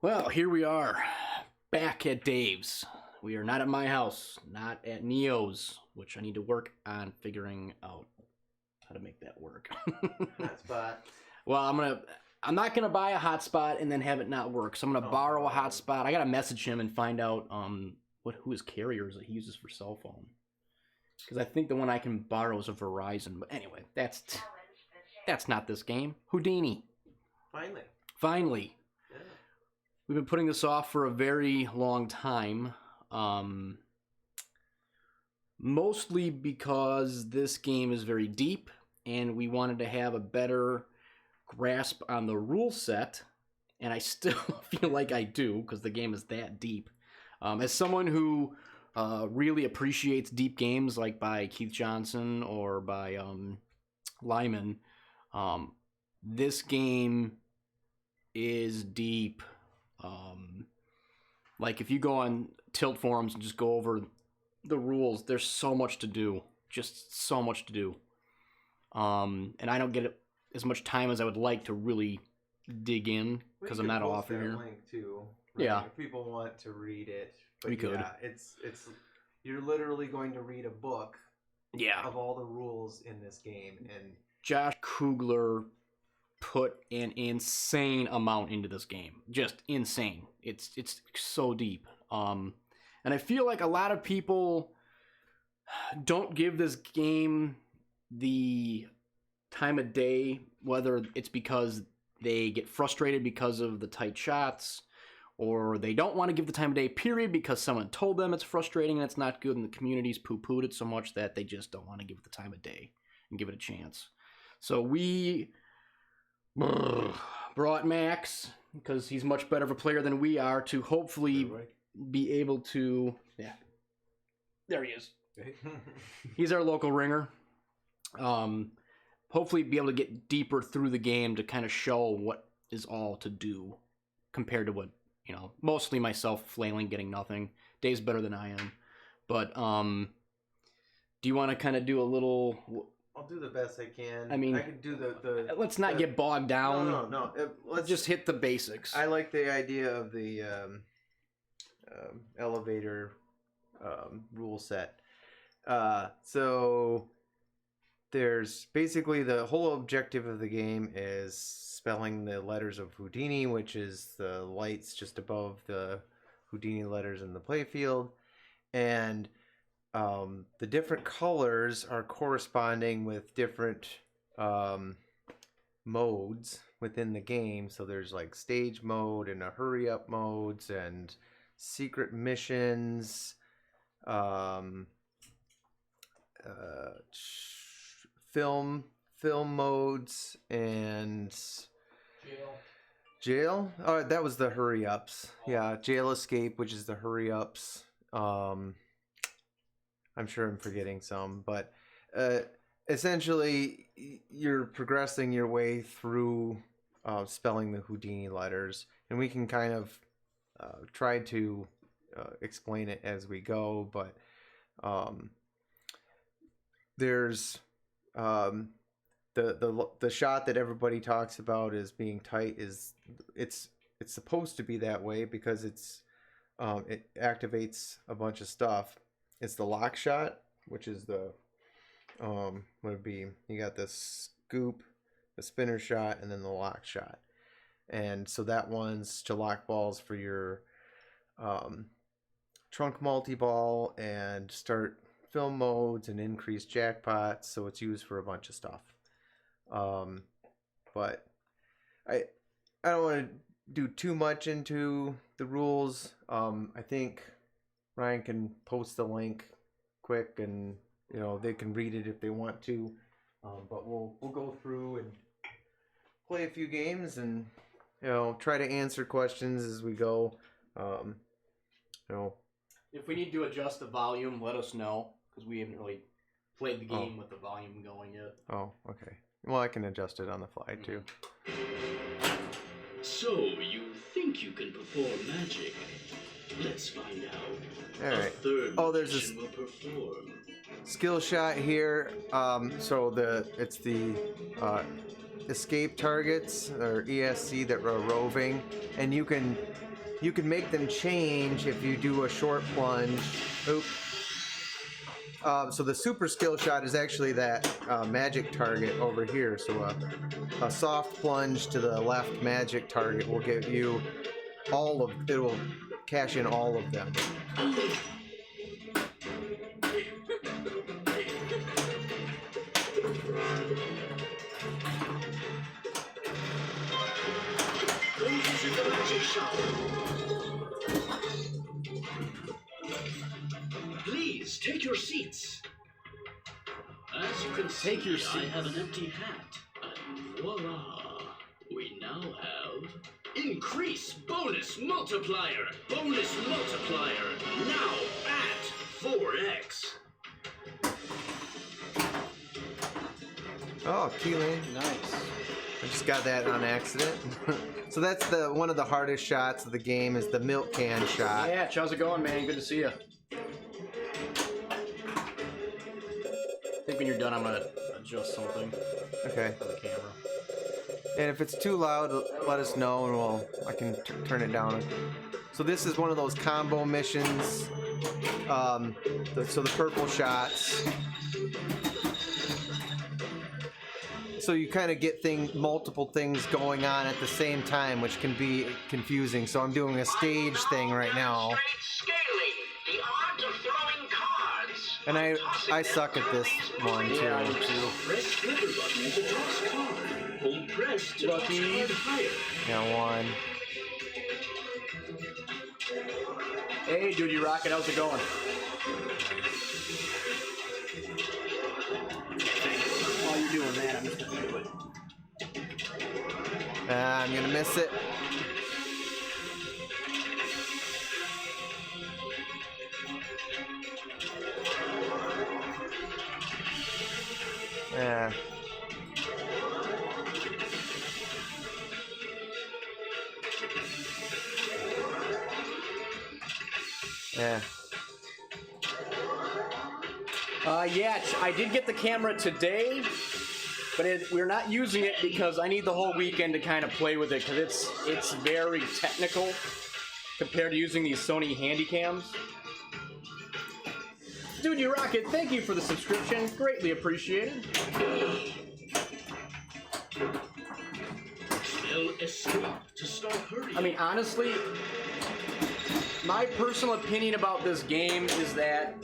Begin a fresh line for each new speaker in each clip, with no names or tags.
Well, here we are, back at Dave's. We are not at my house, not at Neo's, which I need to work on figuring out how to make that work.
Hotspot.
Well, I'm not gonna buy a hotspot and then have it not work. So I'm gonna borrow a hotspot. I gotta message him and find out who his carrier is that he uses for cell phone. Because I think the one I can borrow is a Verizon. But anyway, that's not this game. Houdini. Finally.
Yeah.
We've been putting this off for a very long time. Mostly because this game is very deep and we wanted to have a better grasp on the rule set. And I still feel like I do because the game is that deep. As someone who really appreciates deep games like by Keith Johnson or by Lyman, this game is deep. Like if you go on Tilt forums and just go over the rules, there's so much to do, just so much to do. And I don't get as much time as I would like to really dig in because I'm not off here.
Link too, right?
Yeah,
if people want to read it, but
we could.
Yeah, it's you're literally going to read a book.
Yeah.
Of all the rules in this game, and
Josh Kugler put an insane amount into this game. Just insane. It's so deep. And I feel like a lot of people don't give this game the time of day, whether it's because they get frustrated because of the tight shots, or they don't want to give the time of day, period, because someone told them it's frustrating and it's not good, and the community's poo-pooed it so much that they just don't want to give it the time of day and give it a chance. So we brought Max, because he's much better of a player than we are, to hopefully be able to... Yeah. There he is. He's our local ringer. Hopefully be able to get deeper through the game to kind of show what is all to do compared to what, you know, mostly myself flailing, getting nothing. Dave's better than I am. But do you want to kind of do a little...
I'll do the best I can.
I mean,
I can do the
let's not get bogged down.
No.
Let's just hit the basics.
I like the idea of the elevator rule set. So there's basically the whole objective of the game is spelling the letters of Houdini, which is the lights just above the Houdini letters in the playfield, and the different colors are corresponding with different modes within the game. So there's like stage mode and a hurry up modes and secret missions, film modes, and jail. Oh, that was the hurry ups. Yeah, jail escape, which is the hurry ups. I'm sure I'm forgetting some, but essentially you're progressing your way through spelling the Houdini letters, and we can kind of try to explain it as we go, but there's the shot that everybody talks about as being tight is it's supposed to be that way because it's it activates a bunch of stuff. It's the lock shot, which is the what would be, you got the scoop, the spinner shot, and then the lock shot. And so that one's to lock balls for your trunk multi-ball and start film modes and increase jackpots. So it's used for a bunch of stuff. But I don't want to do too much into the rules. I think Ryan can post the link quick, and you know they can read it if they want to. But we'll go through and play a few games, and you know try to answer questions as we go. You know,
if we need to adjust the volume, let us know, because we haven't really played the game with the volume going yet.
Oh, okay. Well, I can adjust it on the fly too.
So you think you can perform magic? Let's find out.
All right.
A third
there's this
will perform.
skill shot here. So it's the escape targets or ESC that are roving, and you can you can make them change if you do a short plunge. Oop. So the super skill shot is actually that magic target over here. So a soft plunge to the left magic target will give you all of, it will cash in all of them.
Please take your seats. As you can
Take
see,
your seats.
I have an empty hat. And voila! We now have increase bonus multiplier. Bonus multiplier now at 4x.
Oh, Keelan.
Nice.
I just got that on accident. So that's one of the hardest shots of the game is the milk can shot.
Yeah, how's it going, man? Good to see you. I think when you're done, I'm gonna adjust something
Okay.
for the camera.
And if it's too loud, let us know and I can turn it down. So this is one of those combo missions. So the purple shots. So you kind of get multiple things going on at the same time, which can be confusing. So I'm doing a stage thing right now. And I suck at this one too.
Yeah, I do too.
Press flipper button to toss card. Hold press to toss card higher.
Yeah, one.
Hey, dude, you rock it. How's it going? While you're doing that, I'm just gonna do it.
I'm gonna miss it. Yeah. Yeah.
Yeah, I did get the camera today, but we're not using it because I need the whole weekend to kind of play with it because it's very technical compared to using these Sony Handycams. Dude, you rock it. Thank you for the subscription. Greatly appreciated.
Spell escape to start hurrying.
I mean, honestly, my personal opinion about this game is that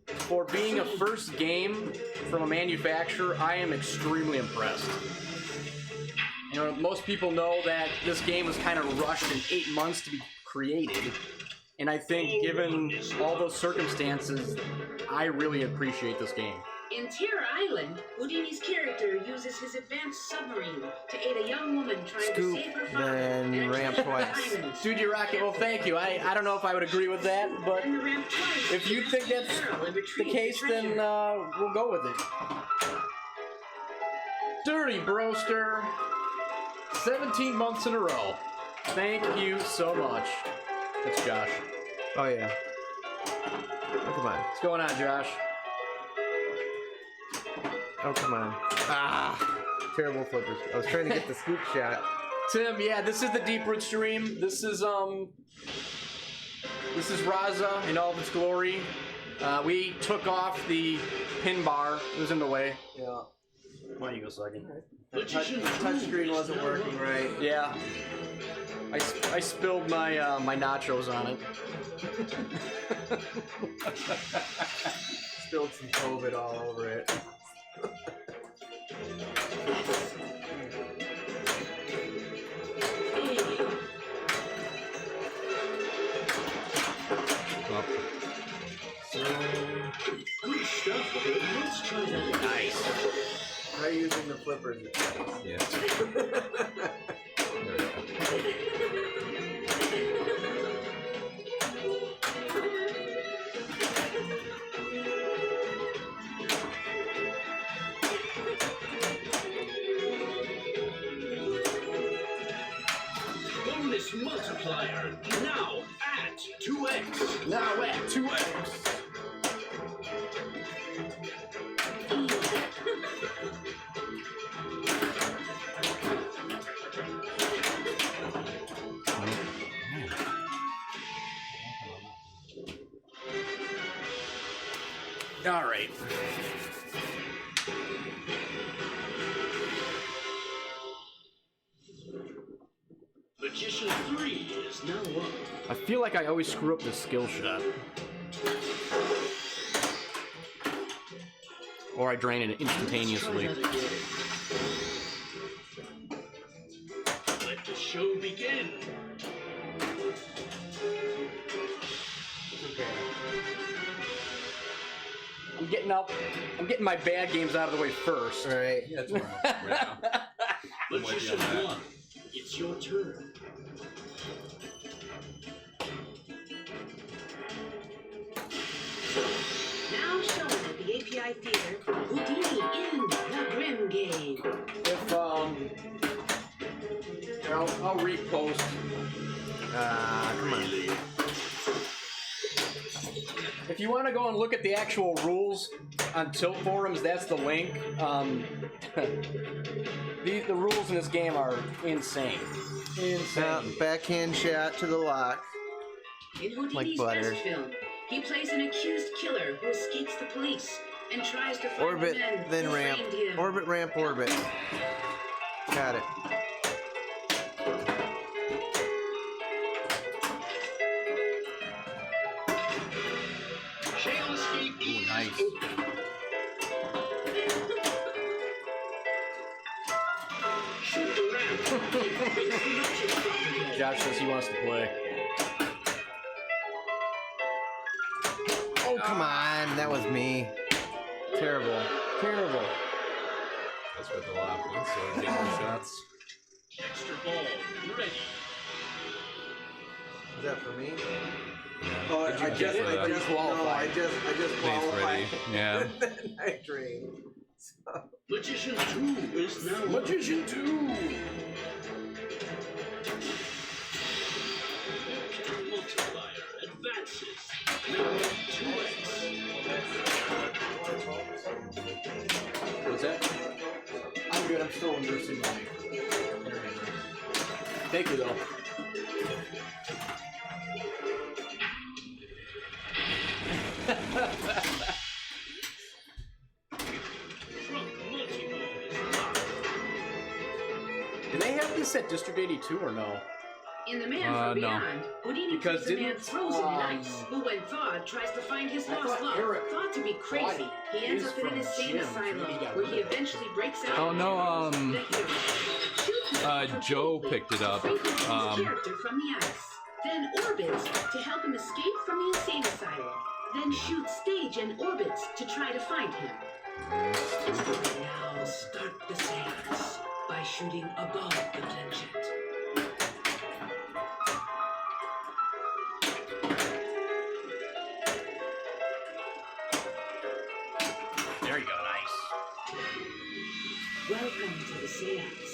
for being a first game from a manufacturer, I am extremely impressed. You know, most people know that this game was kind of rushed in 8 months to be created. And I think given all those circumstances, I really appreciate this game.
In Terra Island, Houdini's character uses his advanced submarine to aid a young woman trying
Scoop,
to save her father.
then
and
ramp
protect the
twice.
diamonds.
Dude, you rock it. Well, thank you. I don't know if I would agree with that, but
And the ramp twice
if you think that's
Pearl and
the
retrieve
case, then
treasure.
we'll go with it. Dirty Broster, 17 months in a row. Thank you so much. That's Josh.
Oh yeah. Oh, come on.
What's going on, Josh?
Oh come on. Ah. Terrible flippers. I was trying to get the scoop shot.
Tim, yeah, this is the Deep Root stream. This is Raza in all of its glory. We took off the pin bar. It was in the way. Yeah. Why don't you go second?
Touch screen wasn't working right.
Yeah. I spilled my my nachos on it.
Spilled some COVID all over it.
Good stuff, kid. Let's try that.
Nice.
Try using the flippers.
Yeah.
Bonus multiplier now at 2x.
Now at 2x. All right.
Magician 3 is now up.
I feel like I always screw up the skill shot. Or I drain it instantaneously.
Let's try that again. Let the show begin.
I'm getting my bad games out of the way first.
All right.
Yeah, that's where I'm at right now.
Magician 1, it's your turn.
Now showing at the API Theater, Houdini in the Grim Game.
If I'll repost.
Come on.
If you want to go and look at the actual rules on Tilt forums, that's the link. The rules in this game are insane.
Now,
Insane.
backhand shot to the lock.
In Houdini's
Like butter.
best film, he plays an accused killer who escapes the police and tries to find
Orbit,
the men
then
who
ramp.
framed him.
Orbit, ramp, orbit. Got it.
Jail escape is
nice.
open. Shoot the ramp.
Josh says he wants to play.
Oh, come on. That was me. Terrible. Terrible.
That's what the lap went, so take more shots.
Extra ball ready.
Is that for me?
Yeah.
Oh,
Did you
I
get
just,
for
I
that?
just, no, I just
Face
qualified.
ready. Yeah.
Then I drained.
Magician 2 is now up.
Magician 2!
Multiplier advances. Now 2x.
What's that? I'm good. I'm still nursing my internet. Thank you, though.
Trump multi-ball is locked.
Do they have this at District 82 or no?
In The Man
No.
from Beyond, Houdini
Because
plays a man
didn't,
frozen in ice, who when thawed tries to find his
I
lost
thought
love.
Eric
Thought to be crazy, he ends
is
up in an
from
insane
Jim,
asylum,
maybe he got
where
rid
he
of it.
eventually breaks out.
Oh, no,
and becomes the hero.
Joe picked it up.
Sprinkles his character from the ice, then orbits to help him escape from the insane asylum, then shoots stage and orbits to try to find him. Now start the seance by shooting above the planchette.
There you go. Nice.
Welcome to the seance.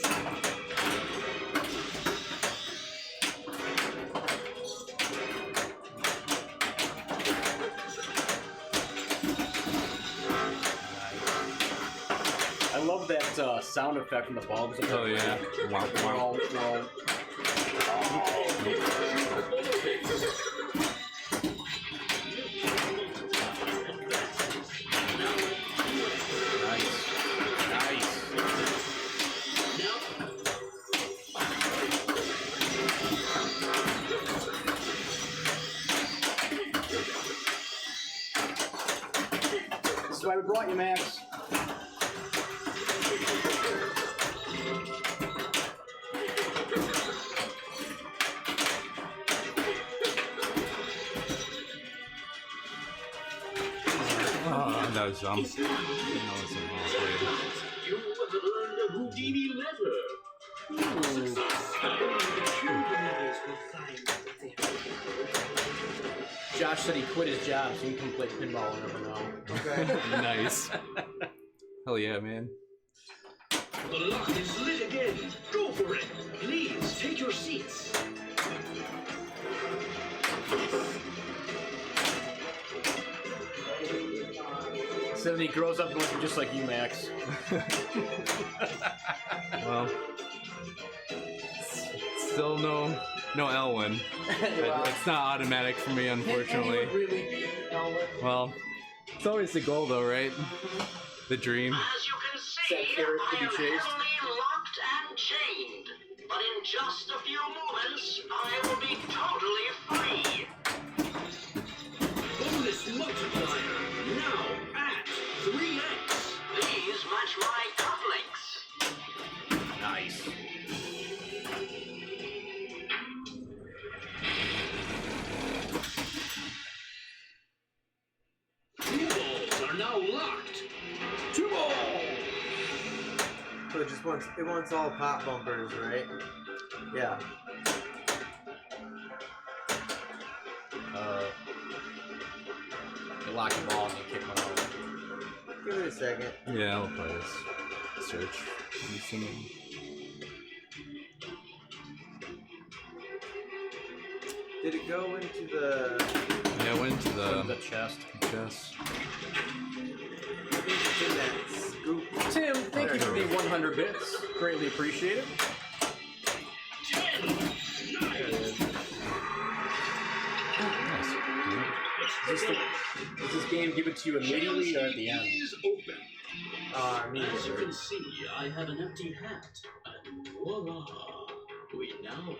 I love that sound effect from the bulbs.
Oh, yeah. Wow, wow.
Wow. Nice. Nice. This is why we brought you, Max.
Oh, that was dumb. That was some
You have earned a Houdini letter. Success. Only the true believers will find what they
Josh said he quit his job so he can come play pinball whenever now.
Okay.
Nice. Hell yeah, man.
The lock is lit again. Go for it. Please take your seats.
So then he grows up and looks just like you, Max.
Well, still no Elwin. It's not automatic for me, unfortunately.
And he would really be Elwin.
Well, It's always the goal, though, right? The dream.
As you can see,
That carrot to
I
be
am
chased.
heavily locked and chained. But in just a few moments, I will be totally free. Bonus multiplier now at 3x. These match my cufflinks.
Nice.
Two balls are now locked.
2 balls.
So it wants all pop bumpers, right? Yeah.
You lock the ball and you kick one out.
Give it a second.
Yeah, I'll play this. Search. I'm assuming.
Did it go into the?
Yeah, I went into
The
the
chest.
chest.
I think it's in that scoop.
Tim, thank you for the 100 bits. Greatly appreciated.
10.
There it is.
Nice.
Does this game give it to you immediately or at the end?
Is open. As you
Immediately.
can see, I have an empty hat. And voila. We now have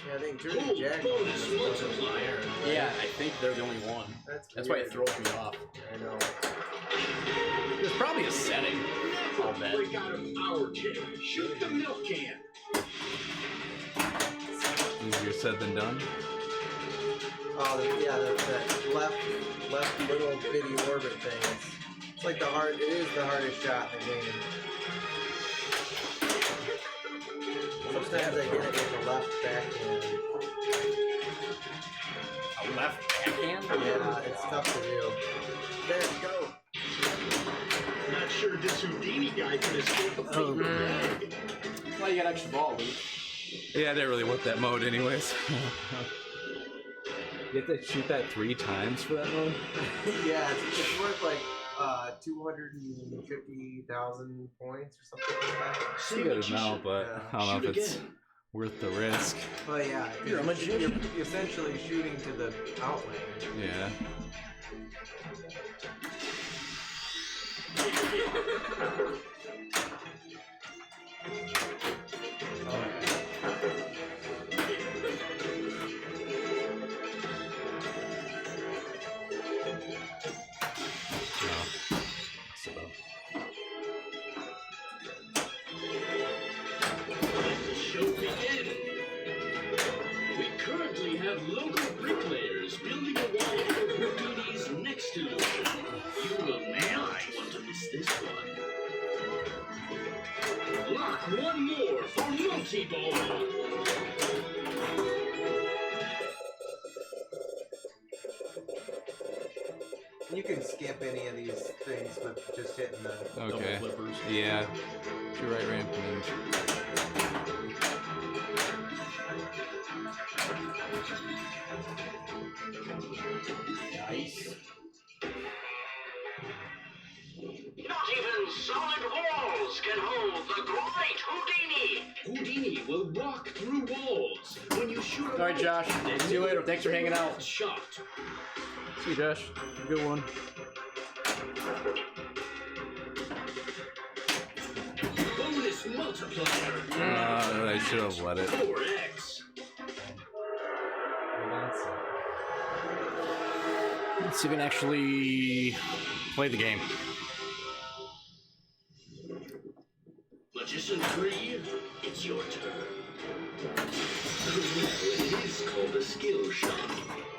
Yeah, I think
full
Jersey Jack.
bonus multiplier.
Yeah, I think they're the only one. That's why it
weird.
throws me off.
I know.
There's probably a setting. I'll bet.
Break out of our jail. Shoot the milk can.
Easier said than done.
Oh, that left little bitty orbit thing. It's like it is the hardest shot in the game. Sometimes I hit it with the left backhand.
A left backhand?
Yeah, it's tough to do. There you go.
Not sure this Houdini guy can escape a fate.
Why you got extra ball, Luke?
Yeah, I didn't really want that mode, anyways. You have to shoot that 3 times for that mode?
Yeah, it's worth like 250,000 points or something like that.
It's a good amount, but I don't know if it's worth the risk.
Well, yeah,
You're a magician.
You're essentially shooting to the outline.
Yeah. No. So.
Let the show begin. We currently have local bricklayers building a wall for Houdini's next illusion. You will not want to miss this one. Lock one more for multi-ball.
You can skip any of these things with just hitting the.
Okay.
Double flippers.
Yeah. Two right ramp and then.
Nice.
Not even solid walls can hold the great Houdini. Houdini will walk through walls when you shoot.
All right, Josh. See you later. Thanks for hanging out.
Shot.
See you, Josh. Have a good one.
Bonus multiplier.
I should have let it.
4x.
Let's see if we can actually play the game.
Magician 3, it's your turn. It is called a skill shot.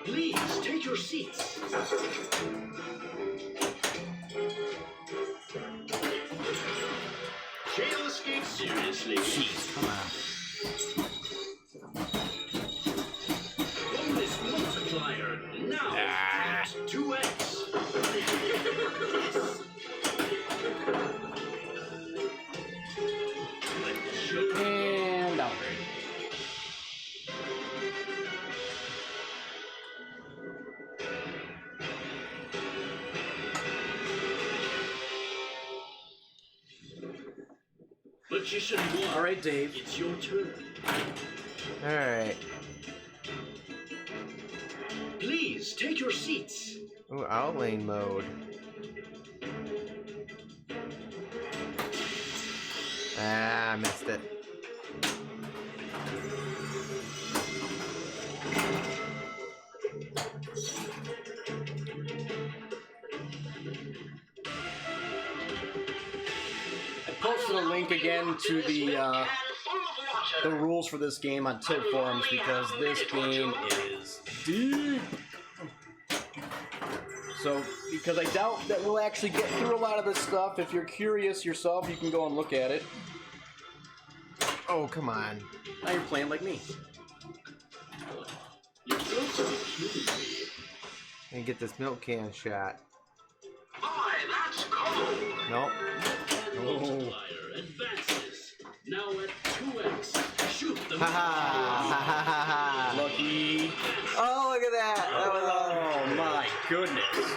Please take your seats. Jail escape seriously.
Jeez, come on.
Bonus multiplier now at 2x. Let the show
And downgrade.
Magician 1.
All right, Dave.
It's your turn.
Alright.
Please take your seats.
Ooh, outlane mode. Ah, I missed it.
I posted a link again to the rules for this game on Tilt Forums because this game is deep. So, because I doubt that we'll actually get through a lot of this stuff. If you're curious yourself, you can go and look at it.
Oh, come on.
Now you're playing like me.
And get this milk can shot.
Boy, that's cold.
Nope.
Multiplier advances. Now at 2x. Shoot the
Ha ha.
Lucky.
Oh, look at that. That was all.
Oh my goodness.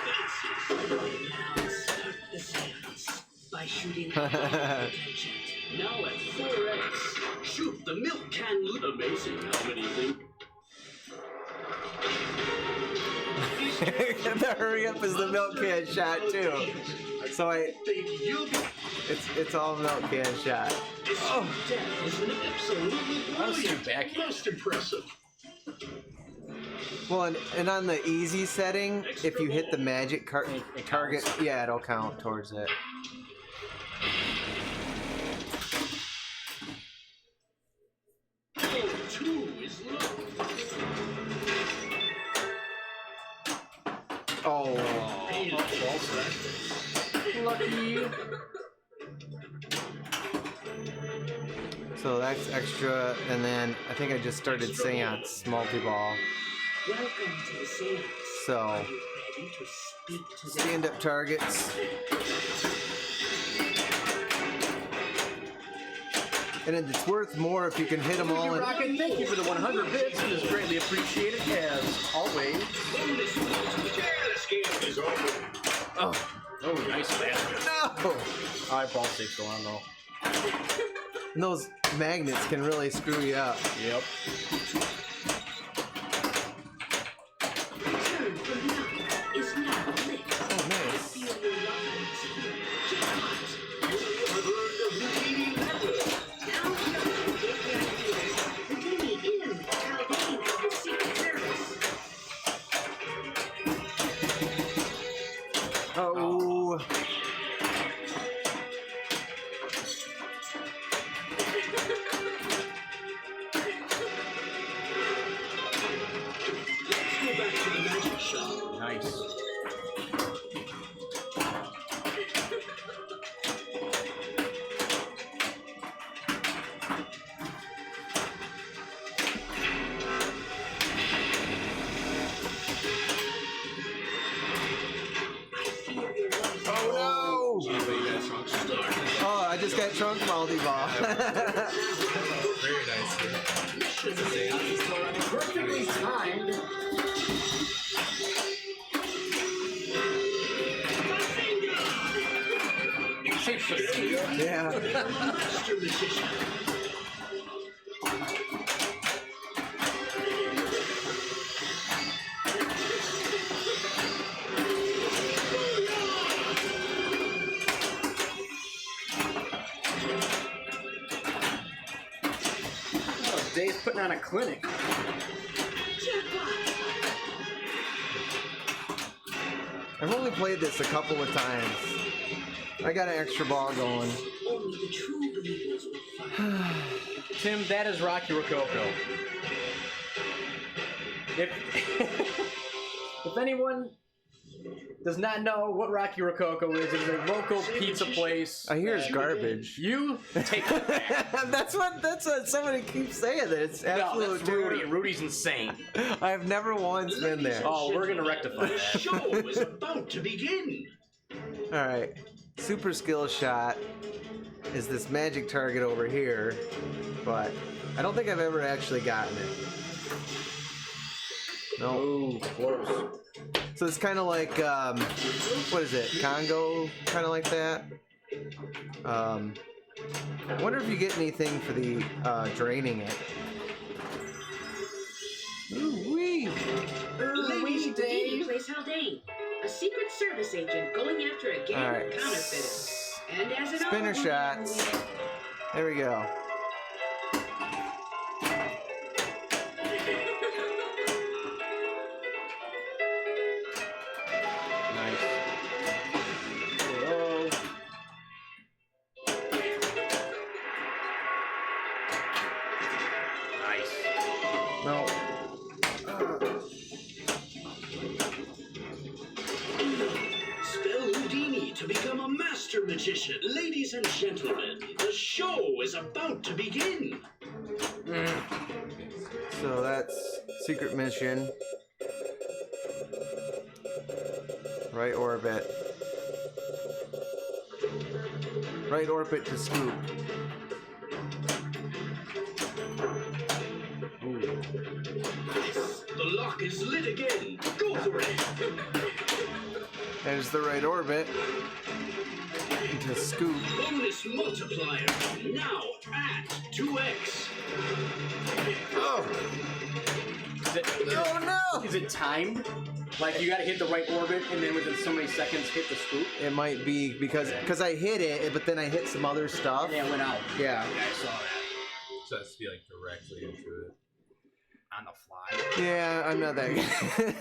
Now start the seance by shooting the tangent.
Now at 4x. Shoot the milk can. Amazing how many think.
The hurry up is the milk can shot too. So it's all milk can shot.
Oh, death is an absolutely
I'll see you
brilliant.
back here.
Most impressive.
Well, and on the easy setting, if you hit the magic
It
target,
counts.
yeah, it'll count towards it.
Oh, 2 is low.
Oh,
Lucky.
so that's extra, and then I think I just started seance multi-ball.
Welcome to the seance.
So
Are you ready to speak to the
stand-up targets. And it's worth more if you can hit them all in.
Rocket, thank you for the 100 bits. It is greatly appreciated, as always.
Bonus multiplier. This game is over.
Oh,
Oh, nice basket.
no!
I ball 6 go on, though.
And those magnets can really screw you up.
Yep.
turn from now is now lit.
Oh, nice.
Feel your lovers here. Jackpot.
Another Houdini level.
Now you get the idea. Houdini in Houdini of the Secret Service.
Oh.
Let's go back to the magic shop.
Nice.
Oh no! Oh, I just got trunk multi-ball.
Very nice.
Perfectly timed.
Yeah.
Master magician.
Oh, Dave's putting on a clinic.
I've only played this a couple of times. I got an extra ball going.
Only the true believers will find.
Tim, that is Rocky Rococo. If if anyone does not know what Rocky Rococo is, it's a local pizza place.
I hear it's garbage.
You take it back.
That's what somebody keeps saying. That it's
No,
absolute
that's Rudy. Rudy's insane.
I've never once been there. All
Oh, we're gonna rectify
The
that.
show is about to begin.
right, super skill shot is this magic target over here, but I don't think I've ever actually gotten it. No.
Oh, close.
So it's kind of like what is it? Congo, kind of like that. I wonder if you get anything for the draining it. Ooh wee!
Ladies and Houdini plays Haldane, a Secret Service agent going after a gang
All right.
of counterfeiters. And as an
Spinner
overall,
shots. There we go.
Nice. Whoa. Nice.
No.
Spell Houdini to become a master magician. Ladies and gentlemen, the show is about to begin.
So that's secret mission. Right orbit. Right orbit to scoop.
The lock is lit again. Go for it.
There's the right orbit. To scoop.
Bonus multiplier. Now at 2x.
Oh! Oh no!
Is it timed? Like you gotta hit the right orbit and then within so many seconds hit the scoop?
It might be because I hit it, but then I hit some other stuff.
Yeah, it went out.
Yeah.
Yeah, I saw that.
So it has to be like directly into it.
On the fly.
Yeah, I'm not that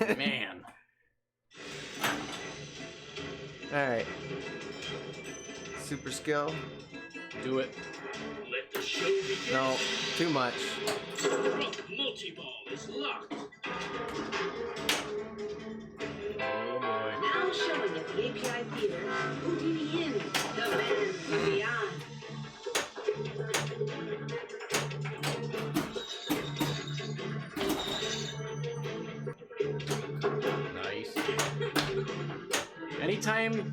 good.
Man.
Alright. Super skill.
Do it.
Let the show begin.
No, too much.
Rock multi-ball is locked.
Oh boy.
Now showing at the API Theater, Houdini in, the man from beyond.
Nice. Anytime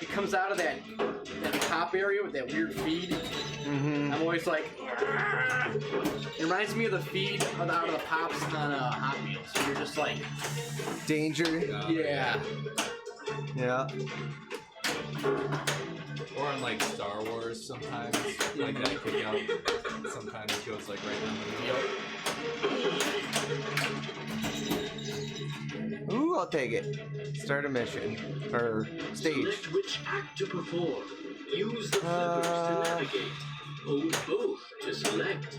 it comes out of that top area with that weird feed, I'm always like, "Ah." It reminds me of the feed out of the pops on Hot Wheels. So you're just like,
Danger.
yeah.
Yeah.
Or in like Star Wars sometimes. Like that cookout. Sometimes it goes like right down the middle.
Ooh, I'll take it. Start a mission. Or stage.
Select which act to perform. Use the feathers to navigate. Hold both to select.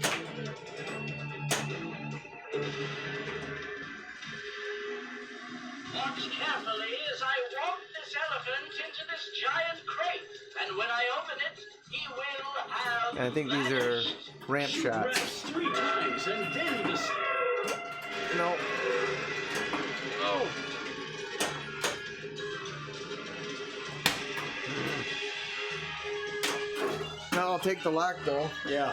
Watch carefully as I walk this elephant into this giant crate. And when I open it, he will have.
I think these are ramp
Shoot
shots.
reps 3 times and then descend.
No.
Oh.
No, I'll take the lock though.
Yeah.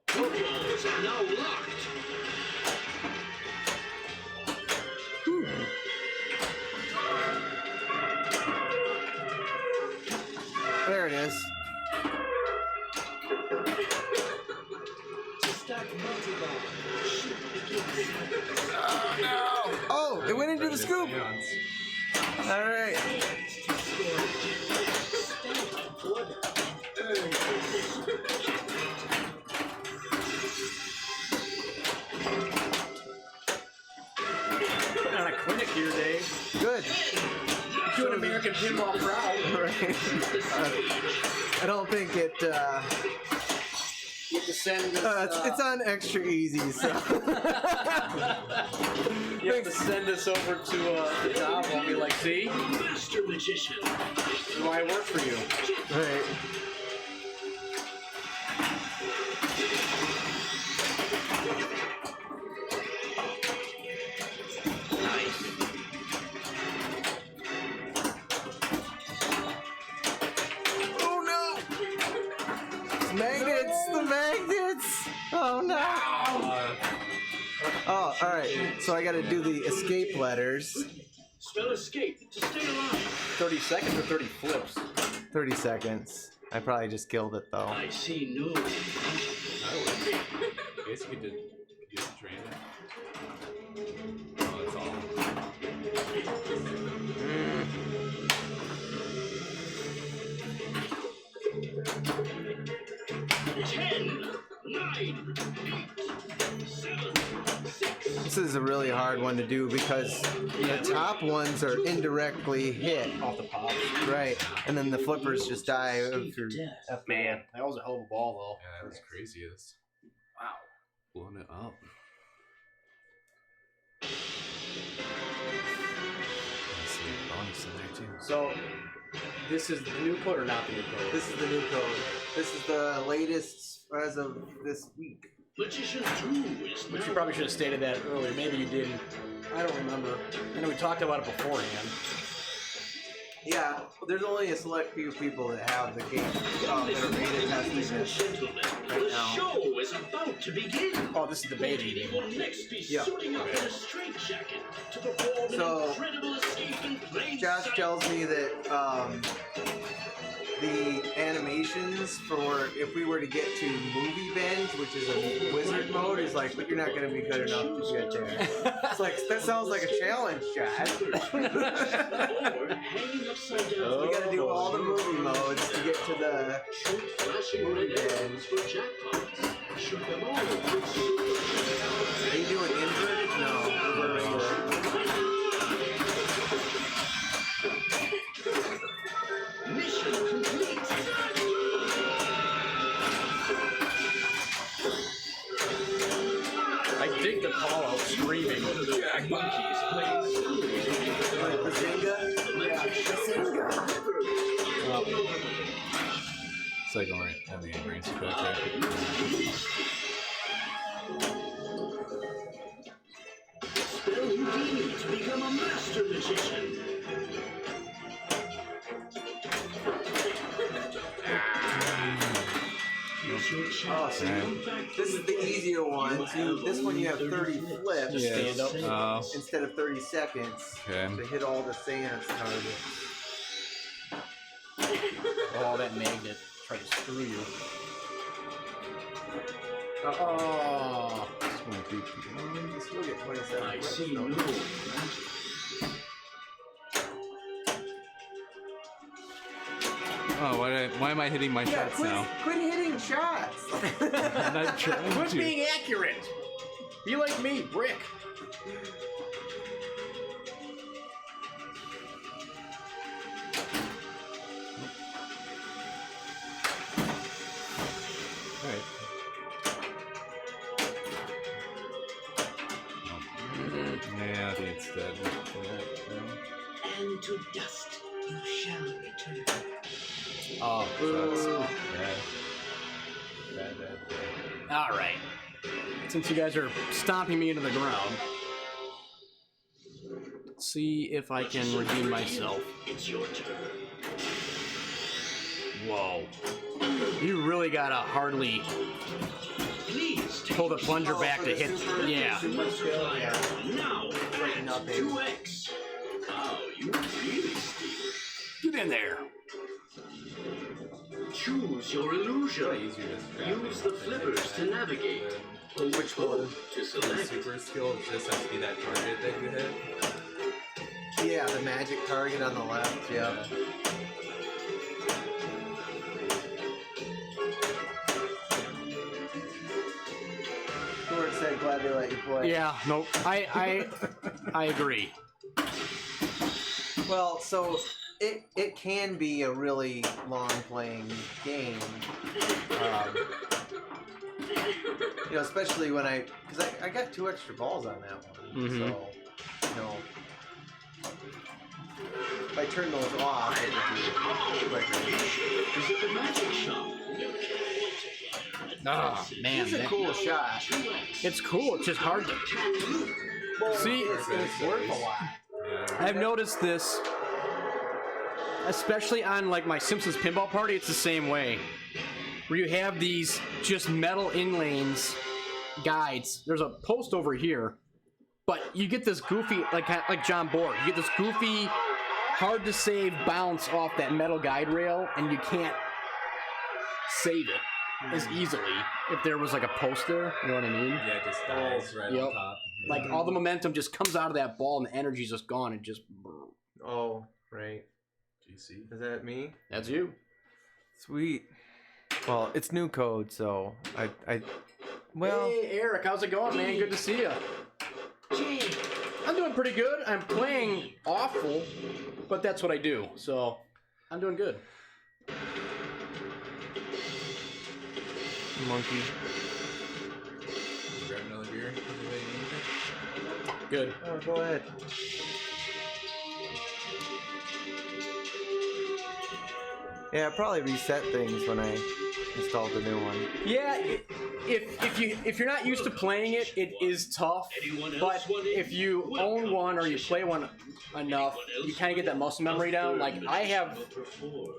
Footballs are now locked.
There it is.
To stack multi-ball. Shoot begins.
Oh, it went into the scoop.
Seance.
All right.
To score. Stand order. Earn
Putting on a clinic here, Dave.
Good.
Doing American pinball proud.
Right. I don't think it.
You have to send us,
It's on extra easy, so.
you have to send us over to the job and be like, see,
Master magician.
this is why I work for you.
Right. Oh no! The magnets! The magnets! Oh no! Oh, alright. So I gotta do the escape letters.
Spell escape to stay alive.
30 seconds or 30 flips?
30 seconds. I probably just killed it though.
I see no.
I would. Basically, did you just drain it? Oh, that's all.
10, 9, 8, 7, 6.
This is a really hard one to do because the top ones are indirectly hit.
Off the pop.
Right. And then the flippers just die of your F.
Man, that was a hell of a ball,
Yeah, that was crazy. That's
Wow.
blowing it up. Let's see, bonus in there too.
So, this is the new code or not the new code?
This is the new code. This is the latest as of this week.
Magician 2 is
Which
now
you probably should have stated that earlier. Maybe you didn't. I don't remember. I know we talked about it beforehand.
Yeah, there's only a select few people that have the game that are beta testing
Ladies and
this
gentlemen,
right
the
now.
show is about to begin.
Oh, this is the beta.
Houdini will next be
Yeah.
suiting up in a straitjacket to perform
So,
an incredible escape in plain
Josh
sight.
tells me that the animations for if we were to get to movie bend, which is a wizard mode, is like, but you're not going to be good enough to get there. It's like, that sounds like a challenge, Josh.
Or hanging upside down.
We got to do all the movie modes to get to the.
Shoot flashing red arrows for jackpots. Shoot them all with super.
Are you doing invert? No, we're regular.
Mission complete.
I dig the call out screaming.
Jack monkeys playing school.
Bazinga?
It's like only on the brain sequence, right?
Spell Houdini to become a master magician. Use your
Oh,
chance
so
to
Right.
come back
this
from
is
the
the easier one. This one you have 30 flips
Yeah.
Stand up.
Oh,
instead of 30 seconds
okay.
to hit all the seance targets.
Oh, that magnet tried to screw you.
Oh,
Oh.
you still get 27
I
flips.
see
though.
no magic.
Oh, why am I hitting my
Yeah,
shots
quit,
now?
quit hitting shots.
I'm not trying
Quit
to.
being accurate. Be like me, Brick.
Alright. Yeah, I think it's dead.
And to dust you shall return.
Oh,
Sucks. Bad.
all right. Since you guys are stomping me into the ground, let's see if I can redeem myself.
It's your turn.
Whoa. You really gotta hardly
Please take
pull the plunger
Oh,
back
for
to
the
hit.
super-
Yeah.
super skill, yeah.
Now
Right,
at
nothing.
2x. Wow, you really steal.
Get in there.
Choose your illusion. Use the flippers to navigate.
Which one?
To
The
select.
super skill just has to be that target that you hit.
Yeah, the magic target on the left. Yeah. Stuart said, glad they let you play.
Yeah, nope. I agree.
Well, so it can be a really long playing game. You know, especially when because I got 2 extra balls on that one.
Mhm.
So, you know, if I turn those off, it would be quicker.
Is it the magic shop?
Ah, man.
It's a
that-
cool shot.
It's cool. It's just hard to. See,
it's worth a lot.
Yeah.
I've noticed this, especially on like my Simpsons pinball party. It's the same way, where you have these just metal inlanes guides. There's a post over here, but you get this goofy, like John Bohr. You get this goofy, hard to save bounce off that metal guide rail, and you can't save it as easily if there was like a post there. You know what I mean?
Yeah, it just dies right
Yep.
on top.
Like all the momentum just comes out of that ball, and the energy's just gone. And just
Oh, right.
GC.
Is that me?
that's you.
Sweet. Well, it's new code, so I well,
Hey Eric, how's it going, man? Good to see you. I'm doing pretty good. I'm playing awful, but that's what I do. So I'm doing good.
Monkey.
Grab another beer. Anybody need anything?
Good.
Oh, go ahead. Yeah, I probably reset things when I installed the new one.
Yeah, if you're not used to playing it, it is tough. But if you own one or you play one enough, you kind of get that muscle memory down. Like I have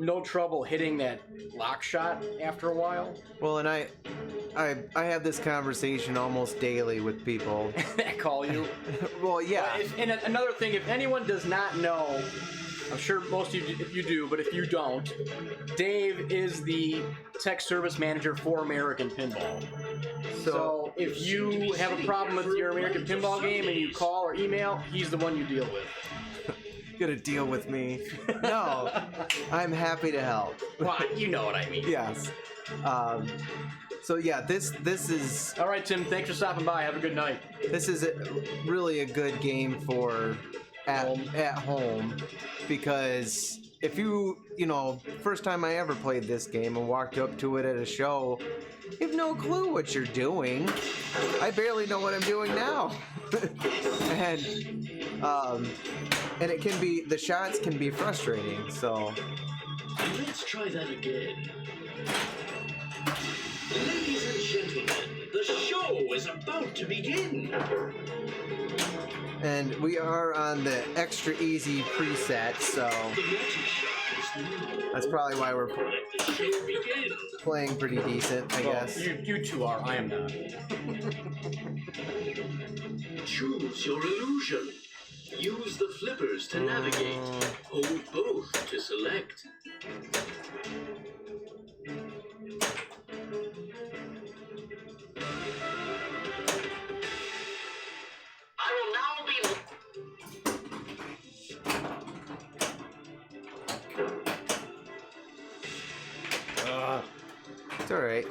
no trouble hitting that lock shot after a while.
Well, and I have this conversation almost daily with people.
That call you.
Well, yeah.
And another thing, if anyone does not know, I'm sure most of you do, but if you don't, Dave is the tech service manager for American Pinball. So if you have a problem with your American Pinball game and you call or email, he's the one you deal with.
Gonna deal with me? No, I'm happy to help.
Well, you know what I mean.
Yes. So yeah, this is
All right, Tim. Thanks for stopping by. Have a good night.
this is really a good game for at home, because if you know, first time I ever played this game and walked up to it at a show, you have no clue what you're doing. I barely know what I'm doing now. and it can be, the shots can be frustrating, so
Let's try that again. Ladies and gentlemen, the show is about to begin.
and we are on the extra easy preset, so
The magic shot is now.
that's probably why we're
Let the show begin.
playing pretty decent, I guess.
You two are. I am not.
Choose your illusion. Use the flippers to navigate. Hold both to select.
I will now be.
It's alright.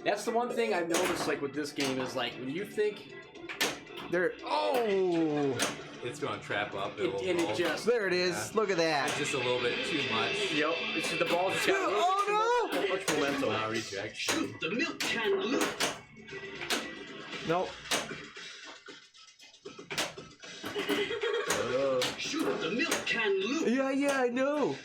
That's the one thing I've noticed, like with this game, is like when you think,
There, oh,
It's going to trap up.
and it just,
there it is.
Yeah.
Look at that.
It's just a little bit too much.
yep, it's just the ball just got
Oh,
too much momentum.
Now reject.
Shoot the milk can loop.
Nope.
Shoot the milk can loop.
Yeah, I know.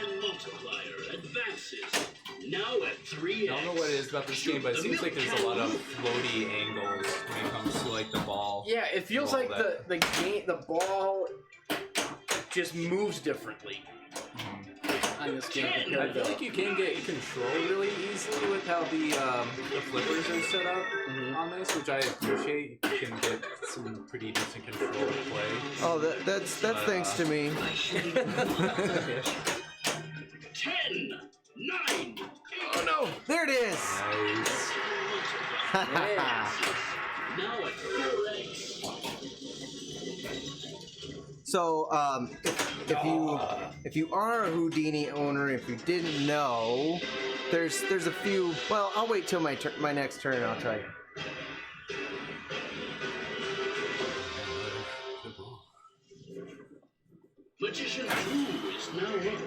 And multiplier advances. Now at 3x.
I don't know what it is about this game, but it seems like there's a lot of floaty angles when it comes to like the ball.
Yeah, it feels
All
like
that.
the ball just moves differently on this game
I
compared
feel
to.
like you can get control really easily with how the flippers are set up on this, which I appreciate. You can get some pretty decent control play.
Oh, that's thanks to me.
10, 9, 8.
Oh no, there it is.
Nice.
Now at 4x.
So, if you are a Houdini owner, if you didn't know, there's a few. Well, I'll wait till my next turn. I'll try.
Magician 2 is now up.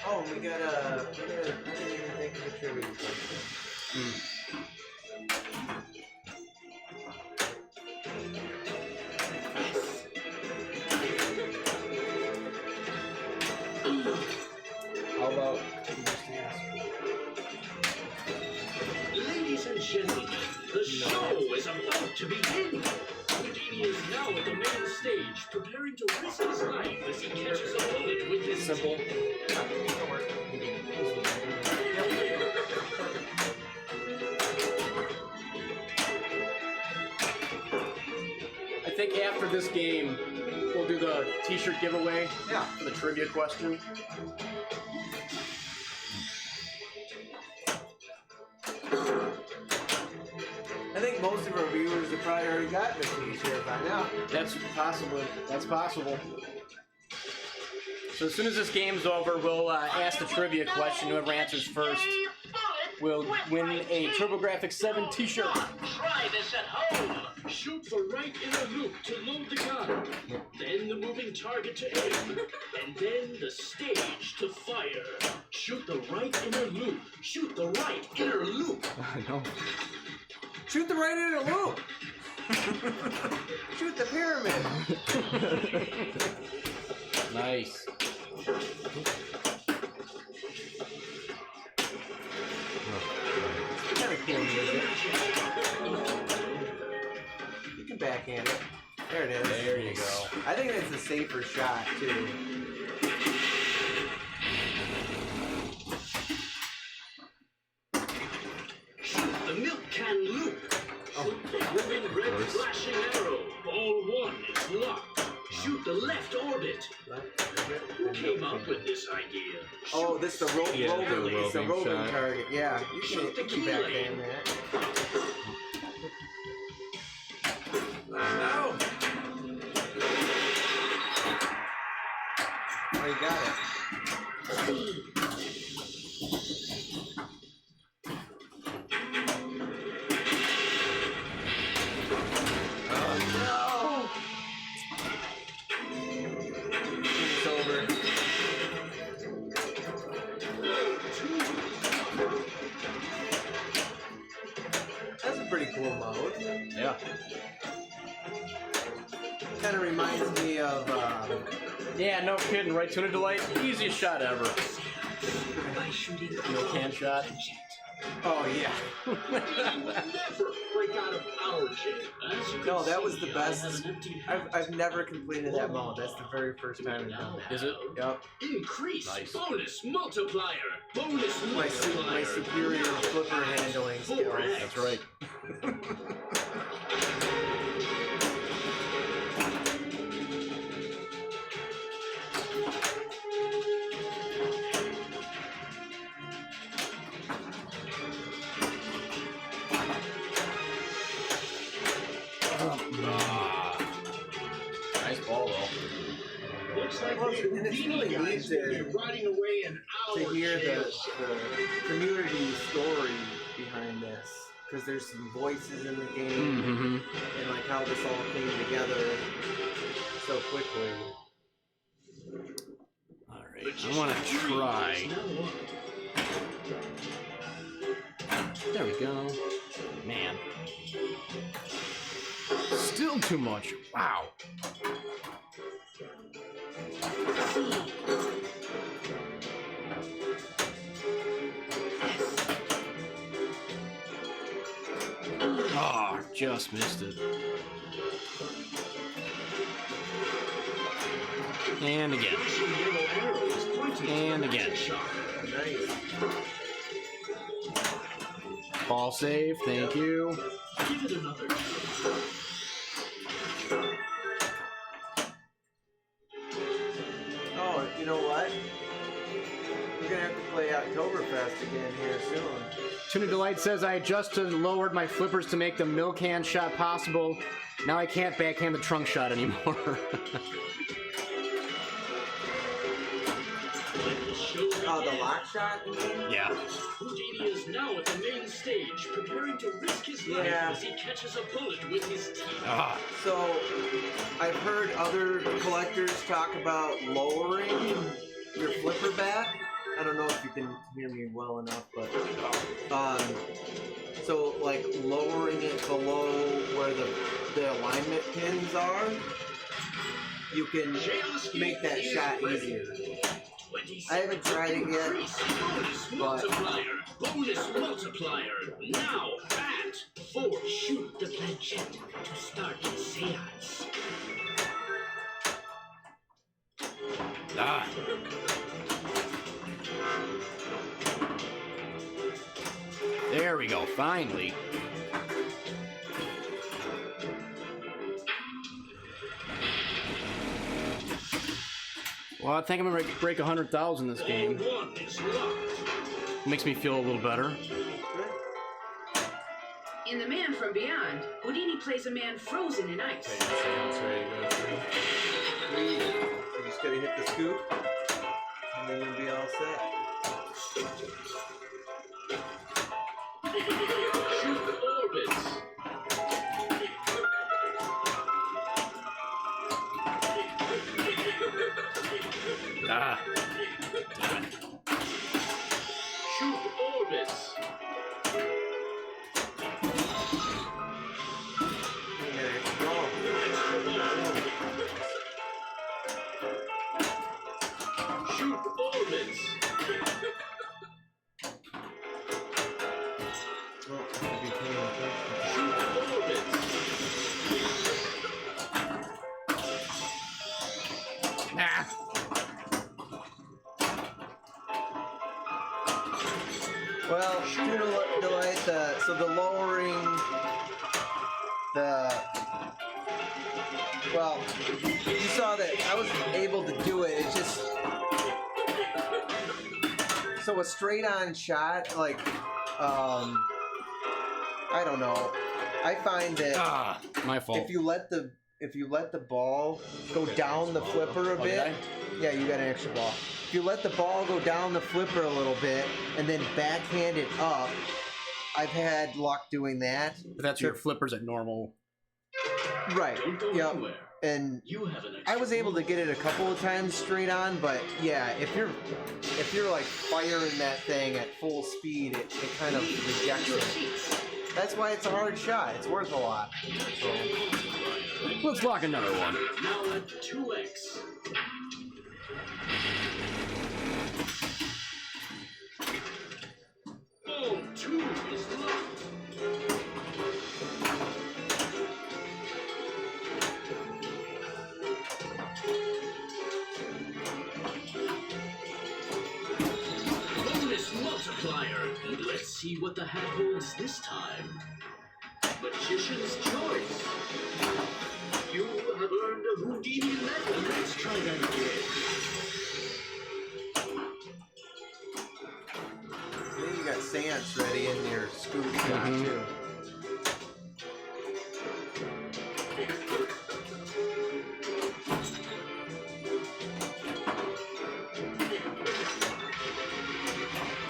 Oh, we got I didn't even think of the trivia question. How about
Ladies and gentlemen, the show is about to begin. Houdini is now at the main stage, preparing to risk his life as he catches a bullet with his
Simple. I think after this game, we'll do the t-shirt giveaway for the trivia question.
I think most of our viewers have probably already gotten a t-shirt by now.
That's possible. That's possible. So as soon as this game's over, we'll ask the trivia question. Whoever answers first will win a TurboGrafx 7 t-shirt.
Try this at home.
Shoot the right inner loop to load the gun. Then the moving target to aim. And then the stage to fire. Shoot the right inner loop. Shoot the right inner loop.
I know.
Shoot the right inner loop. Shoot the pyramid.
Nice.
Kind of cool music. You can backhand it. There it is.
There you go.
I think that's a safer shot too.
Shoot the milk can loop. Shoot the moving red flashing arrow. Ball 1 is locked. Shoot the left orbit. Who came up with this idea?
Oh, this is the roving.
Yeah, the
It's the
roving
roving
shot.
target. Yeah, you
Shoot the
can
key
backhand
lane.
that. No. Oh, you got it. It's over. That's a pretty cool mode.
Yeah.
Kind of reminds me of
Yeah, no kidding, right? Tuna Delight, easiest shot ever.
By shooting
No can shot.
oh yeah.
You will never break out of our jet. As you can
No, that was
see,
the
I
best.
have an empty
I've never completed that mode. That's the very first time I've done that.
Is it?
Yep.
Increase
Nice.
bonus multiplier. Bonus
My
multiplier.
superior flipper handling skills.
4x.
That's right. Nice ball, though.
Looks like
Well,
the
and it's
Houdini
really neat
guys will be
to
riding away in our
hear the
jails.
community story behind this, because there's some voices in the game
Mm-hmm.
and like how this all came together so quickly.
Alright, I want to try. There we go. Man. Still too much. Wow. Oh, just missed it. And again. And again.
Nice.
Ball save, thank you.
Give it another try.
Oh, you know what? We're gonna have to play Oktoberfest again here soon.
Tuna Delight says I adjusted and lowered my flippers to make the milk hand shot possible. Now I can't backhand the trunk shot anymore.
Oh, the lock shot, you mean?
Yeah.
Houdini is now at the main stage, preparing to risk his life
Yeah.
as he catches a bullet with his teeth.
Ah.
So, I've heard other collectors talk about lowering your flipper bat. I don't know if you can hear me well enough, but so like lowering it below where the alignment pins are, you can make that shot easier. I haven't tried it yet,
Bonus multiplier. Bonus multiplier. Now at 4.
Shoot the planchette to start the seance.
Ah. There we go, finally. Well, I think I'm gonna break 100,000 this game.
Ball 1 is locked.
Makes me feel a little better.
In The Man from Beyond, Houdini plays a man frozen in ice.
Okay, sounds ready to go through.
You just gotta hit the scoop, and then you'll be all set.
Shoot orbits.
Ah.
Shoot orbits. Shoot orbits. Shoot orbits.
Ah.
Well, Delight, so the lowering the... Well, you saw that I was able to do it. It's just... So a straight-on shot, like, I don't know. I find that
Ah, my fault.
if you let the ball go down the flipper a
Oh, did
bit,
I?
yeah, you got an extra ball. If you let the ball go down the flipper a little bit and then backhand it up, I've had luck doing that.
But that's your flippers at normal.
Right.
Don't go
Yep.
anywhere.
And
You have an extra
I was able to get it a couple of times straight on, but yeah, if you're like firing that thing at full speed, it kind of rejects
Your
it.
sheets.
That's why it's a hard shot. It's worth a lot. So,
Let's lock another one.
Now at 2x. Ball 2 is locked. Bonus multiplier. Let's see what the hat holds this time. Magician's choice. You have earned a Houdini medal. Let's try that again.
then you got Sans ready in your scoop shot
Mhm.
too.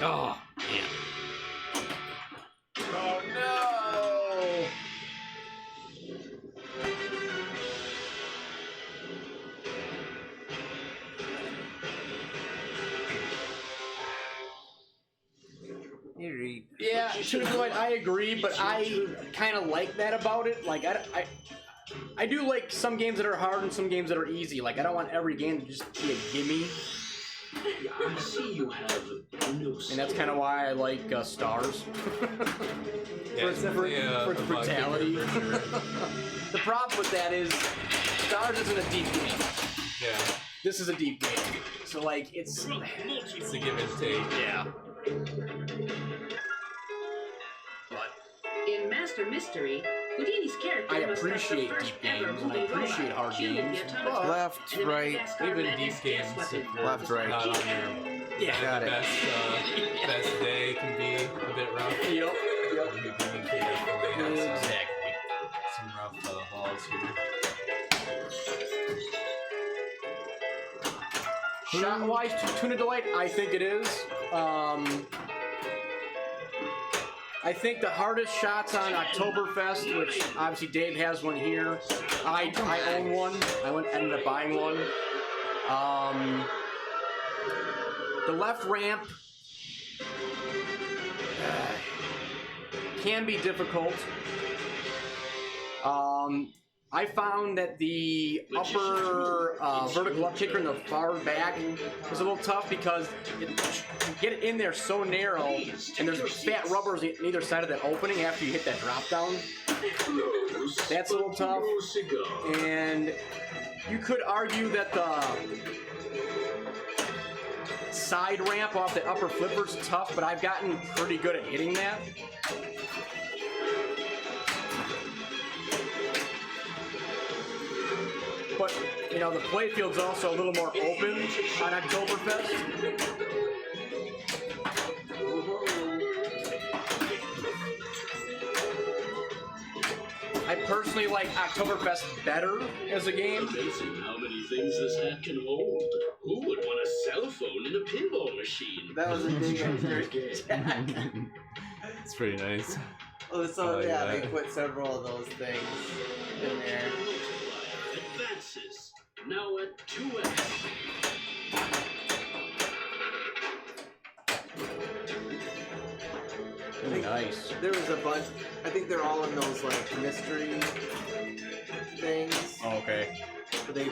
Oh, man.
Oh no! You're eat.
Yeah, to the point, I agree, but I kind of like that about it. Like, I do like some games that are hard and some games that are easy. Like, I don't want every game to just be a gimme,
I see you have no
and that's kind of why I like Stars.
Yeah, it's definitely
for the
a bug
brutality.
kicker for sure.
The problem with that is Stars isn't a deep game.
Yeah,
This is a deep game, so like it's
it's a give and take.
yeah. But
In Master Mystery, Houdini's character
I
must have the
appreciate
first
deep
ever
games, and I
moving
appreciate
robot,
hard
shooting
games,
the atomic
but-
bomb,
Left,
and the
right,
Madagascar
Even
Madness
deep
gas
games,
weapon.
if you're
Left, right.
not on your
yeah.
Got it.
best day, can be a bit rough.
Yep. Yep.
Houdini can definitely have
Exactly.
some rough balls here.
Shot wise, Tuna Delight, I think it is. I think the hardest shots on Oktoberfest, which obviously Dave has one here. I own one. Ended up buying one. The left ramp can be difficult. I found that the upper vertical up kicker in the far back was a little tough because you get it in there so narrow, and there's fat rubbers on either side of that opening after you hit that drop down. That's a little tough. And you could argue that the side ramp off the upper flipper's tough, but I've gotten pretty good at hitting that. But, you know, the playfield's also a little more open on Oktoberfest. I personally like Oktoberfest better as a game.
Amazing how many things this hat can hold. Who would want a cell phone in a pinball machine?
That was a dig at your
It's pretty nice.
Oh, so
Oh,
yeah,
yeah.
they put several of those things in there.
Multiplier advances. Now at 2x.
Nice.
There was a bunch. I think they're all in those like mystery things.
Oh, okay.
But they,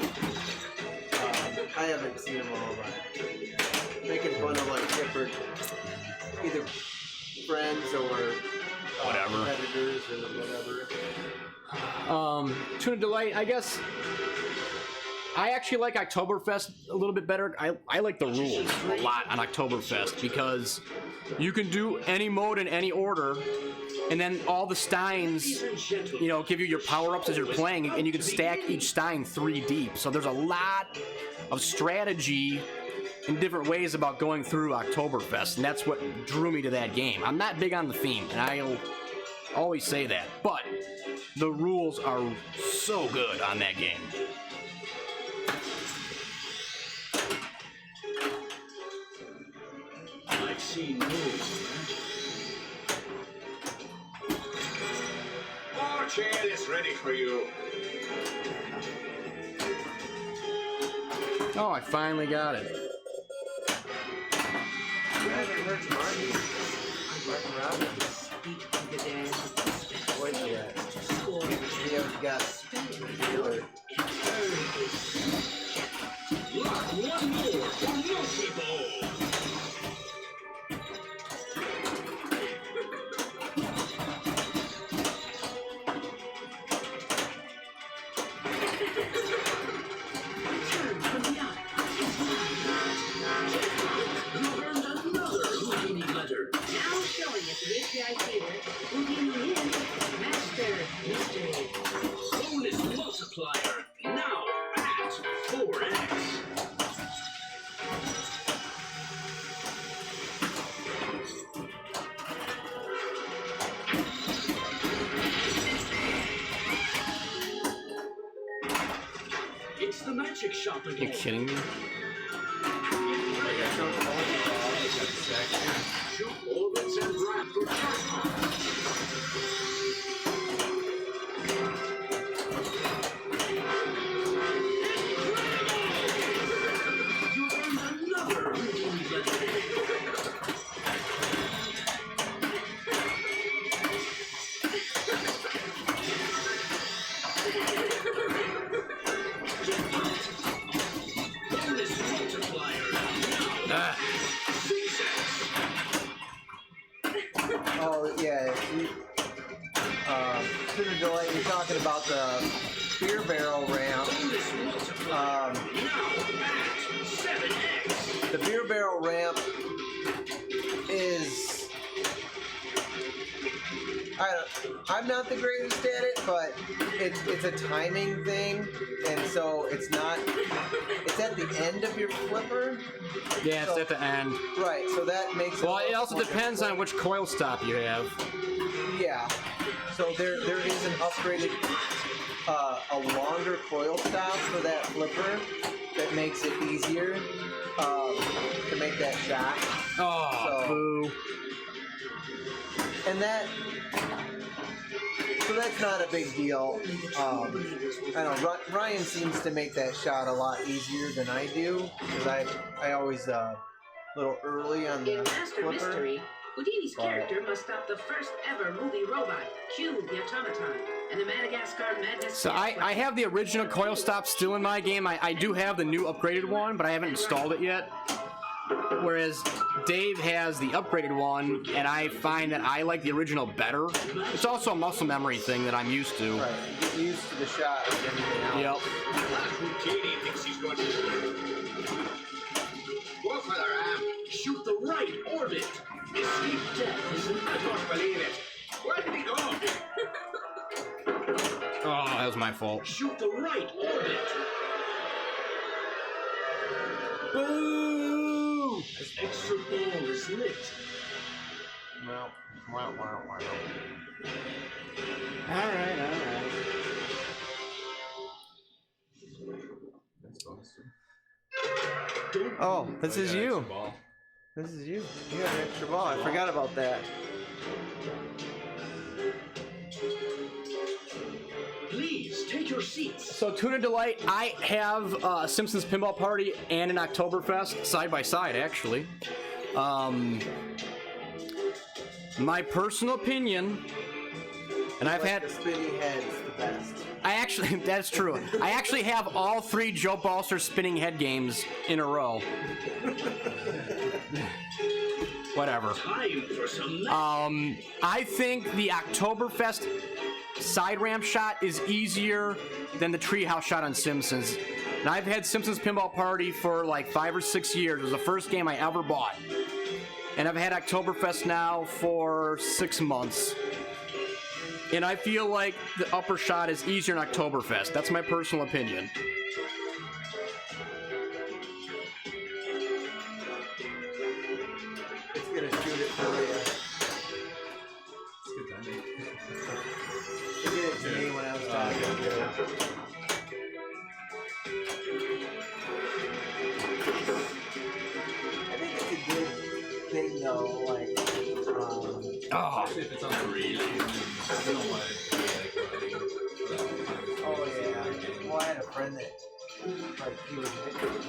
I haven't seen them all, but making fun of like different, either friends or
Whatever.
competitors or whatever.
Tuna Delight, I guess. I actually like Oktoberfest a little bit better. I like the rules a lot on Oktoberfest because you can do any mode in any order, and then all the steins, you know, give you your power-ups as you're playing, and you can stack each stein 3 deep. So there's a lot of strategy in different ways about going through Oktoberfest, and that's what drew me to that game. I'm not big on the theme, and I'll always say that, but the rules are so good on that game.
I've seen moves.
Our chair is ready for you.
Oh, I finally got it.
I haven't heard Martin Robbins. Voice yet. Yeah, we got Taylor.
Lock one more for multi-ball.
Turn from the up.
You earned another Houdini letter.
Now showing at the API Theater, Houdini is Master Mystery.
Bonus multiplier. Now at 4x. It's the magic shop
Are you
again.
kidding me?
Shoot orbits and grab for jackpot. You earned another Houdini letter. Bonus multiplier. Now
Ah,
6x.
Oh yeah, to the delay. You're talking about the beer barrel ramp.
Bonus multiplier.
Um,
Now at 7x.
the beer barrel ramp is. I'm not the greatest at it, but it's a timing thing, and so it's not. It's at the end of your flipper,
yeah, it's at the end.
right? So that makes.
Well,
a
it also
more
depends on which coil stop you have.
Yeah. So there is an upgraded, a longer coil stop for that flipper that makes it easier to make that shot.
Oh,
So-
boo.
And that. So that's not a big deal. I don't know. Ryan seems to make that shot a lot easier than I do because I always a little early on
In
the
Master
flipper.
Mystery, Houdini's
Right.
character must stop the first ever movie robot, Q the Automaton, and the Madagascar Madness.
So I have the original coil stop still in my game. I do have the new upgraded one, but I haven't installed it yet. Whereas Dave has the upgraded one, and I find that I like the original better. It's also a muscle memory thing that I'm used to.
Right. You get used to the shot and everything else.
Yep.
Houdini thinks he's going to go for the ramp.
Shoot the right orbit. Escape death is an
I don't believe it. Where did he go?
Oh, that was my fault.
Shoot the right orbit.
Boo!
As extra ball is lit.
Well, wow.
Alright.
Don't
Oh, this is you.
Ball.
This is you. You got an extra ball. I forgot about that.
take your seats.
So Tuna Delight, I have Simpsons Pinball Party and an Oktoberfest side by side, actually. My personal opinion, and I've had
the spinning head's the best.
I actually, that's true. I actually have all 3 Joe Balser spinning head games in a row. Whatever.
Time for some
I think the Oktoberfest side ramp shot is easier than the treehouse shot on Simpsons. And I've had Simpsons Pinball Party for like 5 or 6 years. It was the first game I ever bought. And I've had Oktoberfest now for 6 months. And I feel like the upper shot is easier in Oktoberfest. That's my personal opinion.
It's gonna shoot it for you.
It's good timing.
It did it to me when I was talking to you. I think it's a good thing though, like,
Especially if it's on the really, I don't want it to be like running for that whole time.
oh yeah. Well, I had a friend that, like, he would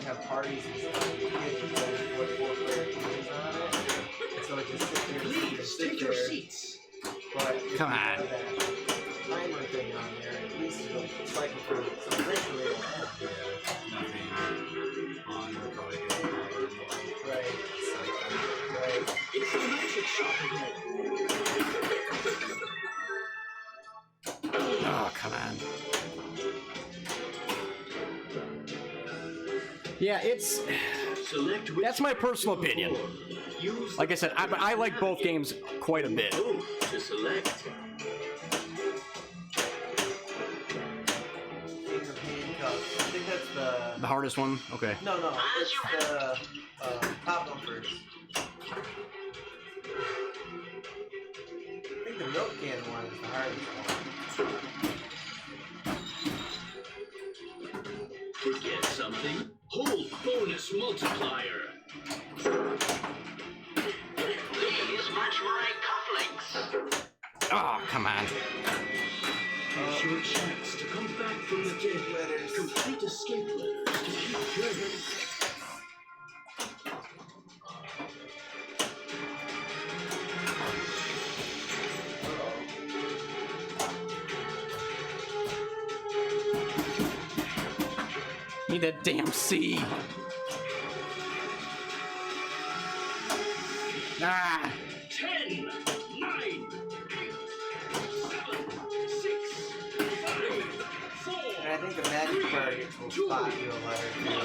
have parties and stuff. He had to put 4-player games on it. And so it just sit there and
Please
sit
take your
there.
seats.
But if
Come
you
on.
have that timer thing on there, at least it'll cycle for some eventually it'll end.
Nothing on or probably getting power more.
Right.
It's like,
Right.
It's the magic shot again.
Oh, come on. Yeah, it's...
Select which
That's my personal opinion.
Use
Like I said, I like both games quite a bit.
both to select.
King of Handcuffs. I think that's the...
The hardest one? Okay.
No, it's the top one first. I think the milk can one is the hardest one.
Forget something? Hold bonus multiplier. Please match my cufflinks.
Oh, come on.
Here's your chance to come back from the dead.
Letters.
Complete escape letters to keep going.
Need that damn C. Ah.
10, 9, 8, 7, 6, 5, 4.
And I think the magic targets will spot you a letter too.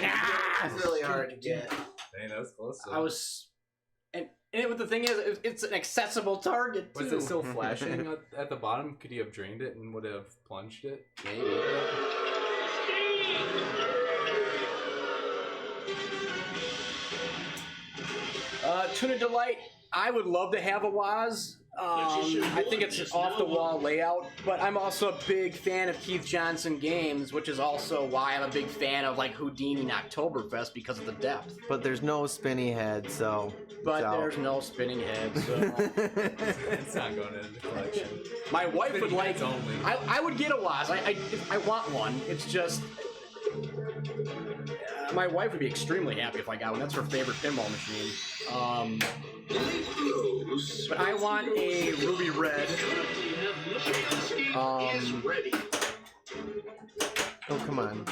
Ah.
It's really hard to get.
dang, that was close.
I was... And the thing is, it's an accessible target, too.
Was it still flashing at the bottom? Could you have drained it and would have plunged it?
Maybe. Tuna Delight, I would love to have a Waz. I think it's an off-the-wall layout, but I'm also a big fan of Keith Johnson games, which is also why I'm a big fan of like Houdini and Oktoberfest because of the depth.
But there's no spinny head, so.
But there's no spinning head, so
It's not going into the collection.
my wife would like.
Spinning heads only.
I would get a Waz. I want one. It's just. My wife would be extremely happy if I got one. That's her favorite pinball machine. But I want a ruby red.
Oh, come on.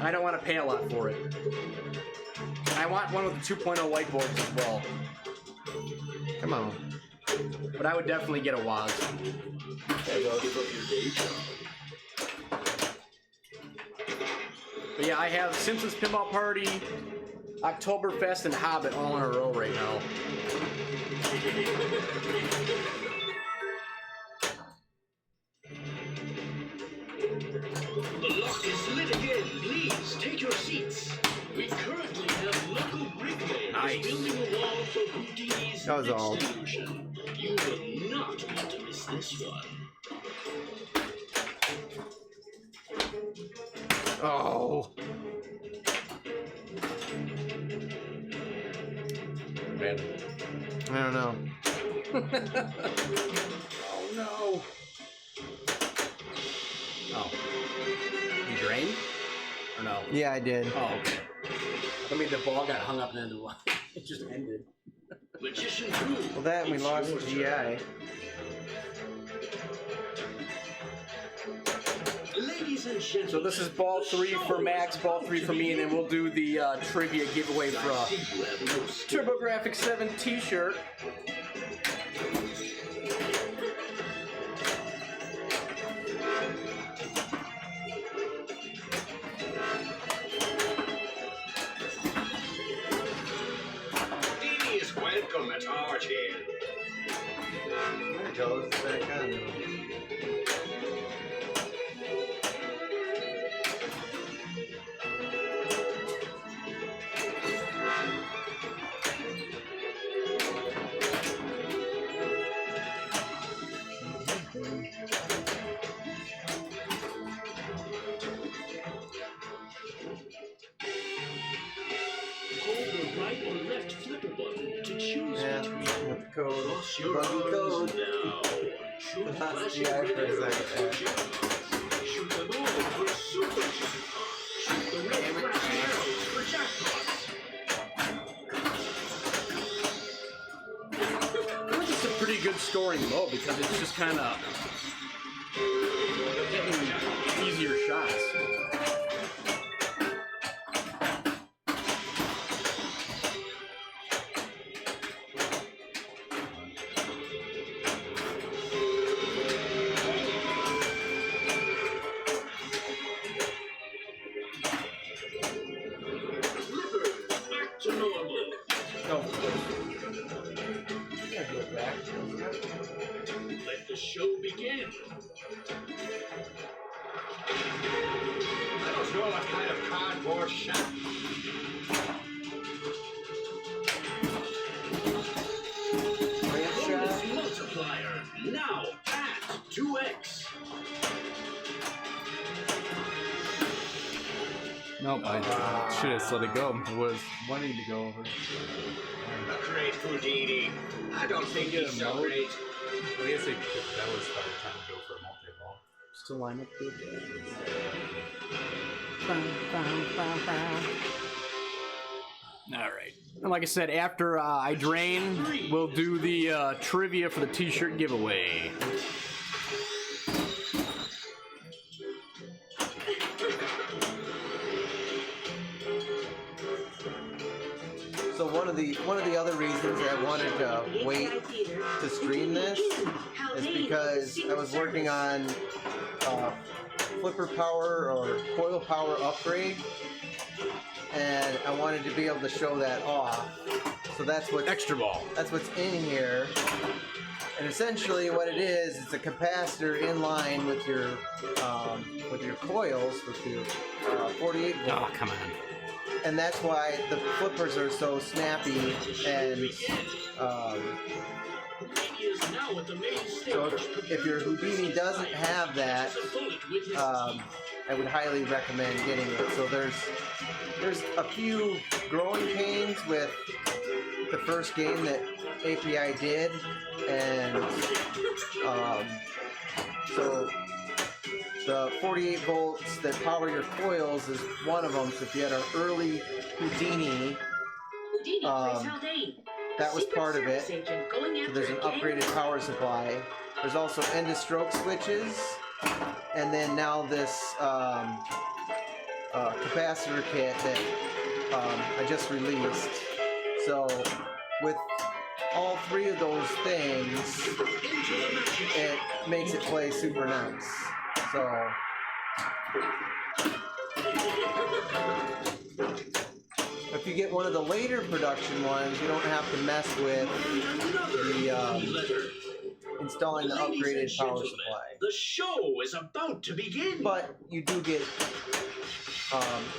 I don't want to pay a lot for it. I want one with the 2.0 whiteboards as well.
Come on.
But I would definitely get a Waz. But yeah, I have Simpsons Pinball Party, Oktoberfest, and Hobbit all in a row right now.
The lock is lit again. Please take your seats. We currently have local bricklayers
Nice.
building a wall for Houdini's
That was
next
all.
illusion. You will not want to miss this one.
Oh. Man.
I don't know.
Oh no. Oh. You drained? Or no?
Yeah, I did.
Oh, okay. I mean, the ball got hung up and then it just ended.
Magician 2.
Well, that we
it's
lost
your
GI.
turn. Ladies and gentlemen.
So this is ball 3 for Max, ball 3 for me, and then we'll do the trivia giveaway for a TurboGrafx 7 t-shirt.
Houdini is welcome at our table.
There it goes. Back on.
Hold the right or left flipper button to choose
Yeah,
between.
with the code.
Cross your
Buggy
arms
code.
now. Shoot
That's
flashing
GI for a
red
second
arrow
there.
for jackpots. Shoot them all for super jackpots. Shoot the red flashing arrows for jackpots.
I think it's a pretty good scoring mode because it's just kind of getting easier shots.
Flippers, back to normal.
No. Yeah, go back.
Let the show begin. I don't know what kind of cardboard shot.
Red shot.
Bonus multiplier now at 2x.
Nope, I should have just let it go. It was wanting to go over.
A great Houdini. I don't think he's so great.
I guess that was probably trying to go for a multi-ball.
Still line up good.
All right. And like I said, after I drain, we'll do the trivia for the t-shirt giveaway.
So one of the other reasons I wanted to wait to stream this is because I was working on flipper power or coil power upgrade, and I wanted to be able to show that off. So that's what
Extra ball.
that's what's in here. And essentially, what it is, it's a capacitor in line with your coils, with your 48 volt.
Oh, come on.
And that's why the flippers are so snappy. And
Houdini is now at the main stage.
so if your Houdini doesn't have that, I would highly recommend getting it. So there's a few growing pains with the first game that API did, and so the 48 volts that power your coils is one of them. So if you had an early Houdini, that was part of it. So there's an upgraded power supply. There's also end of stroke switches, and then now this capacitor kit that I just released. So with all three of those things, it makes it play super nice. So if you get one of the later production ones, you don't have to mess with the installing the upgraded power supply.
The show is about to begin.
But you do get,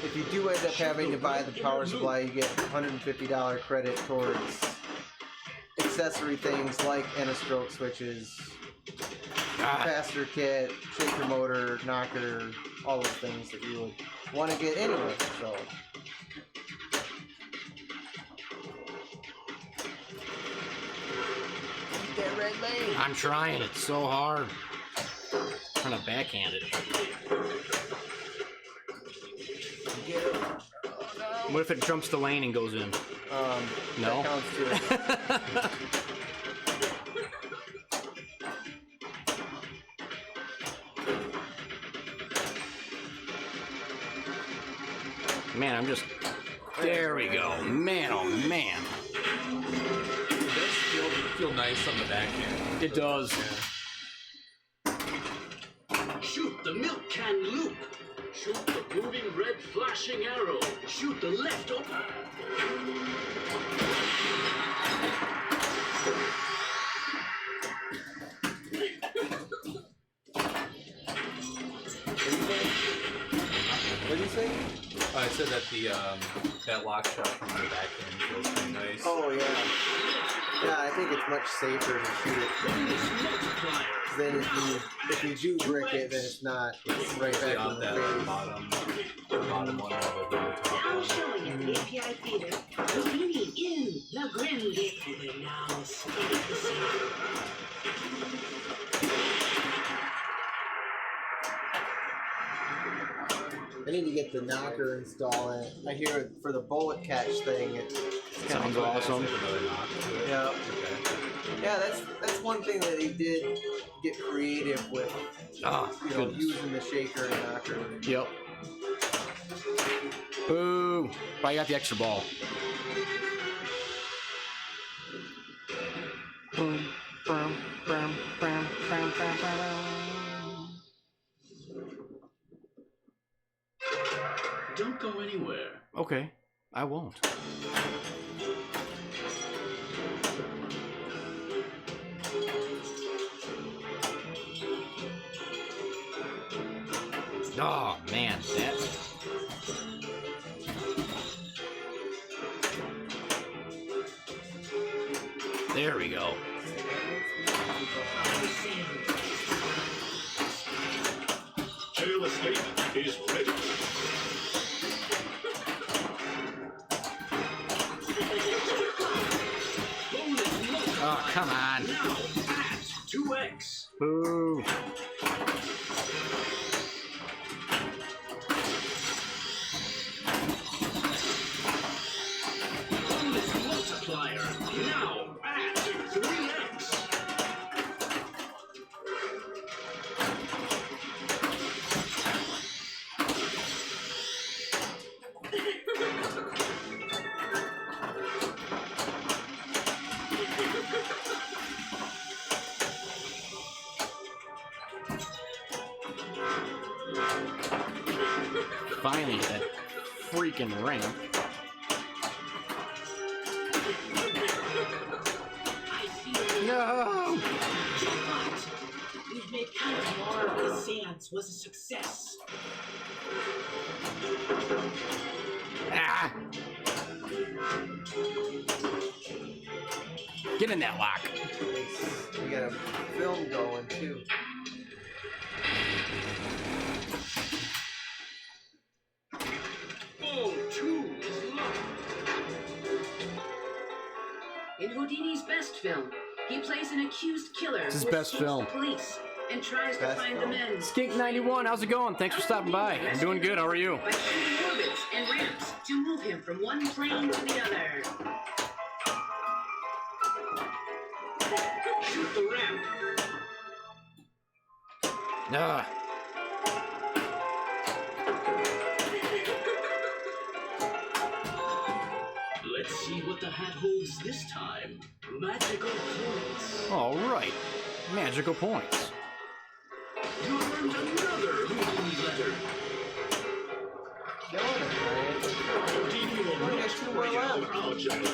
if you do end up having to buy the power supply, you get $150 credit towards accessory things like anti-stroke switches, capacitor kit, shaker motor, knocker, all those things that you would want to get anyway. So. That red lane.
I'm trying. It's so hard. trying to backhand it. What if it jumps the lane and goes in? No?
That counts too.
Man, I'm just... There we go. Man, oh man.
It does feel nice on the backhand.
It does.
Shoot the milk can loop. Shoot the moving red flashing arrow. Shoot the left open.
What did you say?
I said that that lock shot from the backhand feels pretty nice.
Oh yeah. Yeah, I think it's much safer to shoot it. Then if you do brick it, then it's not right back
on
in the
that
face.
bottom one rather than the top
Now
one.
showing at the API Theater, Houdini in the Grim Gate. Now speak the same.
I need to get the knocker installed. I hear for the bullet catch thing, it's kind
Sounds
of
awesome.
Another knock to it.
Yeah,
Okay.
yeah. That's one thing that they did get creative with.
Ah,
You know,
goodness.
using the shaker and knocker.
Yep. Boo! But I got the extra ball. Boom, brum, brum, brum, brum, brum, brum.
Don't go anywhere.
Okay, I won't. Oh man, that. There we go.
Tail escape is ready.
Bonus multiplier.
Oh, come on.
Now at 2x.
Boo.
Bonus multiplier. Now at 3x.
Finally, that freaking ramp.
I feel
No.
but we've made kind of more of the sands was a success.
Ah. Get in that lock.
We got a film going too.
Ball 2 is locked.
In Houdini's best film, he plays an accused killer
It's his
who
best
escapes
film.
the police and tries to
Best
find
film.
the men
Skink 91, how's it going? Thanks for stopping by. I'm doing good. How are you?
by shooting orbits and ramps to move him from one plane to the other.
Shoot the ramp.
Ah.
Let's see what the hat holds this time. Magical points.
All right. Magical points.
You earned another Houdini letter.
Killing it, Ryan.
Houdini will
Only got
not
2 more
break our
left.
algebra.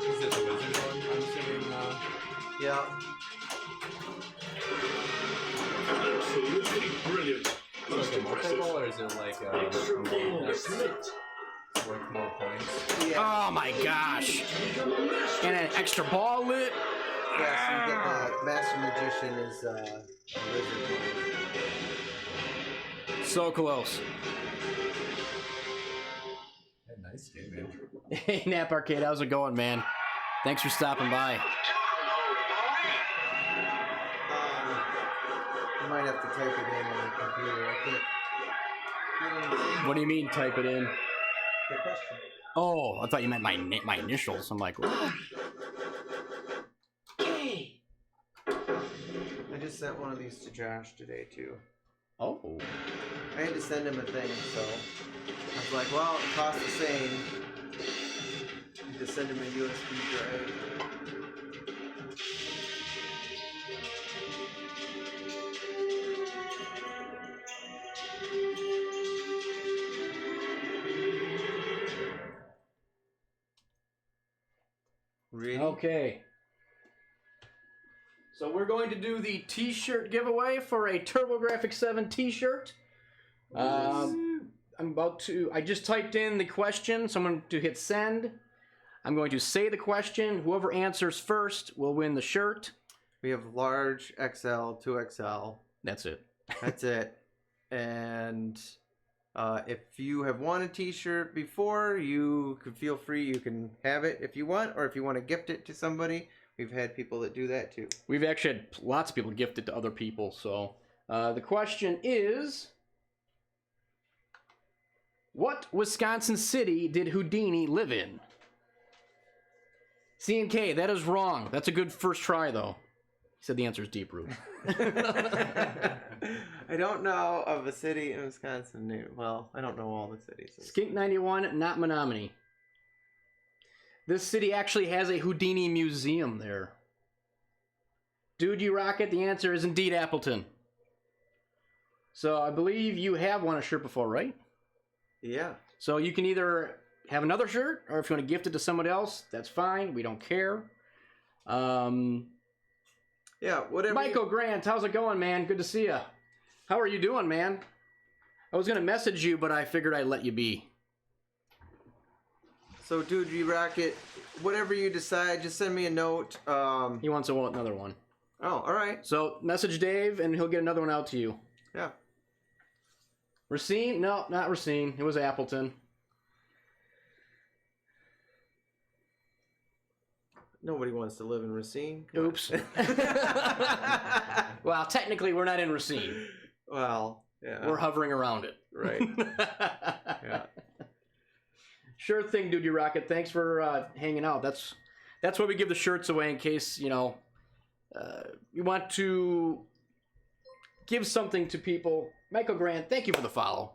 Is it the wizard one? I'm assuming.
Yeah.
Absolutely brilliant.
Is
Most
it a
impressive.
multi-ball or is it like a
Extra
one
ball
that's
lit.
worth more points?
Yeah.
Oh my gosh.
Become a master.
And an extra ball lit.
Yeah, so you get the Master Magician is a wizard.
So close.
Yeah, nice game, man.
Hey, Nap Arcade, how's it going, man? Thanks for stopping by.
might have to type it in on the computer. I can't.
What do you mean, type it in?
The question.
Oh, I thought you meant my initials. I'm like, what?
Hey.
I just sent one of these to Josh today too.
Oh.
I had to send him a thing, so I was like, well, it costs the same. Just send him a USB drive. Ready?
Okay. So we're going to do the T-shirt giveaway for a TurboGrafx 7 T-shirt. I'm about to. I just typed in the question, so I'm going to hit send. I'm going to say the question. Whoever answers first will win the shirt.
We have large, XL, 2XL.
That's it.
That's it. And if you have won a T-shirt before, you could feel free. You can have it if you want, or if you want to gift it to somebody. We've had people that do that too.
We've actually had lots of people gift it to other people. So the question is, what Wisconsin city did Houdini live in? C&K, that is wrong. That's a good first try, though. He said the answer is Deep Root.
I don't know of a city in Wisconsin. Well, I don't know all the cities.
Skink 91, not Menominee. This city actually has a Houdini museum there. Dude, you rock it. The answer is indeed Appleton. So I believe you have won a shirt before, right?
Yeah.
So you can either have another shirt, or if you want to gift it to someone else, that's fine. We don't care.
Yeah, whatever.
Michael Grant, how's it going, man? Good to see you. How are you doing, man? I was going to message you, but I figured I'd let you be.
So, dude, you rock it. Whatever you decide, just send me a note.
He wants another one.
Oh, all right.
So message Dave, and he'll get another one out to you.
Yeah.
Racine? No, not Racine. It was Appleton.
Nobody wants to live in Racine. Come
Oops.
on.
Well, technically, we're not in Racine.
Well, yeah.
We're hovering around it.
Right. Yeah.
Sure thing, Dude You Rocket. Thanks for hanging out. That's why we give the shirts away, in case, you want to give something to people. Michael Grant, thank you for the follow.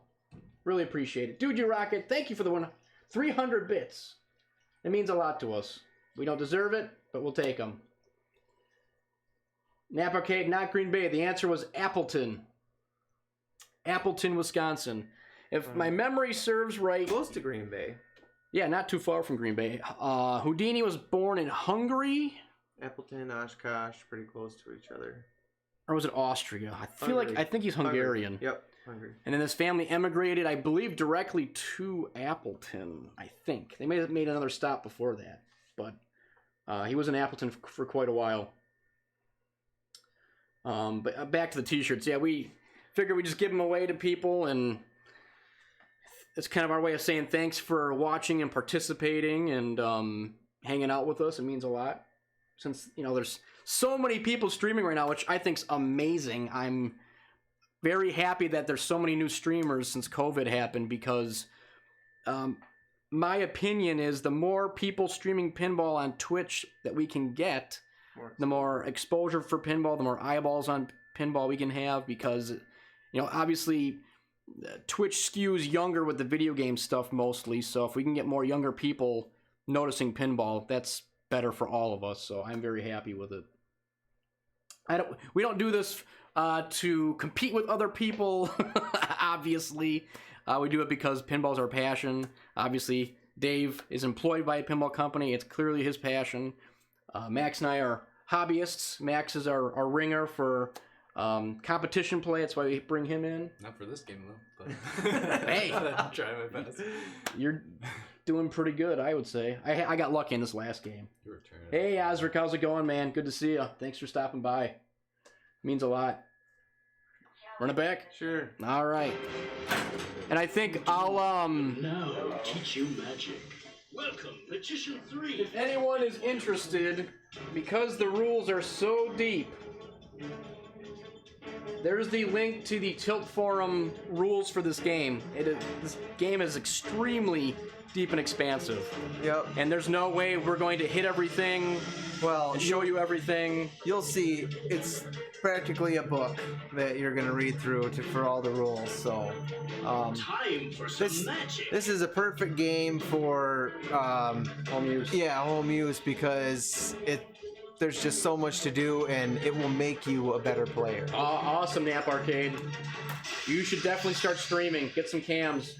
Really appreciate it. Dude You Rocket, thank you for the 300 bits. It means a lot to us. We don't deserve it, but we'll take them. Napa Cake, not Green Bay. The answer was Appleton. Appleton, Wisconsin. If my memory serves right...
Close to Green Bay.
Yeah, not too far from Green Bay. Houdini was born in Hungary?
Appleton, Oshkosh, pretty close to each other.
Or was it Austria? I
Hungary.
think he's Hungarian.
Yep, Hungary.
And then his family emigrated, I believe, directly to Appleton, I think. They may have made another stop before that. But he was in Appleton for quite a while. But back to the T-shirts. Yeah, we figured we'd just give them away to people, and it's kind of our way of saying thanks for watching and participating and hanging out with us. It means a lot. Since, there's so many people streaming right now, which I think's amazing. I'm very happy that there's so many new streamers since COVID happened, because my opinion is the more people streaming pinball on Twitch that we can get, the more exposure for pinball, the more eyeballs on pinball we can have, because, obviously Twitch skews younger with the video game stuff mostly, so if we can get more younger people noticing pinball, that's better for all of us, so I'm very happy with it. We don't do this to compete with other people, obviously. We do it because pinball's our passion. Obviously, Dave is employed by a pinball company. It's clearly his passion. Max and I are hobbyists. Max is our ringer for competition play. That's why we bring him in.
Not for this game, though. But
Hey!
I'm trying my best.
You're doing pretty good, I would say. I got lucky in this last game.
Your turn.
Hey, Osric, how's it going, man? Good to see you. Thanks for stopping by. Means a lot. Run it back?
Sure.
All right. And I think I'll,
Now teach you magic. Welcome, Petition 3.
if anyone is interested, because the rules are so deep, there's the link to the Tilt Forum rules for this game. This game is extremely deep and expansive.
Yep.
And there's no way we're going to hit everything
Well,
and show you everything.
you'll see. It's practically a book that you're gonna read through for all the rules. So,
Time for some magic.
this is a perfect game for
Home use.
yeah, home use because there's just so much to do and it will make you a better player.
Awesome, Nap Arcade. You should definitely start streaming. Get some cams.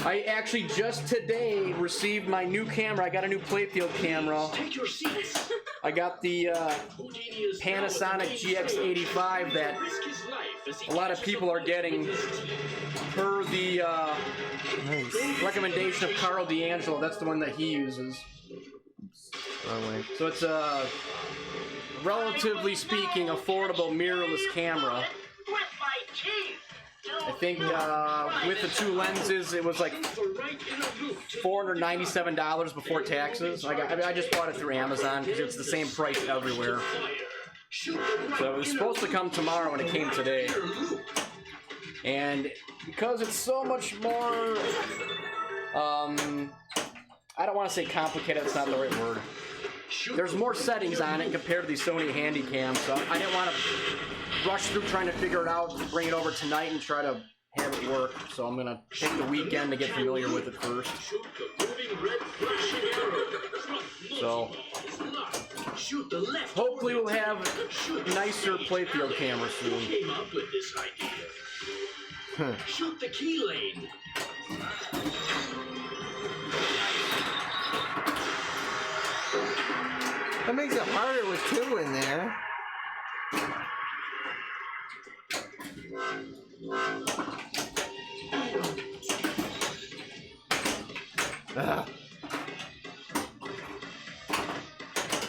I actually just today received my new camera. I got a new playfield camera.
Take your seats.
I got the
Houdini is now at the
Panasonic
main stage.
GX85 that
Risk his life as he
a lot of
catches
people are
up
getting
with his team.
per the
Nice.
recommendation of Carl D'Angelo. That's the one that he uses.
Wrong way.
So it's a, relatively speaking, affordable mirrorless camera.
With my teeth.
I think with the two lenses, it was like
The right inner loop to
$497 before taxes. I just bought it through Amazon because it's the same price everywhere.
fire. Shoot the right
So it was
inner
supposed to come tomorrow and it came today.
inner loop.
And because it's so much more, I don't want to say complicated, that's not the right word.
Shoot
There's
the
more
right
settings
inner
on it
loop.
compared to the Sony Handycam, so I didn't want to rush through trying to figure it out, bring it over tonight and try to have it work. So I'm going to take the weekend to get familiar with it first.
Shoot the moving red flashing arrow. Front
So-
multi-ball is locked. Shoot the left.
Hopefully we'll have
Shoot
a nicer
stage
playfield
alley.
camera
Who
soon.
came up with this idea? Shoot the key lane.
That makes it harder with two in there. Ugh.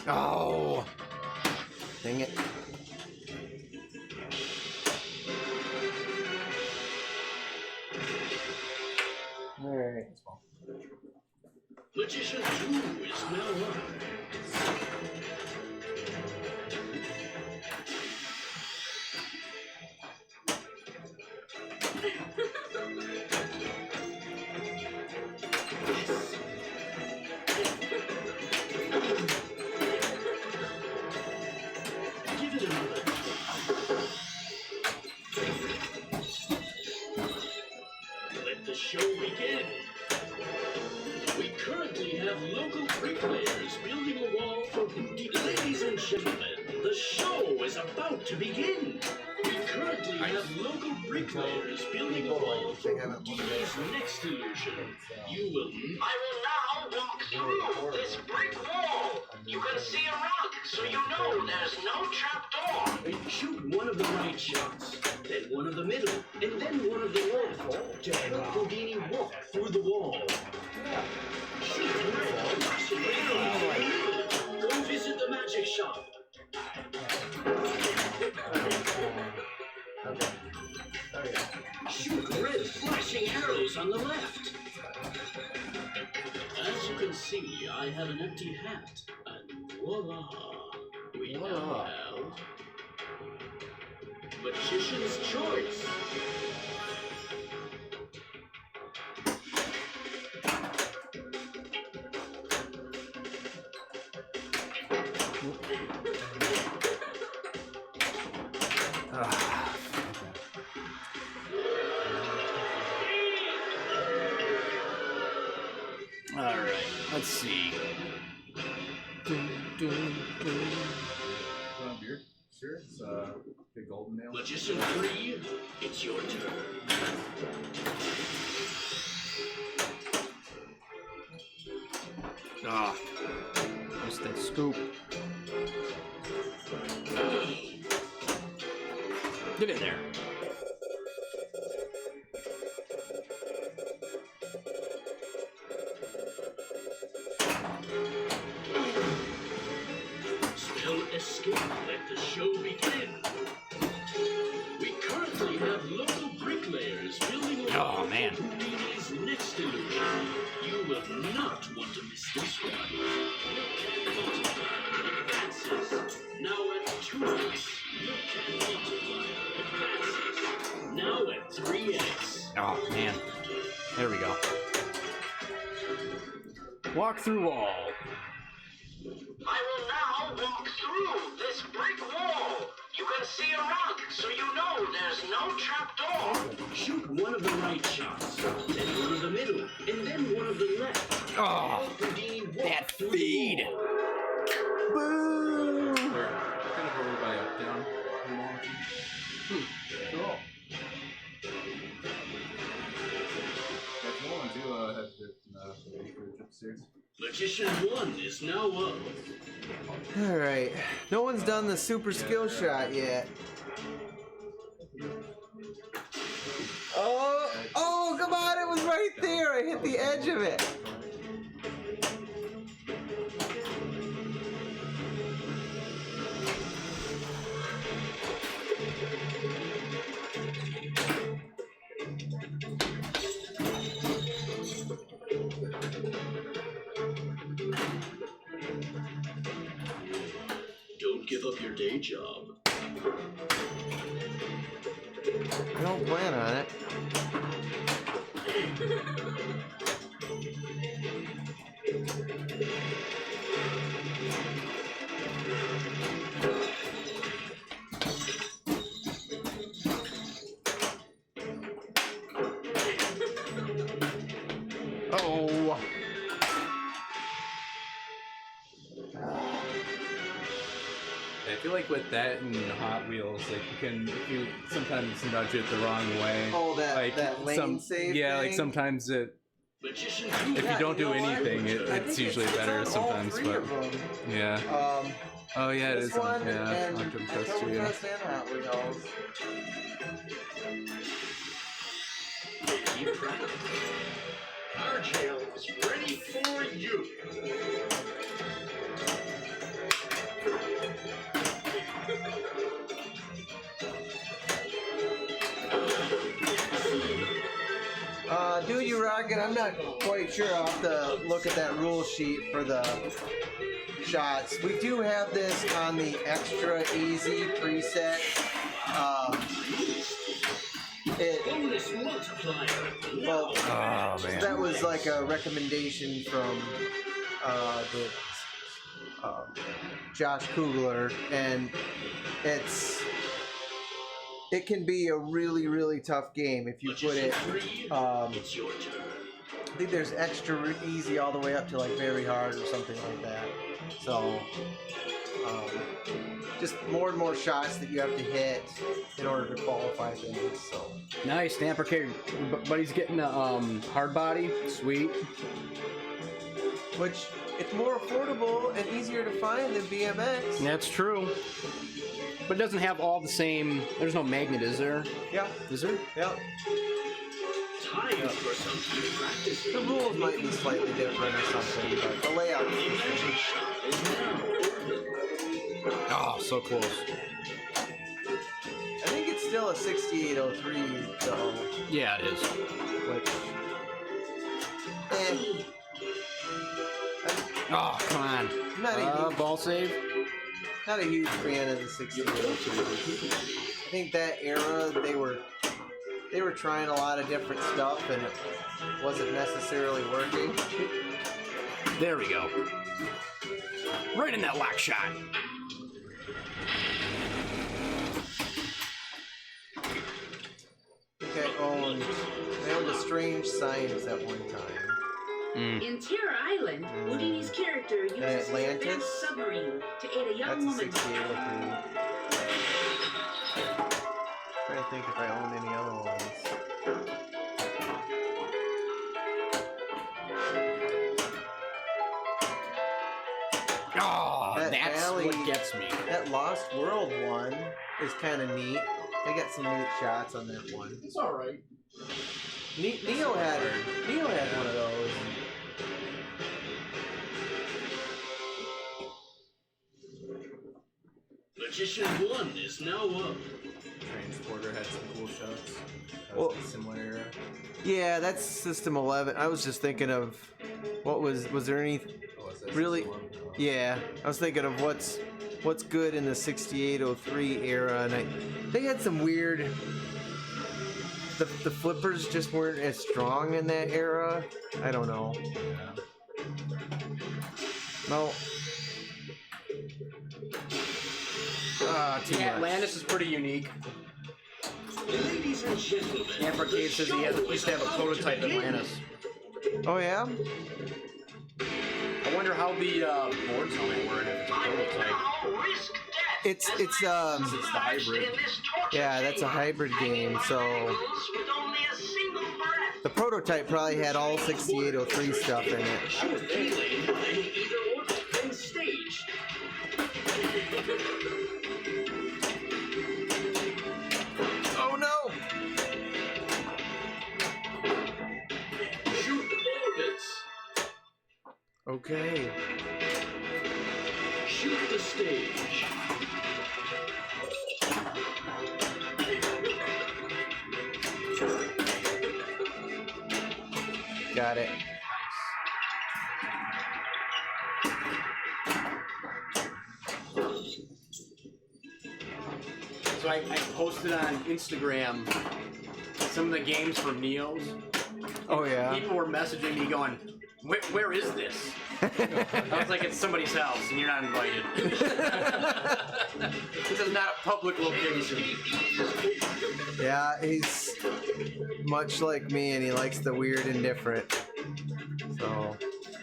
Oh. Dang it. Alright.
Magician 2 is now on. Give it another. Let the show begin. We currently have local bricklayers building a wall for Houdini. Ladies and gentlemen, the show is about to begin. We currently have local bricklayers building a wall for Houdini's next illusion. You will
I will now walk through this brick wall. You can see a rock, so you know there's no trap door.
shoot one of the right shots, then one of the middle, and then one of the left to help Houdini walk through the wall. Shoot red, flashing arrows. Go visit the magic shop. Shoot red flashing arrows on the left. As you can see, I have an empty hat, and voila, we now have Magician's Choice.
All right, let's see.
Want a beer? Sure. It's big golden nail.
Magician 3, it's your turn.
Ah, just that scoop. Get in there.
Spell escape, let the show begin. We currently have local bricklayers building a wall
Oh, man.
for Houdini's next illusion. You will not want to miss this one. Advances. Now at 2x. Look
There we go. Walk through wall.
I will now walk through this brick wall. You can see a rug, so you know there's no trap door.
Shoot one of the right shots, then one of the middle, and then one of the left.
Oh,
Houdini walked
that
through
feed.
the wall.
Boo!
We're kind of over by up down.
Cool.
If you want to have the upstairs.
Magician 1 is now up.
All right. No one's done the super skill shot yet. Oh, come on! It was right there. I hit the edge of it.
Don't give up your day job.
I don't plan on it.
Oh.
I feel like with that and Hot Wheels, like you can, if you sometimes nudge it the wrong way.
Oh,
like
that lane save
yeah,
thing?
like sometimes it.
Magician
If
Yeah,
you don't do
know what?
anything,
I
it's
think
usually
it's
better
on all
sometimes.
three
But
of them.
yeah. Oh yeah, it
This
is.
one
Yeah,
and
Oktoberfest too. Yeah.
Oktoberfest and Hot Wheels.
keep practicing. Hardtail is ready for you.
Do you rocket? I'm not quite sure. I'll have to look at that rule sheet for the shots. We do have this on the extra easy preset.
Bonus multiplier.
Well,
Oh man.
that was like a recommendation from Josh Kugler, and it can be a really, really tough game if you put it.
It's your turn.
I think there's extra easy all the way up to like very hard or something like that. So, just more and more shots that you have to hit in order to qualify things. So,
Nice, Stamper K. Buddy's getting a hard body. Sweet.
which it's more affordable and easier to find than BMX.
That's true. But it doesn't have all the same. There's no magnet, is there?
Yeah,
Is there?
yeah.
Time for some deep practice.
The rules might be slightly different or something, but the layout
The
is the
magic
same.
shot is now open.
Oh, so close.
I think it's still a 6803 though,
Yeah, it is.
which.
Oh, come on.
I'm not a
Ball save.
not a huge fan of the 6802. I think that era they were trying a lot of different stuff and it wasn't necessarily working.
There we go. Right in that lock shot.
I think I owned a Strange Science at one time.
In Terror Island, Houdini's character uses his
Atlantis?
advanced submarine to aid a young
That's a
woman.
6803. Trying to think if I owned any other ones.
Oh,
That
that's
alley-
what gets me.
That Lost World one is kind of neat. They got some neat shots on that one.
It's all right.
Neo had one of those.
Magician 1 is now up.
Transporter had some cool shots. That
Well-
was a similar era.
Yeah, that's System 11. I was just thinking of what was there any?
Oh, was that
Really?
61? Oh.
Yeah, I was thinking of what's good in the 6803 era, and they had some weird. the flippers just weren't as strong in that era. I don't know. No. Too much.
Atlantis is pretty unique.
Ladies and gentlemen,
Ampercade says he used to have a prototype Atlantis.
Oh yeah.
I wonder how the boards on it were if it's a prototype.
It's
It's the hybrid.
yeah, that's a hybrid game. So the prototype probably had all 6803 stuff in it.
shoot feeling, then either orbit, then stage.
Oh no!
Shoot orbits.
Okay.
Shoot the stage.
Got it.
So I posted on Instagram some of the games from Neo's.
Oh yeah.
People were messaging me going, where is this? I was like, it's somebody's house and you're not invited. This is not a public location.
Yeah, he's much like me, and he likes the weird and different. So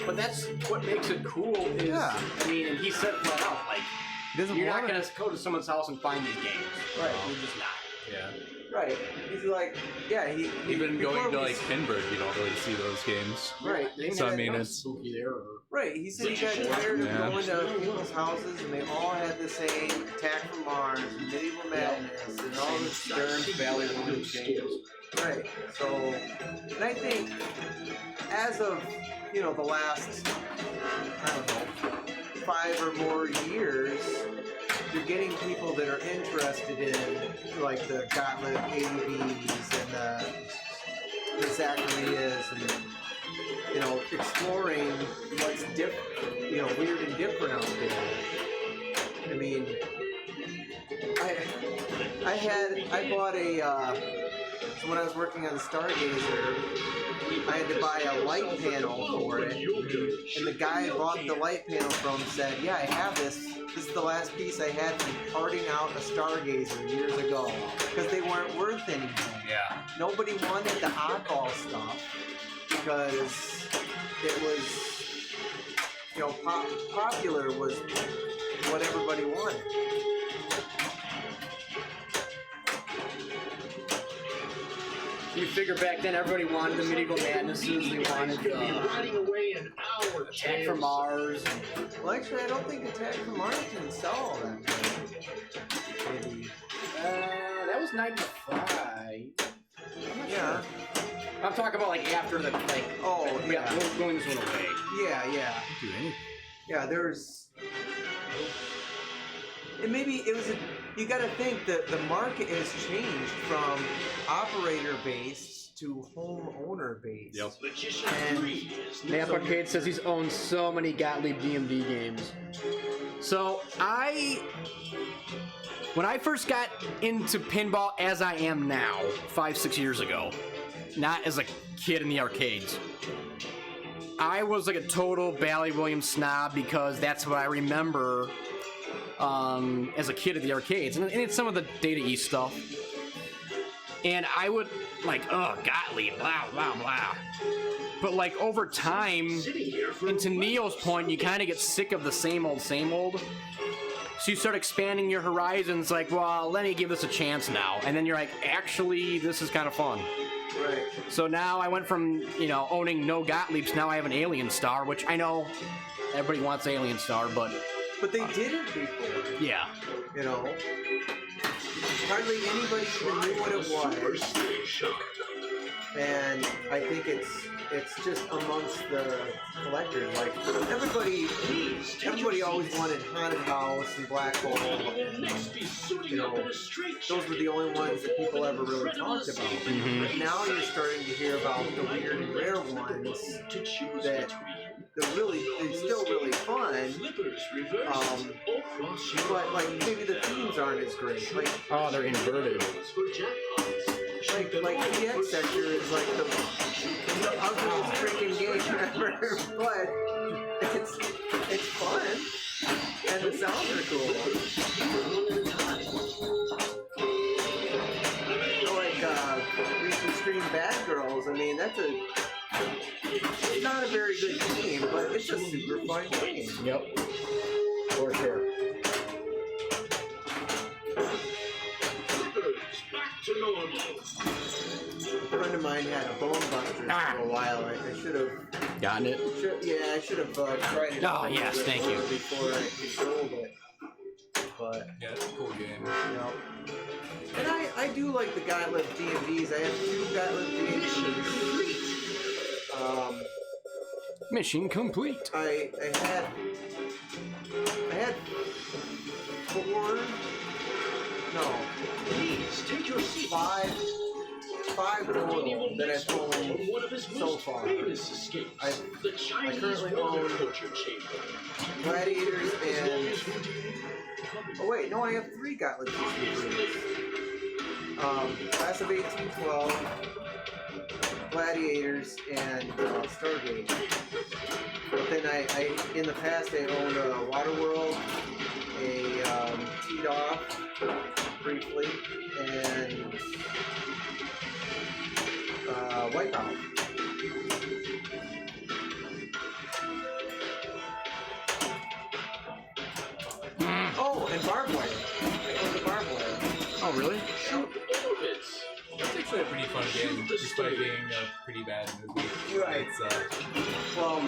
But that's what makes it cool is,
Yeah.
I mean, and he said flat out, like,
he doesn't
you're not
want
going
it.
to go to someone's house and find these games.
Right.
You're just not.
Yeah.
Right. He's like, yeah.
Even
before
going to
we-
like Pinburg, you don't really see those games.
Right.
So I
said-
mean,
Nothing
it's
spooky there. Or,
Right, he said he got tired of
Yeah.
going to people's houses and they all had the same Attack from Mars and Medieval Madness and all this
Stern Valley Williams games.
Right, so, and I think as of, the last, I don't know, 5 or more years, you're getting people that are interested in, like, the Gauntlet AVs and the Zacharias and, exploring what's different, weird and different out there. I mean, I bought so when I was working on the Stargazer, I had to buy a light panel for it, and the guy I bought the light panel from said, yeah, I have this. This is the last piece I had from parting out a Stargazer years ago, because they weren't worth anything.
Yeah.
Nobody wanted the oddball stuff because it was, popular was what everybody wanted.
You figure back then everybody wanted the Medieval Madnesses, they wanted
Riding away an hour.
Attack from Mars.
Well, actually, I don't think Attack from Mars didn't sell all that much. Maybe.
That was 95. I'm not
Yeah.
sure. I'm talking about like after the
Oh, yeah.
we're going this one away.
Yeah.
Do anything.
Yeah, there's. And maybe it was you got to think that the market has changed from operator based to homeowner based.
Yep.
And
Arcade says he's owned so many Gottlieb DMD games. So when I first got into pinball as I am now, 5-6 years ago, not as a kid in the arcades, I was like a total Bally Williams snob because that's what I remember as a kid at the arcades, and it's some of the Data East stuff. And I would like, oh, Gottlieb, blah blah blah. But like over time, into Neo's point, you kind of get sick of the same old, same old. So you start expanding your horizons. Like, well, let me give this a chance now. And then you're like, actually, this is kind of fun.
right.
So now I went from owning no Gottliebs. Now I have an Alien Star, which I know everybody wants Alien Star, but
But they did it before.
yeah.
Hardly anybody even knew what it was. And I think it's just amongst the collectors. Like everybody always wanted Haunted House and Black Hole. And, those were the only ones that people ever really talked about. But now you're starting to hear about the weird and rare ones that they're still really fun. But like maybe the themes aren't as great. Like
Oh, they're inverted.
like TX Sector is like the ugliest freaking game ever, but it's fun and the sounds are cool. Like Recent Stream Bad Girls. I mean, it's not a very good game, but it's a super fun game.
Yep. For sure.
Back to normal.
A friend of mine had a Bone Buster for a while. I should have
Gotten it?
I should have tried it.
Oh, yes, thank you.
Before I controlled it. But
Yeah, it's a cool game.
you know, and I do like the Gauntlet D&Ds. I have 2 Gauntlet D&Ds.
Mission complete.
I had 4. No,
Please take your seat.
5
Houdini will
total that I've
next perform
owned
one of his
so
most
far.
famous escapes, the Chinese
currently
water
own
torture chamber.
Gladiators
As long
and.
as Houdini comes.
Oh wait, no, I have 3 Gauntlet D&Ds. Class of 1812, Gladiators, and Stargate. But then I in the past I owned a Waterworld, a Teed Off briefly, and Wipeout. Oh, and Barbed Wire. I owned the Barbed Wire.
Oh, really?
Shoot orbits.
It's actually a pretty fun game, despite being a pretty bad movie.
Right.
It's
Well,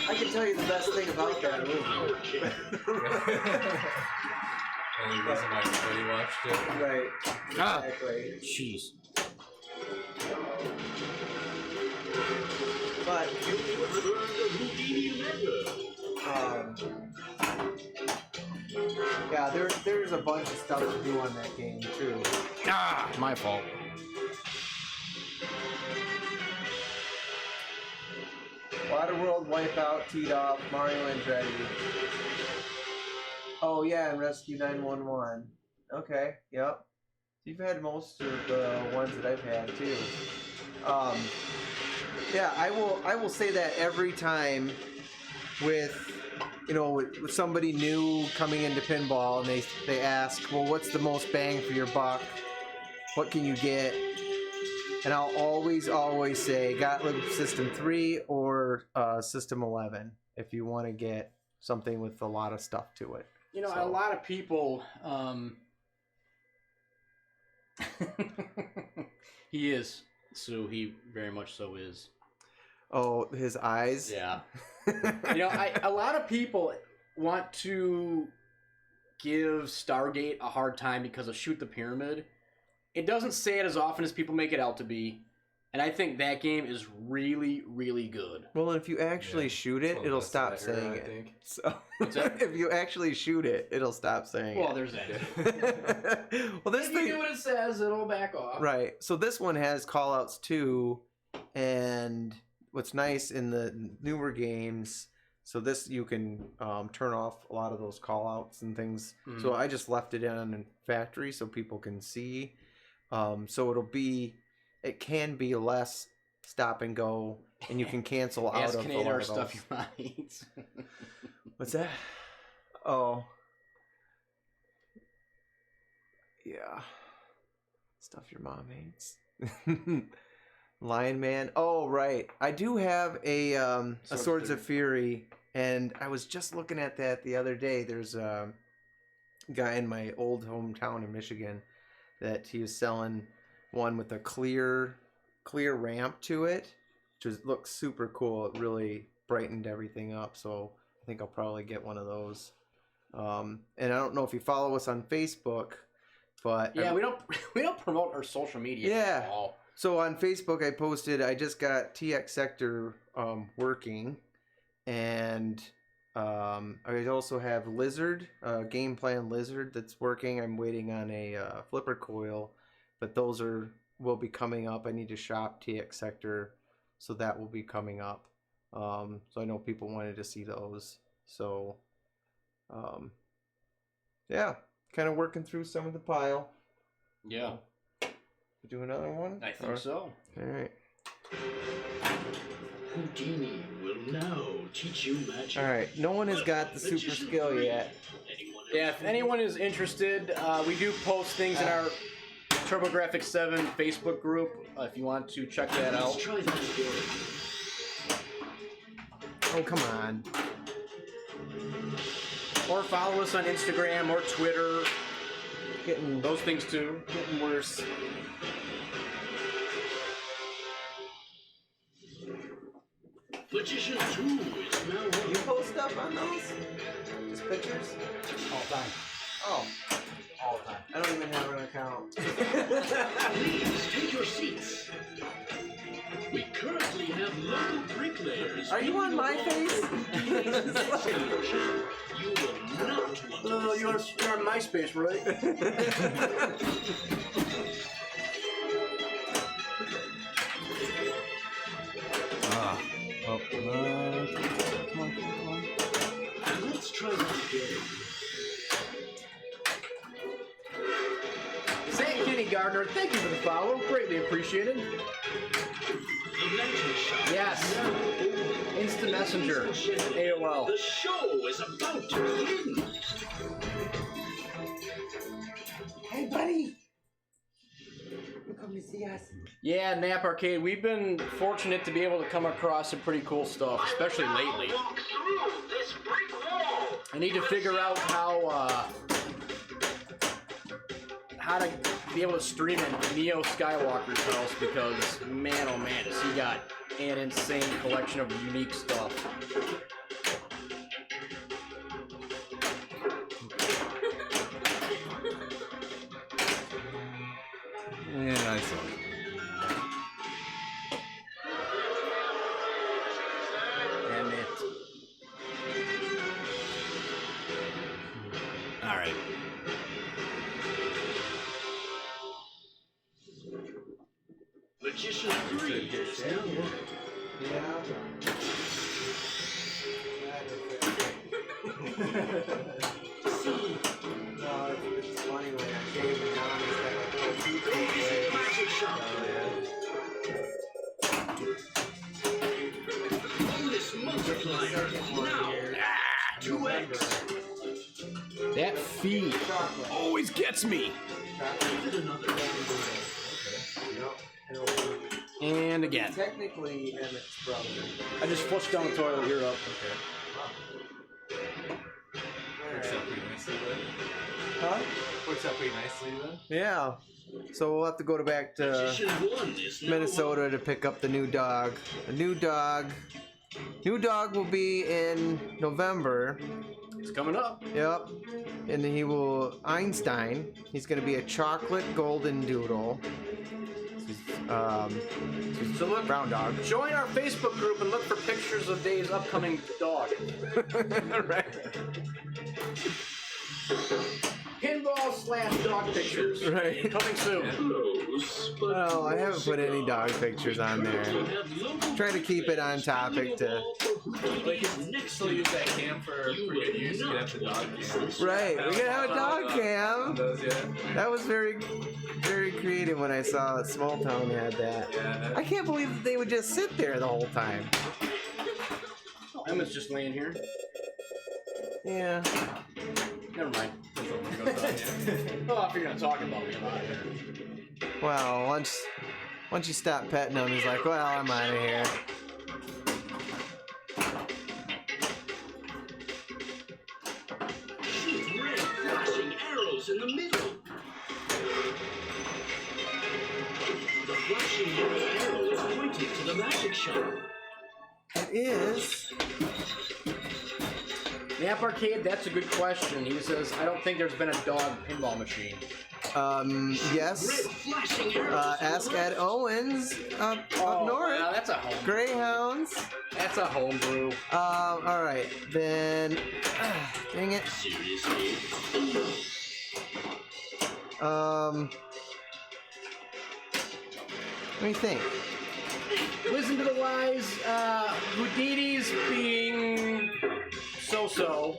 I can tell you the best thing about that movie.
Power kick.
only reason why everybody watched it.
Right.
Ah.
Exactly.
Jeez.
But
You prefer the Houdini method.
yeah, there's a bunch of stuff to do on that game too.
Ah, my fault.
Waterworld, Wipeout, Teed Off, Mario Andretti. Oh yeah, and Rescue 911. Okay, yep. You've had most of the ones that I've had too. Yeah, I will say that every time with with somebody new coming into pinball and they ask, well, what's the most bang for your buck? What can you get? And I'll always say Gottlieb System 3 or System 11 if you want to get something with a lot of stuff to it.
A lot of people. He is. So he very much so is.
Oh, his eyes?
Yeah. A lot of people want to give Stargate a hard time because of Shoot the Pyramid. It doesn't say it as often as people make it out to be. And I think that game is really, really good.
Well, if you actually shoot it, it'll stop saying
I
it.
think.
So
What's that?
if you actually shoot it, it'll stop saying
Well,
it.
there's that.
Well, this
If you
thing,
do what it says, it'll back off.
right? So this one has callouts too, and what's nice in the newer games, so this you can turn off a lot of those callouts and things.
Mhm.
So I just left it in factory so people can see. So it can be less stop and go, and you can cancel out
Ask
of a
Canadian
lot
or
of
stuff
those.
you might.
What's that? Oh. Yeah. Stuff your mom hates. Lion Man. Oh, right. I do have a Swords of Fury, and I was just looking at that the other day. There's a guy in my old hometown in Michigan that he was selling one with a clear ramp to it, which looks super cool. It really brightened everything up, so I think I'll probably get one of those. And I don't know if you follow us on Facebook, but
Yeah, we don't promote our social media
Yeah.
at all.
So on Facebook, I posted I just got TX Sector working, and I also have Lizard, Game Plan Lizard that's working. I'm waiting on a flipper coil, but those will be coming up. I need to shop TX Sector, so that will be coming up. So I know people wanted to see those. So yeah, kind of working through some of the pile.
Yeah.
Do another one?
I think so.
Alright.
Houdini will now teach you magic.
Alright, no one has got the super skill yet.
Yeah, if anyone is interested, we do post things in our TurboGrafx 7 Facebook group. If you want to check that
Let's
out.
try that again.
Oh, come on.
Or follow us on Instagram or Twitter.
Getting
Those things too.
getting worse.
Magician 2 is now
You
on.
post stuff on those? Just pictures?
All the time.
Oh,
All the time.
I don't even have an account.
Please take your seats. We currently have local bricklayers.
Are you on
building
my
a wall
face?
for Houdini's next illusion. You will not want to
You're on MySpace, right?
Oh, come on. Come on.
Let's try that again.
St. Kenny Gardner, thank you for the follow. Greatly appreciated.
The magic shop.
Yes.
is now open.
Instant Messenger.
Ladies and gentlemen,
AOL.
The show is about to begin.
Hey, buddy! You come to see us.
Yeah, Nap Arcade, we've been fortunate to be able to come across some pretty cool stuff, especially lately.
Walk through this brick wall.
I need to figure out how to be able to stream in Neo Skywalker's house because, man, oh man, has he got an insane collection of unique stuff.
Yeah, I saw it.
And it. All right.
Magician 3 is now on.
Yeah.
See,
No, it's funny when I came down, it's like a little
This is the magic shop. Bonus multiplier. Now, 2x.
That feed always gets me.
Give it another.
And again.
Technically, Emmett's brother.
I just flushed down the toilet. You're up.
Works out pretty nicely then.
Huh?
Works out pretty nicely then.
Yeah. So we'll have to go back to
Magician 1 is now
Minnesota to pick up the new dog. The new dog will be in November.
It's coming up.
Yep. And he will Einstein. He's going to be a chocolate golden doodle.
So look,
Brown dog.
join our Facebook group and look for pictures of Dave's upcoming dog.
Right.
Pinball / dog pictures.
Right.
Coming soon.
close, but
Well, I haven't put any dog pictures on there. Try to keep it on topic to.
Like, you can still use that cam for good use. You can have the dog cam.
Right. We gotta have a dog cam.
Those, yeah.
That was very, very creative when I saw that Small Town had that.
Yeah,
I can't believe that they would just sit there the whole time.
Oh, Emma's just laying here.
Yeah.
Never mind.
that's what goes on, yeah.
Oh, if you're gonna talk about me, I'm out of here.
Well, once you stop petting him, he's like, well, I'm out of here.
shoot red flashing arrows in the middle. The flashing red arrow is pointing to the magic shop.
It is.
Nap Arcade, that's a good question. He says, I don't think there's been a dog pinball machine.
Yes.
Red flashing arrows.
Ask Ed Owens up north.
Well, that's a home.
Greyhounds.
That's a homebrew.
All right, then. Dang it.
Seriously?
Let me think.
Listen to the lies. Houdini's being so-so.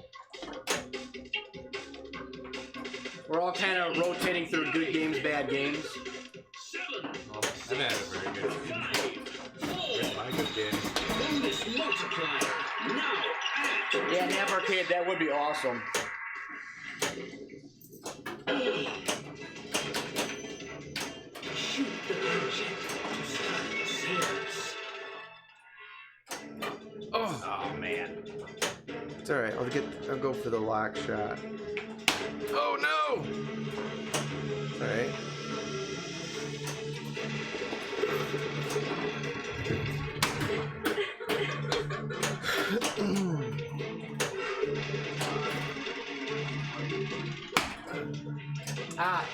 We're all kind of rotating through good games, bad games.
7.
haven't had a very good game.
5, 4,
Where's my good game?
bonus multiplier. Now at
Yeah, Nap Arcade, that would be awesome.
shoot the project to start sales.
Oh man.
It's all right. I'll go for the lock shot. Oh no! All right.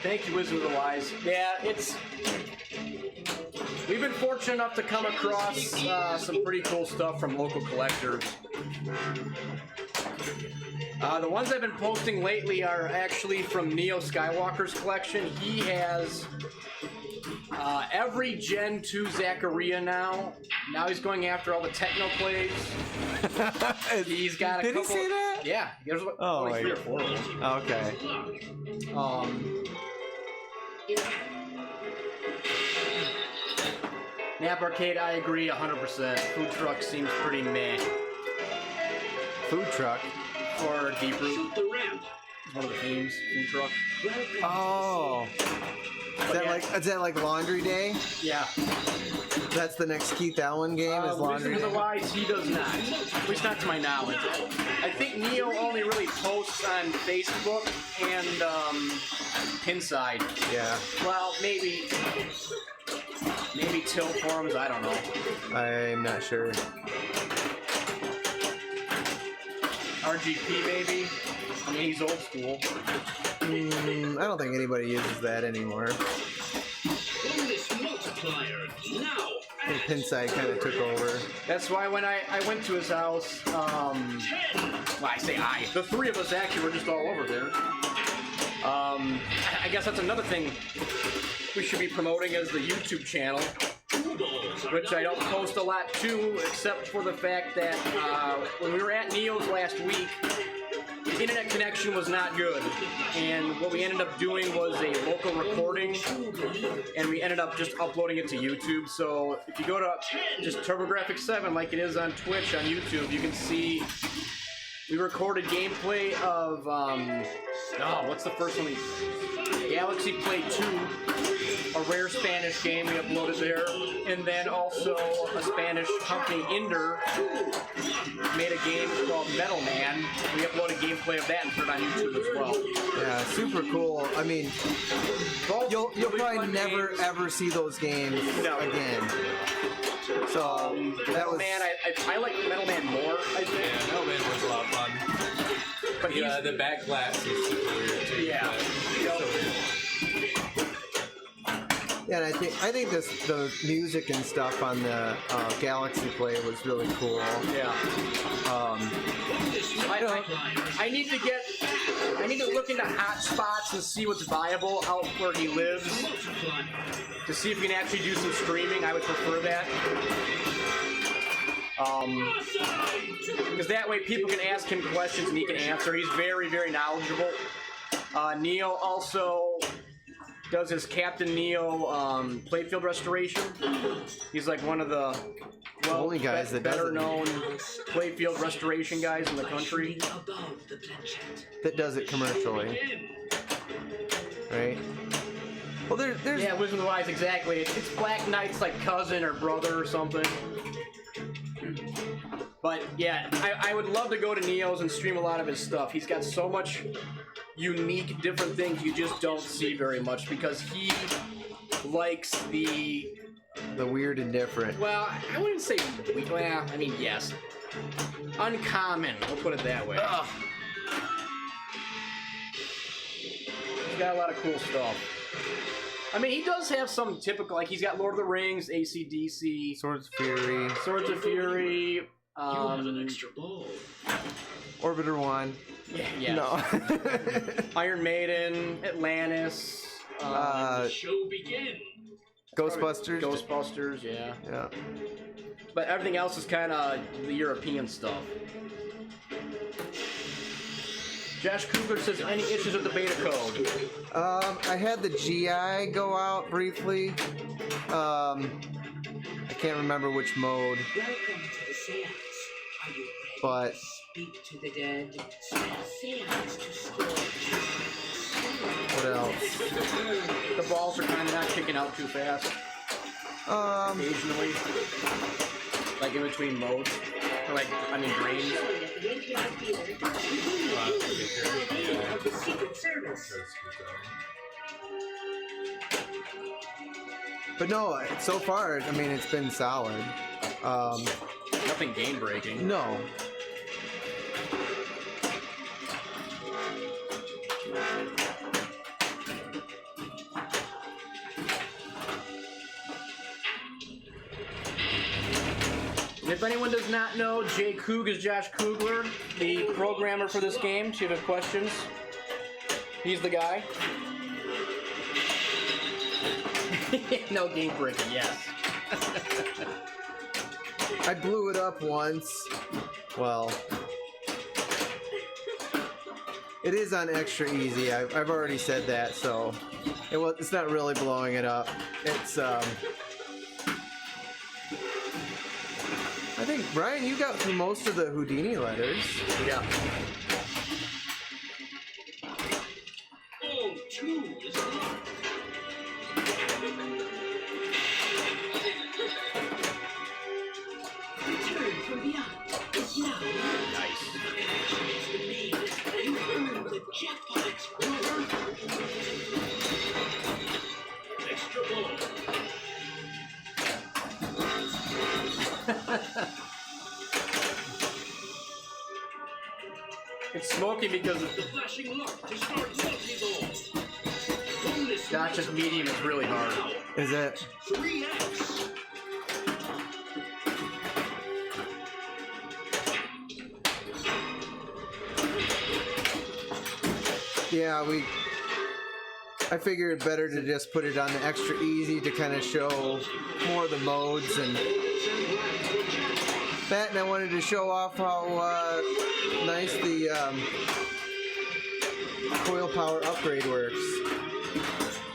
Thank you, Wizard of the Wise. Yeah, we've been fortunate enough to come across some pretty cool stuff from local collectors. The ones I've been posting lately are actually from Neo Skywalker's collection. He has every Gen 2 Zaccaria now. Now he's going after all the techno plays. He's got a
Did
couple.
he say that?
Yeah, there's
Oh,
only 3 or
wait.
4 of them.
Okay.
Nap Arcade, I agree 100%. Food truck seems pretty meh.
Food truck.
Or Deep Root,
Shoot the ramp.
one of the themes, food truck.
Oh. Is that like Laundry Day?
Yeah.
That's the next Keith Allen game. Is Laundry
Wizard of
Day?
the Wise, he does not. At least not to my knowledge. I think Neo only really posts on Facebook and Pinside.
Yeah.
Well, maybe Till forums, I don't know.
I'm not sure.
RGP maybe? I mean, he's old school.
I don't think anybody uses that anymore.
Bonus multiplier. Now
I think Pinside kind of took over.
That's why when I went to his house, well, I say the 3 of us actually were just all over there. I guess that's another thing we should be promoting as the YouTube channel, which I don't post a lot to, except for the fact that when we were at Neo's last week, the internet connection was not good, and what we ended up doing was a local recording, and we ended up just uploading it to YouTube. So if you go to just TurboGrafx-7 like it is on Twitch on YouTube, you can see we recorded gameplay of what's the first one? Galaxy Play 2, a rare Spanish game we uploaded there, and then also a Spanish company, Ender, made a game called Metal Man. We uploaded gameplay of that and put it on YouTube as well.
Yeah, super cool. I mean, you'll probably never ever see those games again. So that
Metal
was.
Man, I like Metal Man more, I think.
Yeah, Metal Man was a lot of fun.
But
Yeah, the back glass is super weird too.
Yeah.
So weird.
Yeah, and I think the music and stuff on the Galaxy Play was really cool.
Yeah. I need to look into hot spots and see what's viable out where he lives. To see if we can actually do some streaming. I would prefer that. Because that way people can ask him questions and he can answer. He's very, very knowledgeable. Neo also does his Captain Neo playfield restoration. He's like one of the
only guys that does
better
it.
known playfield restoration guys in the country.
That does it commercially, right? Well, there's
Yeah, Wizard of the Wise, exactly. It's Black Knight's like cousin or brother or something. But yeah, I would love to go to Neo's and stream a lot of his stuff. He's got so much unique, different things you just don't see very much because he likes the
weird and different.
well, I wouldn't say well, I mean yes, uncommon. We'll put it that way.
Ugh.
He's got a lot of cool stuff. I mean, he does have some typical, like he's got Lord of the Rings, AC/DC,
Swords of Fury,
Swords of Fury.
You have an extra ball.
Orbiter 1.
Yeah.
No.
Iron Maiden, Atlantis.
Show begin.
Ghostbusters.
Ghostbusters, yeah.
Yeah.
But everything else is kind of the European stuff. Josh Cougar says, any issues with the beta code?
I had the GI go out briefly. I can't remember which mode,
Welcome to the seance. Are you ready
but
to speak to the dead? Seance to score.
what else?
The balls are kind of not kicking out too fast.
Occasionally.
Like in between modes. Or like, I mean, drains.
At the API theater, Houdini of the Secret Service.
But no, so far, I mean, it's been solid.
Nothing game breaking.
No.
If anyone does not know, Jay Coog is Josh Kugler, the programmer for this game. So if you have questions, he's the guy. No game breaking, yes.
I blew it up once. Well, it is on extra easy. I've already said that, so it's not really blowing it up. It's I think, Brian, you got through most of the Houdini letters.
Yeah.
Ball 2 is locked.
Return from beyond is now.
Nice.
It's the name. You earned the jackpot.
Extra ball.
It's smoky because
The flashing lock to start multi-ball. Bonus
Josh's medium is really hard.
Is it?
3x.
Yeah, I figured better to just put it on the extra easy to kind of show more of the modes and that, and I wanted to show off how nice the coil power upgrade works.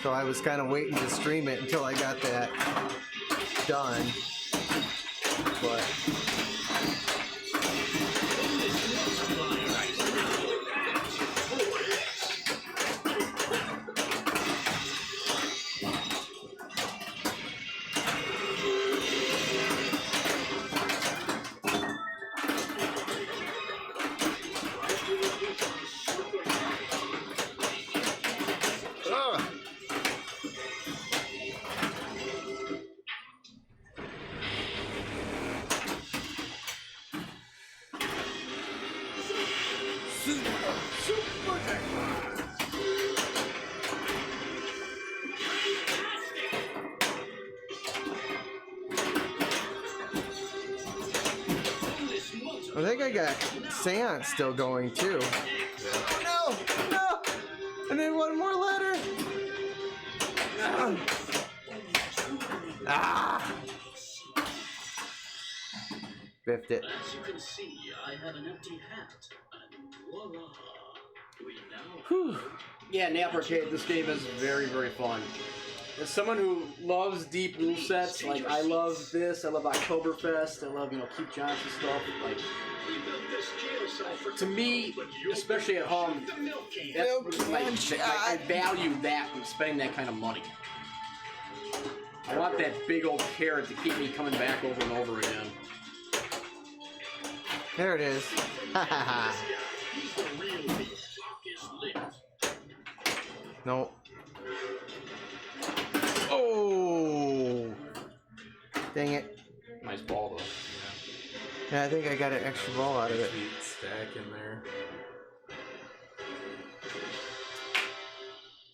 So I was kind of waiting to stream it until I got that done. But I think I got Seance still going too. No! No! And then one more letter! Ah! Biffed it.
As you can see, I have an empty hat, and voila, we now
Whew. Yeah, Nap Arcade, this game is very, very fun. As someone who loves deep rule sets, like I love this, I love Oktoberfest, I love, Keith Johnson stuff, like, to me, especially at home, that's I value that from spending that kind of money. I want that big old carrot to keep me coming back over and over again.
There it is. Ha ha ha. Nope. Oh! Dang it.
Nice ball, though.
Yeah, I think I got an extra ball out of it.
Sweet stack in there.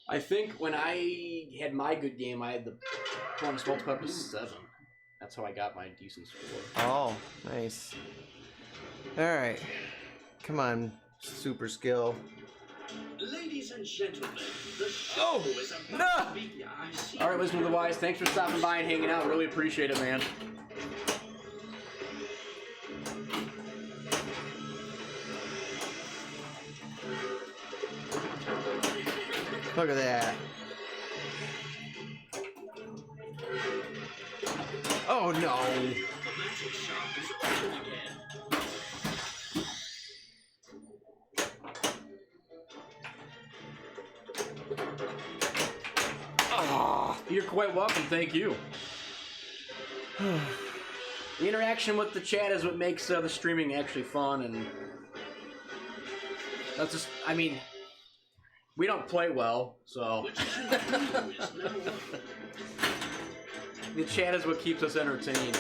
I think when I had my good game, I had the bonus multiplier to 7. That's how I got my decent score.
Oh, nice. Alright. Come on, super skill.
Ladies and gentlemen, the show is about
no!
to begin. I see.
All right, Wisdom of the Wise, thanks for stopping by and hanging out. Really appreciate it, man.
Look at that. Oh no.
The magic shop is open again.
Oh, you're quite welcome. Thank you. The interaction with the chat is what makes the streaming actually fun, and that's just. I mean, we don't play well, so the chat is what keeps us entertained.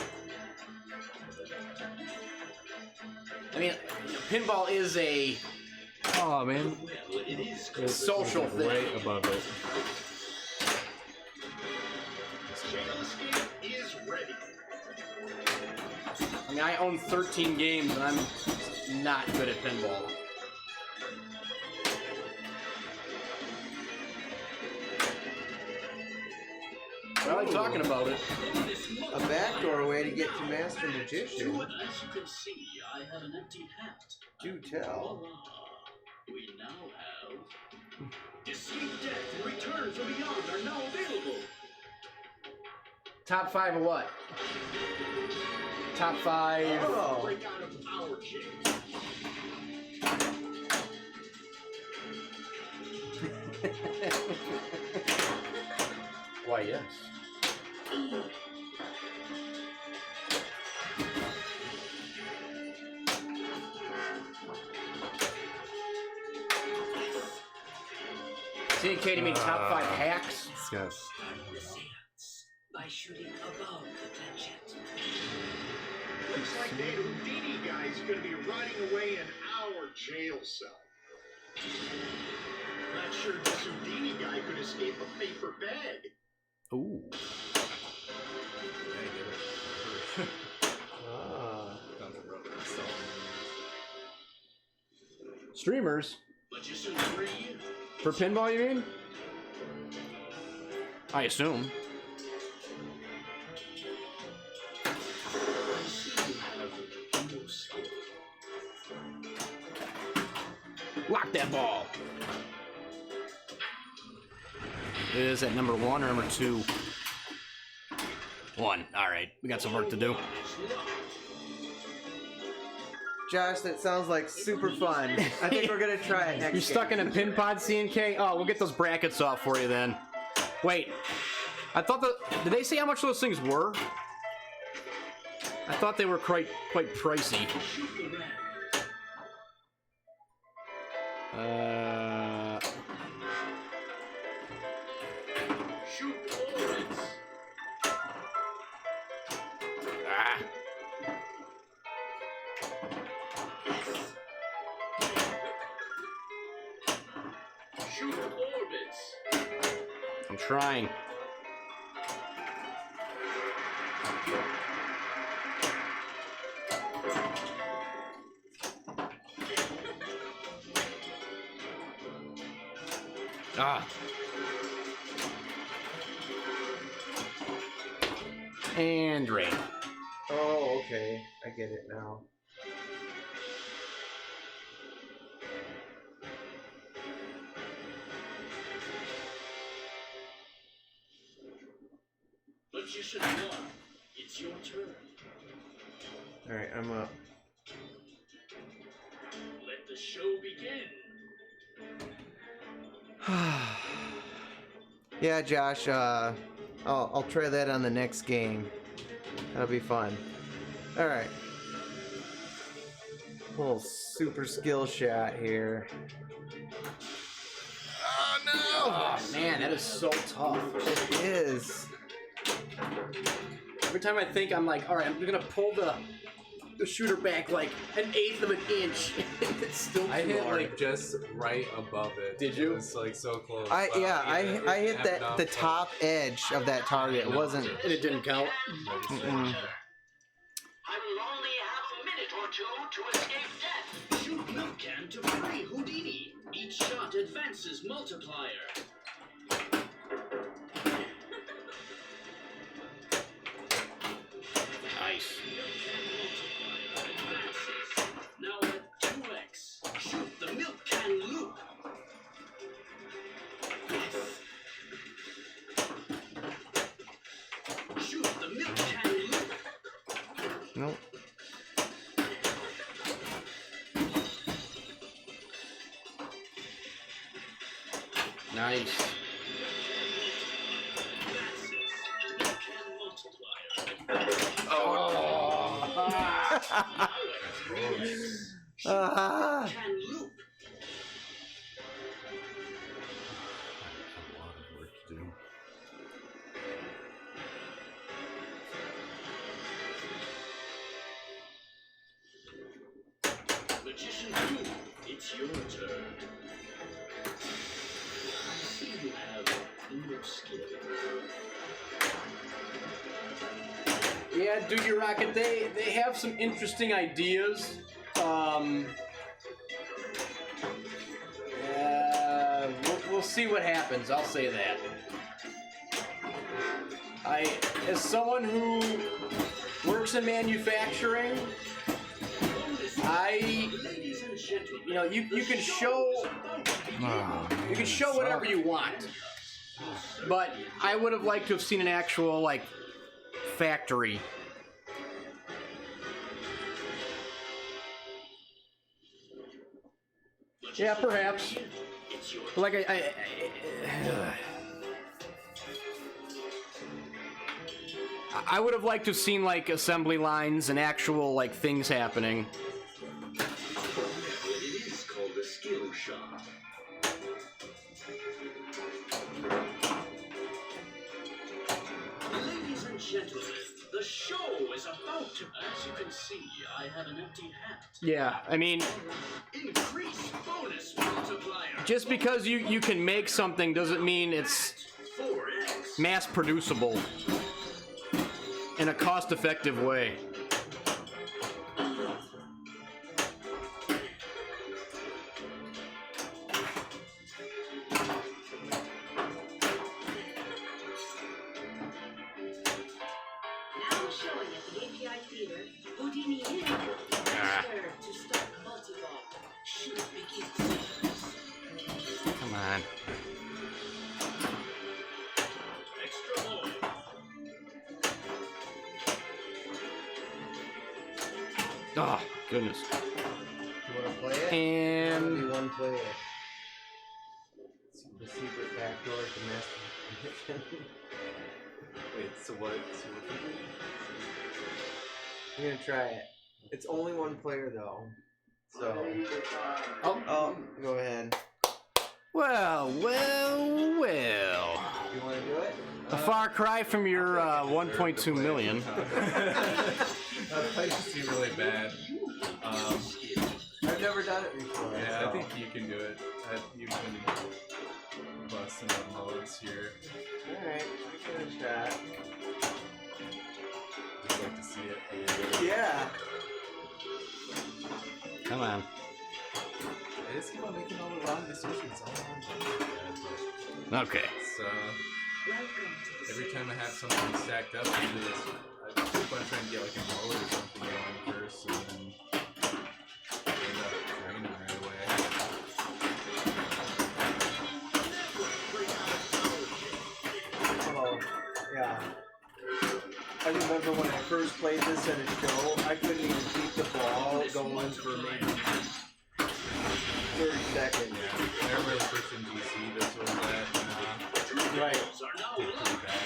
I mean, pinball is a
Oh man,
Well, it is
social thing.
right above it.
Jail escape is ready.
I mean, I own 13 games, and I'm not good at pinball. I like talking about it.
A backdoor way to get to Master Magician.
As you can see, I have an empty hat.
Do tell.
Voila. We now have Escape Death and Return from Beyond are now available.
Top 5 of what? Top 5.
Oh.
Break out of our jail.
Why, yes. See, Katie, mean top 5 hacks?
Yes.
The seance by shooting above the planchette.
Looks like that Houdini guy's gonna be rotting away in our jail cell. Not sure this Houdini guy could escape a paper bag.
Ooh.
Ah.
Streamers?
Magician 3.
For pinball, you mean? I assume.
I see you have no skill.
Lock that ball. Is that number 1 or number 2? 1. All right, we got some work to do.
Josh, that sounds like super fun. I think we're gonna try it next
You're stuck
game.
in a pin pod, CNK? Oh, we'll get those brackets off for you then. Wait, I thought did they say how much those things were? I thought they were quite pricey.
Shoot the rat. Shoot orbits.
Ah.
Shoot orbits.
I'm trying. Ah. And drain.
Oh, okay. I get it now.
Magician 1. It's your turn.
Alright, I'm up.
Let the show begin.
Yeah, Josh, I'll try that on the next game. That'll be fun. Alright. Little super skill shot here. Oh no!
Oh man, that is so tough.
It is.
Every time I think I'm like, all right, I'm gonna pull the shooter back like 1/8 of an inch. It's still
I
too
hit
hard.
like just right above it.
Did you?
It was like so close.
I
but
hit
it
that the top edge of that target. It wasn't.
And it didn't count.
Mm-mm.
I will only have a minute or two to escape death. Shoot milk can to free Houdini. Each shot advances multiplier.
Nice.
Milk can multiplier advances. Now at 2x. Shoot the milk can loop. Yes.
Nope.
Nice.
Ah.
Can loop.
A lot of work to do.
Magician 2, it's your turn. I see you have no skill.
Yeah, Dude, Rocket, they have some interesting ideas. We'll see what happens. I'll say that. As someone who works in manufacturing,
Ladies and gentlemen,
you can show you can show whatever you want, but I would have liked to have seen an actual like factory. Yeah, perhaps. Like I would have liked to have seen like assembly lines and actual like things happening.
it is called a skill shot. Ladies and gentlemen, the show is about to. As you can see, I have an empty hat.
Yeah, I mean,
Increase bonus multiplier.
just because you can make something doesn't mean it's
4x.
mass producible in a cost-effective way.
Now showing at the API Theater, Houdini is master to start multi-ball. Shoot begins.
Come on.
Extra ball.
Oh, goodness.
You want to play it?
And
Only one player. The secret backdoor to master position.
Wait, so what?
I'm gonna try it. It's only one player though. So.
oh,
Go ahead.
well.
You want to do it?
A far cry from your 1.2 million.
I just do really bad.
I've never done it before.
Yeah,
so.
I think you can do it. You've been busting up modes here.
Alright, give it a shot.
Just like to see it.
Yeah.
Come on.
I just keep on making all the wrong decisions all the time.
Okay.
So
Welcome to the
every time I have something stacked up, I keep on trying to get like a mode or something going first, and then end up draining right away.
Oh, yeah. I remember when I first played this at a show, I couldn't even keep the ball going for maybe 30 seconds.
I remember first in DC, this was that.
Right.
Did pretty bad.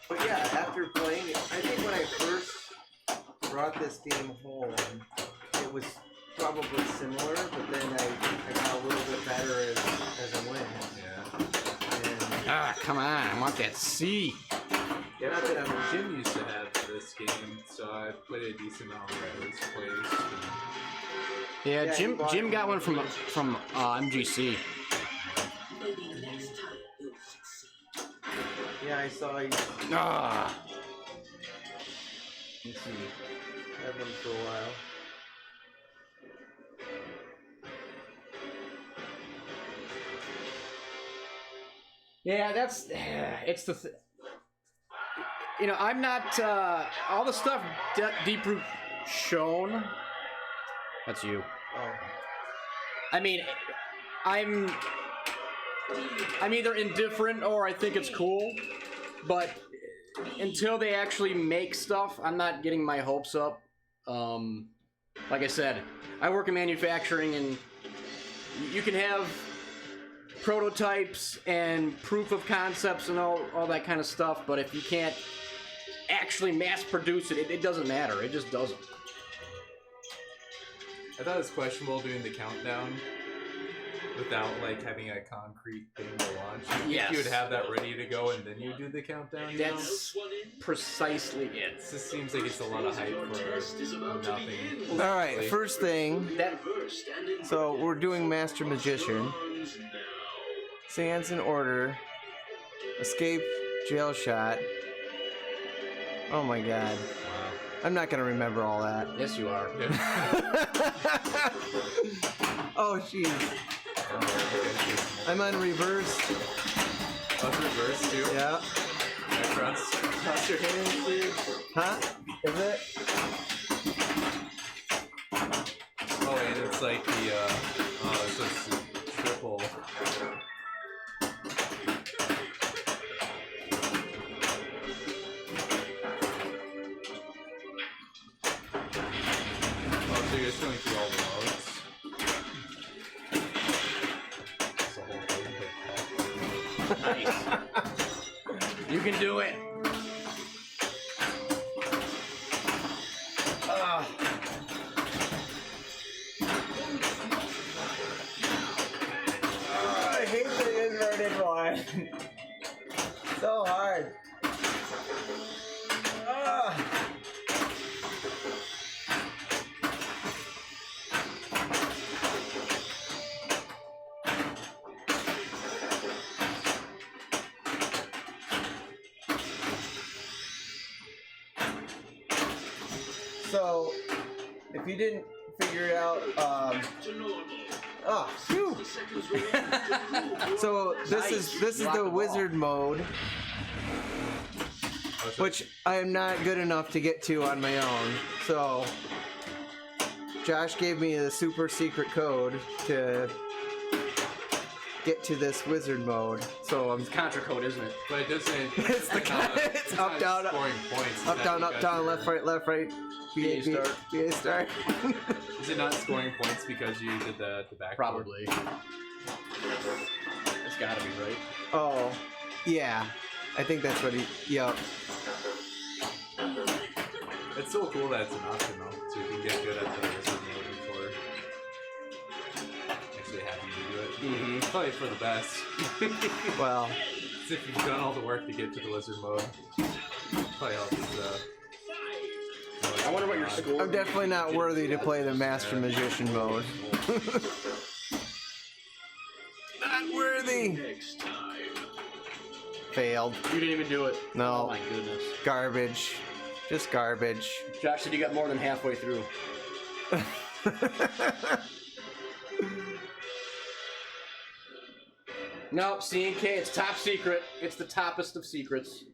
But yeah, after playing it, I think when I first brought this game home, it was probably similar, but then I got a little bit better as I went.
Yeah.
And
Come on. I want that C.
yeah, not that I'm
Jim used to have this game, so I played a decent amount at his place.
Yeah,
Yeah,
Jim.
you bought
Jim
it.
got one from MGC.
maybe next time you'll succeed.
yeah, I saw you
Ah.
had one for a while.
Yeah, that's it's the. I'm not all the stuff Deep Root shown. That's you.
Oh.
I mean, I'm either indifferent or I think it's cool, but until they actually make stuff, I'm not getting my hopes up. Like I said, I work in manufacturing, and you can have prototypes and proof of concepts and all that kind of stuff, but if you can't actually mass produce it, it doesn't matter. It just doesn't.
I thought it was questionable doing the countdown without like having a concrete thing to launch.
Yes.
You would have that ready to go and then you do the countdown. You know?
That's precisely it.
It just seems like it's a lot of hype for nothing.
All right, first thing.
That
So we're doing Master Magician. Stands in order. Escape, jail shot. Oh my god.
Wow.
I'm not gonna remember all that.
yes, you are.
Oh jeez. I'm on reverse.
Oh, reverse too?
Yeah.
Cross your hands, dude.
Huh? Is it?
Oh, and it's like the, it's just triple. Oh, so you're just going through all the modes? It's the whole thing, but
Nice. You can do it.
I hate the inverted one. So hard. So, if you didn't figure it out, phew. So this is
Rock
the
the ball.
wizard mode, which I am not good enough to get to on my own. So Josh gave me a super secret code to get to this wizard mode. So I'm
It's contra code, isn't it?
But it doesn't.
It's the it's up,
not
down,
scoring points. Is
up,
that
down, up,
because
down,
you're-
left, right.
BA start.
BA start.
Is it not scoring points because you did the back?
Probably. It's gotta be, right?
Oh, yeah. I think that's what he. Yup.
It's so cool that it's an option though, so you can get good at the wizard mode before actually having to do it.
Mm-hmm.
Probably for the best.
Well,
As if you've done all the work to get to the wizard mode. Probably helps.
I wonder what your score.
I'm definitely not worthy to play the Master Magician mode. Not worthy.
Next time.
Failed.
You didn't even do it.
No.
Oh my goodness.
Garbage. Just garbage.
Josh said you got more than halfway through. Nope, C&K, it's top secret. It's the toppest of secrets.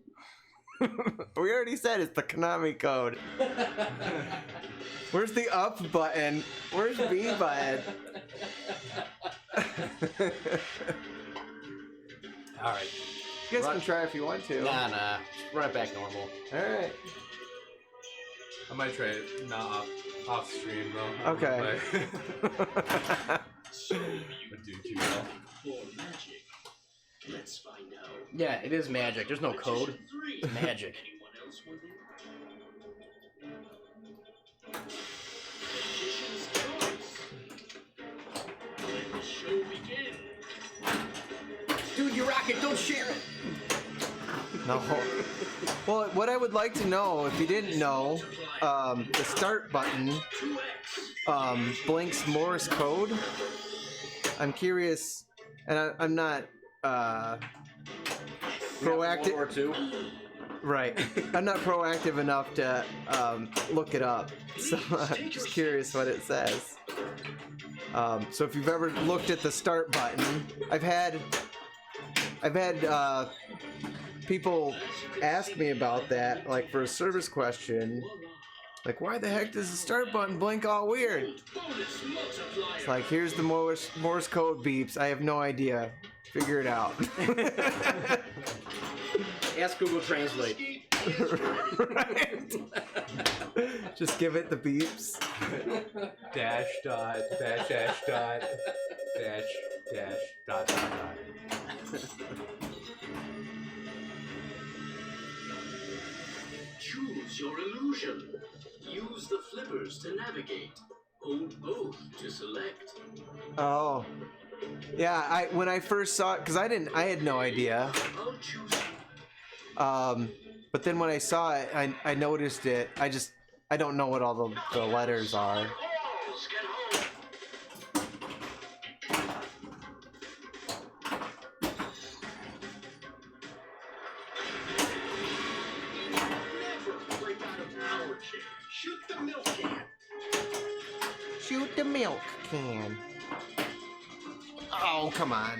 We already said it's the Konami code. Where's the up button? Where's B button?
Alright.
You guys can try if you want to.
Nah. Run it back normal.
Alright.
I might try it not off stream though.
Okay.
Would do too well.
For magic. Let's find out.
Yeah, it is magic. There's no code.
Three.
It's magic.
Anyone else want it? Magician's choice. Let the show begin.
Dude, you rock it. Don't share it.
No. Well, what I would like to know, if you didn't know, the start button
2x.
blinks Morse code. I'm curious, and I'm not proactive.
World War II.
Right. I'm not proactive enough to look it up, so I'm just curious what it says. So if you've ever looked at the start button, I've had people ask me about that, like for a service question, like why the heck does the start button blink all weird?
Bonus multiplier.
It's like here's the Morse code beeps. I have no idea. Figure it out.
Ask Google Translate.
Right. Just give it the beeps.
Dash dot dash dash dot dash dash dot dot dot.
Choose your illusion. Use the flippers to navigate. Hold both to select.
Oh. Yeah, when I first saw it, because I had no idea.
I'll choose.
But then when I saw it, I noticed it. I don't know what all the letters are.
Balls, get home. Never break out of our chair. Shoot the milk can.
Shoot the milk can. Oh, come on.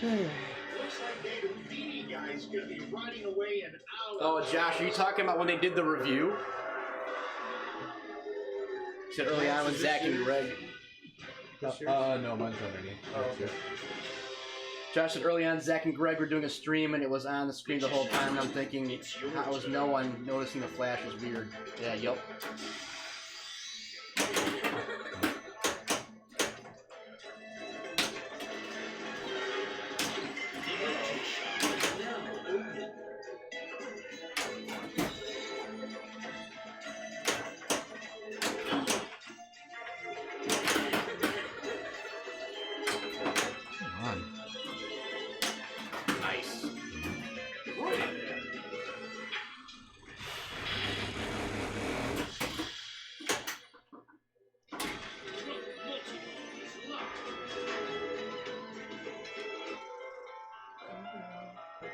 Looks like that Houdini guy's gonna be riding away in hours.
Oh, Josh, are you talking about when they did the review? You said early on with Zach and Greg.
No, mine's underneath.
Oh, okay.
Josh said early on Zach and Greg were doing a stream and it was on the screen the whole time. And I'm thinking, how was no one noticing the flash is weird? Yeah, yup. Nice.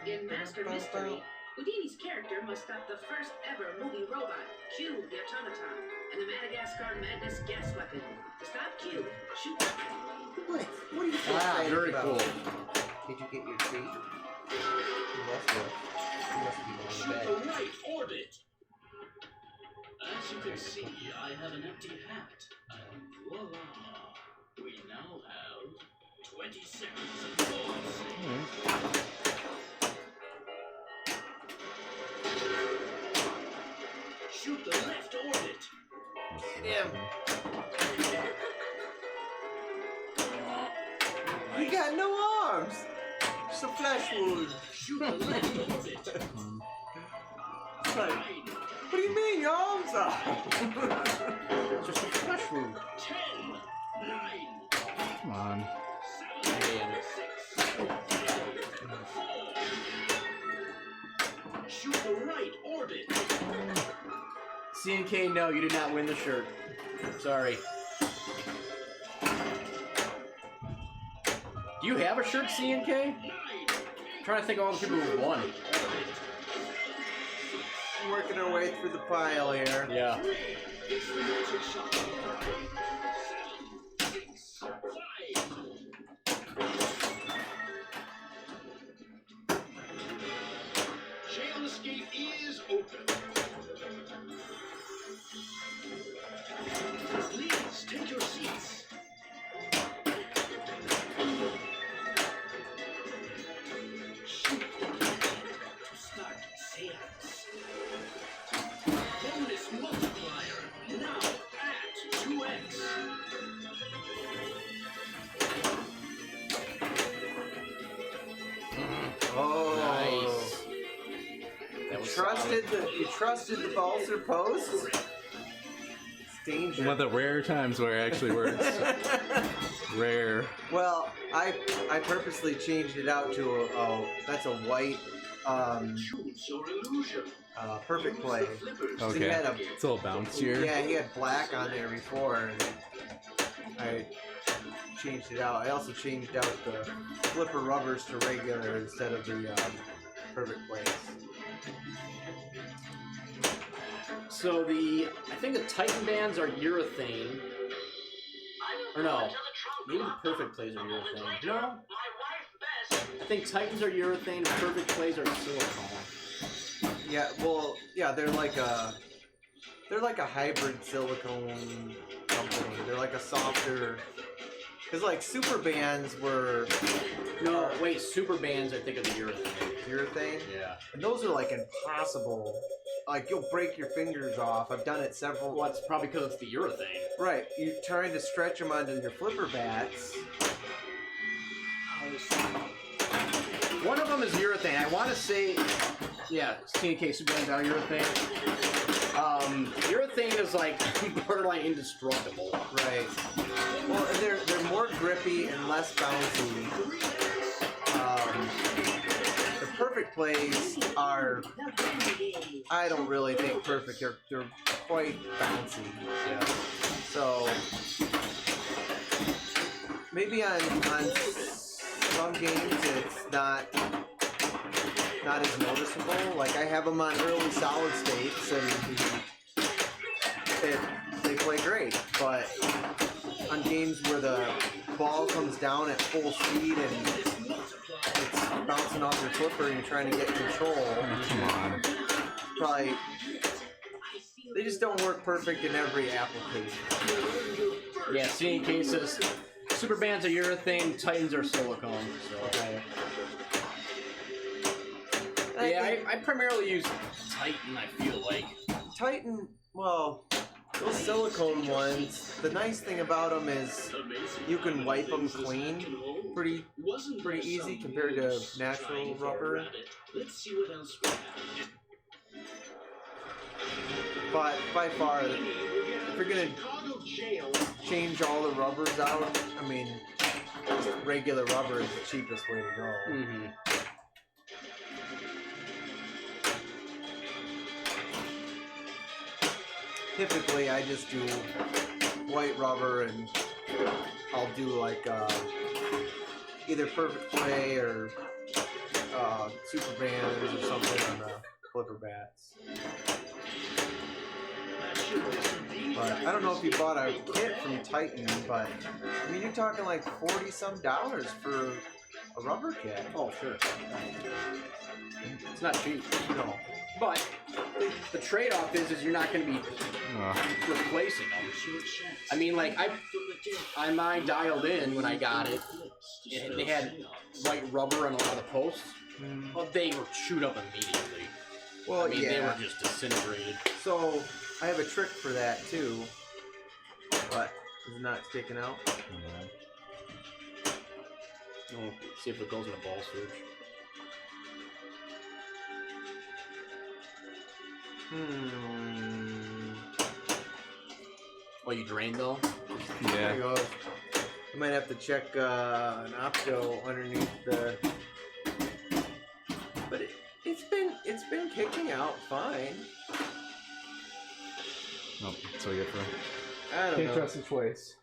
In Master Mystery, Houdini's character must stop the first ever movie robot, Q the automaton, and the Madagascar Madness gas weapon. To stop Q, shoot the
What are you
Ah, very
about?
cool.
Did you get your treat? You must have. You must be going to
Shoot
bed.
the right orbit. As you can see, I have an empty hat. And voila. We now have 20 seconds of pause. Shoot the left orbit.
Damn. You got no arms. Just a flesh wound.
Shoot the left orbit.
Right. What do you mean your arms are?
Just a flash wound.
10, 9,
Come on.
7, 6, 5, 4. Shoot the right orbit.
CNK, no, you did not win the shirt. Sorry. Do you have a shirt, CNK? I'm trying to think of all the people who won.
Working our way through the pile here.
Yeah.
It's the magic shot. 7, 6, 5. Jail escape is open. Please take your seats. Shoot to start seance. Bonus multiplier now at 2x.
Oh,
Nice. That was
you trusted the Balser post? It's danger.
One of the rare times where it actually works. Rare.
Well, I purposely changed it out to that's a white
Choose your illusion.
perfect
Use
play.
the flippers to
Okay.
He had a
navigate.
It's a little bouncier.
Yeah, he had black on there before, and I changed it out. I also changed out the flipper rubbers to regular instead of the perfect plays.
So I think the Titan bands are urethane. Or no, maybe the perfect plays are urethane. No, I think Titans are urethane, perfect plays are silicone.
Yeah, well, yeah, they're like a hybrid silicone company. They're like a softer, because like super bands were
No, wait, super bands I think are the urethane.
urethane,
Yeah.
and those are like impossible like you'll break your fingers off. I've done it several.
Well, it's probably because it's the urethane.
Right, you're trying to stretch them onto your flipper bats.
One of them is urethane. I want to say, yeah, CNK Superman's out of urethane. Urethane is like borderline indestructible.
Right. Well, and they're more grippy and less bouncy. The perfect plays are, I don't really think perfect. They're quite bouncy.
Yeah.
So maybe on some games it's not as noticeable. Like I have them on early solid states and they play great, but on games where the ball comes down at full speed and it's bouncing off your flipper and you're trying to get control,
Come on.
probably they just don't work perfect in every application.
Yeah, CNK cases. Superbands are urethane, Titans are silicone. So yeah, I primarily use Titan. I feel like
Titan, well, those silicone ones, the nice thing about them is you can wipe them clean pretty easy compared to natural rubber.
Let's see what else we have.
But by far, if you're gonna change all the rubbers out, I mean, regular rubber is the cheapest way to go.
Mm-hmm.
Typically, I just do white rubber, and I'll do like either Perfect Play or Super Bands or something on the flipper bats. But I don't know if you bought a kit from Titan, but I mean, you're talking like $40-some for a rubber kit.
Oh, sure. It's not cheap.
No.
But the trade-off is you're not going to be replacing them. I mean, like I mine dialed in when I got it. They had white rubber on a lot of the posts. Well, they would shoot up immediately.
Well,
I mean,
yeah.
they were just disintegrated.
So I have a trick for that too. What? Is it not sticking out?
Oh, see if it goes in the ball switch. Oh, you drained though?
There
Yeah.
you go. I might have to check an opto underneath the. But it's been kicking out fine.
Oh, that's what you get for
I don't know.
his ways.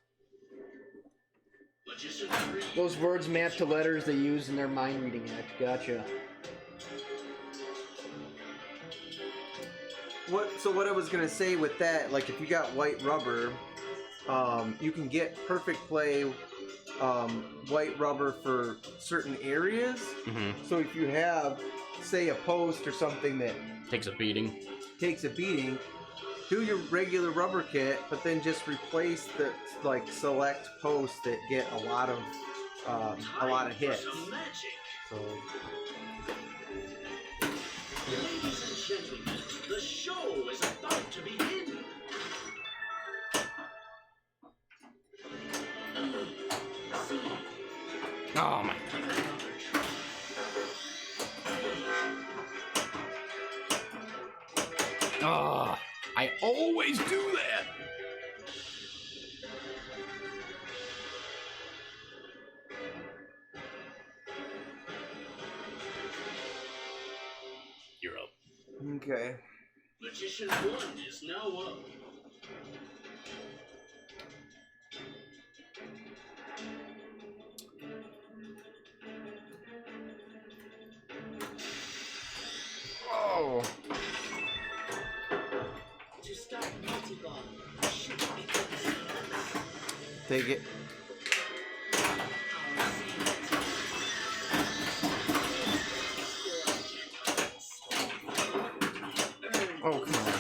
Those words map to letters they use in their mind reading act. Gotcha.
What I was gonna say with that, like if you got white rubber, you can get Perfect Play white rubber for certain areas.
Mm-hmm.
So if you have, say, a post or something that
Takes a beating.
takes a beating, do your regular rubber kit, but then just replace the like select posts that get a lot of hits. So
Ladies and gentlemen, the show is about to begin.
Oh my. Oh, I always do that. You're up.
okay.
Magician 1 is now up.
Oh.
To start multi-ball, shoot because
Take it. Oh, come on.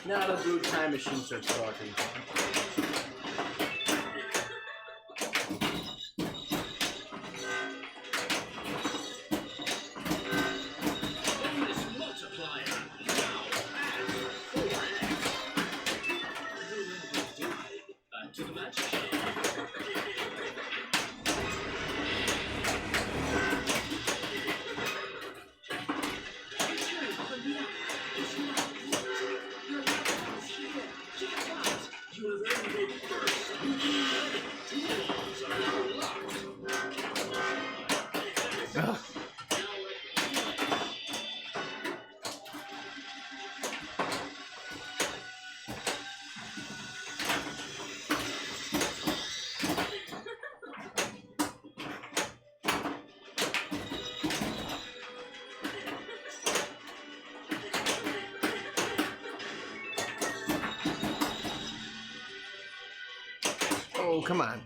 Not a blue time machine starts talking.
Bonus multiplier now at 4x. Back to the magic shop.
Return from the app. It's now. Your laptop is here. Jackpot.
You have earned a first Houdini letter. Tools are now locked.
Ugh.
Now let
Oh, come on.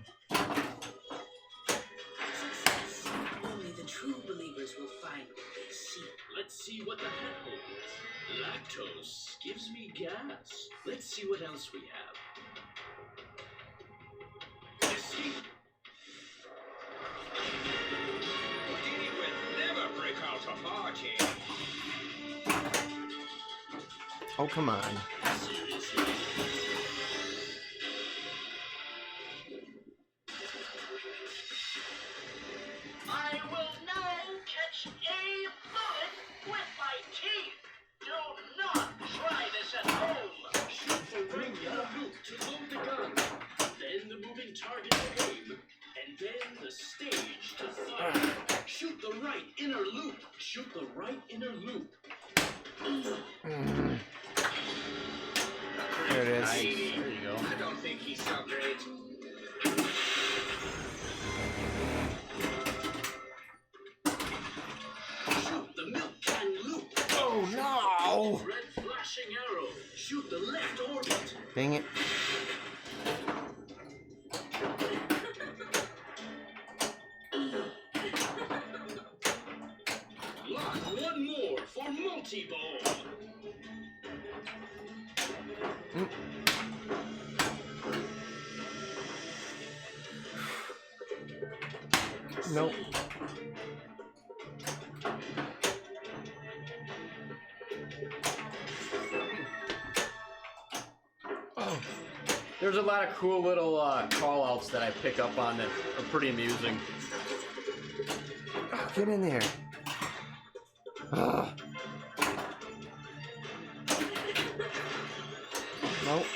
Success. Only the true believers will find what they seek.
Let's see what the hat holds. Lactose gives me gas. Let's see what else we have. Escape.
Houdini will never break out a party.
Oh, come on.
Seriously?
I will now catch a bullet with my teeth. Do not try this at home.
Shoot the right inner loop to load the gun. Then the moving target to aim. And then the stage to fire. Shoot the right inner loop. Shoot the right inner loop.
There it is.
Nice. There you go.
I don't think he's so great.
Shoot the milk can loop.
Oh, no!
Red flashing arrow. Shoot the left orbit.
Dang it.
Lock one more for multi-ball.
Nope.
Oh. There's a lot of cool little call-outs that I pick up on that are pretty amusing.
Oh, get in there. Ugh. Nope.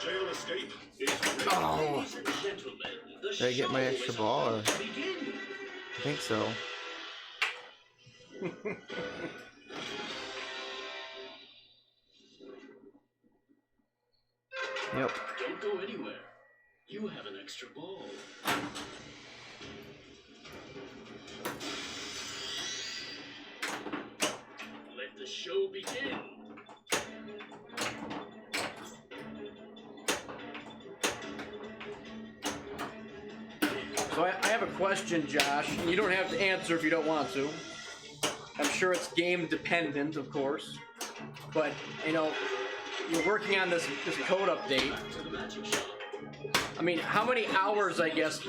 Jail escape is
Oh.
Ladies and gentlemen, the
Did I get my
show
extra
is
ball, or?
about to begin.
I think so. Yep.
Don't go anywhere. You have an extra ball. Let the show begin.
So I have a question, Josh. You don't have to answer if you don't want to. I'm sure it's game dependent, of course. But, you know, you're working on this code update.
To the magic shop.
I mean, how many hours, I guess,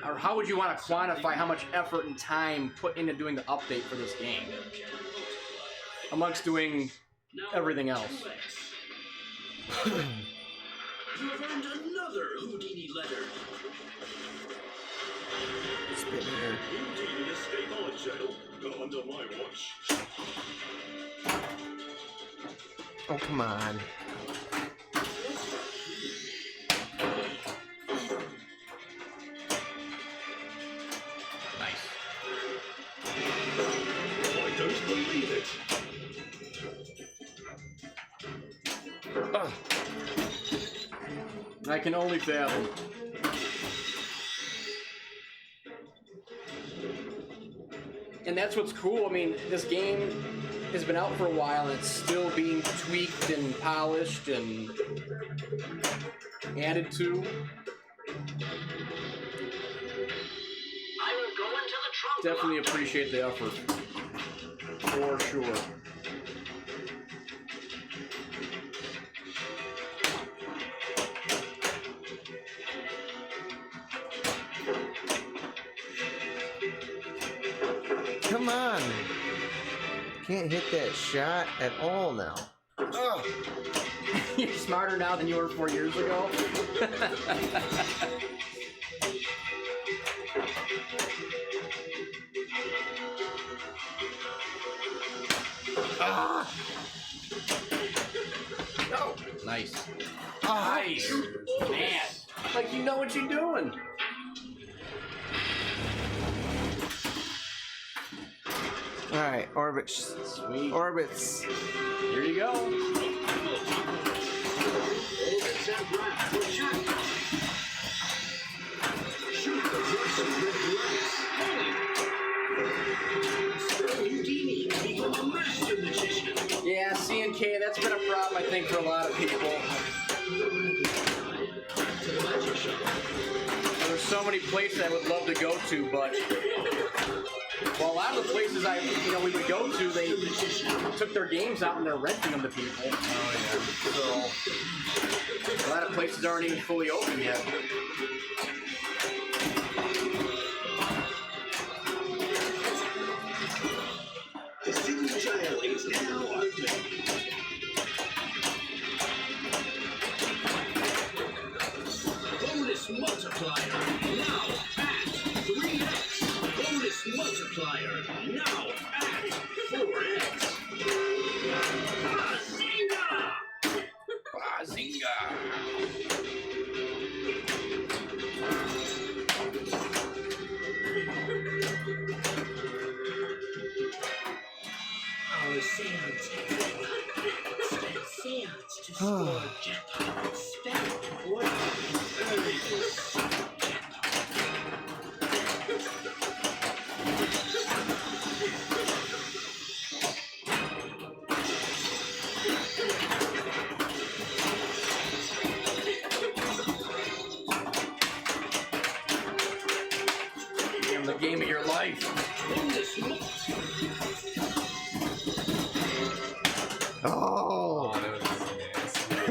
or how would you want to quantify how much effort and time put into doing the update for this game? Amongst doing
Now
everything else.
2x. You have earned another Houdini letter.
Spin here.
Houdini escape on jail. Not under my watch.
Oh, come on.
Nice.
I don't believe it.
Ugh.
I can only fathom. And that's what's cool. I mean, this game has been out for a while and it's still being tweaked and polished and added to.
I will go into the trunk.
Definitely appreciate the effort. For sure.
Come on. Can't hit that shot at all now.
Ugh. You're smarter now than you were 4 years ago. Ah. Oh, nice. Nice. Man, like you know what you're doing.
All right, orbits.
Sweet.
Orbits.
Here you go.
Orbits and wrap for shoot. Shoot the person with glass. Spell Houdini and become a master magician.
Yeah, C&K, that's been a problem, I think, for a lot of people.
Back to the magic shop.
There's so many places I would love to go to, but well, a lot of the places we would go to, they took their games out and they're renting them to people.
Oh
So a lot of places aren't even fully open yet.
The city jail is now open. Bonus multiplier now at 3x. Bonus multiplier now at 4x.
Bazinga!
Our seance seance to score jackpot. Spend what
Damn, the game of your life.
Oh.
that was nasty. Oh,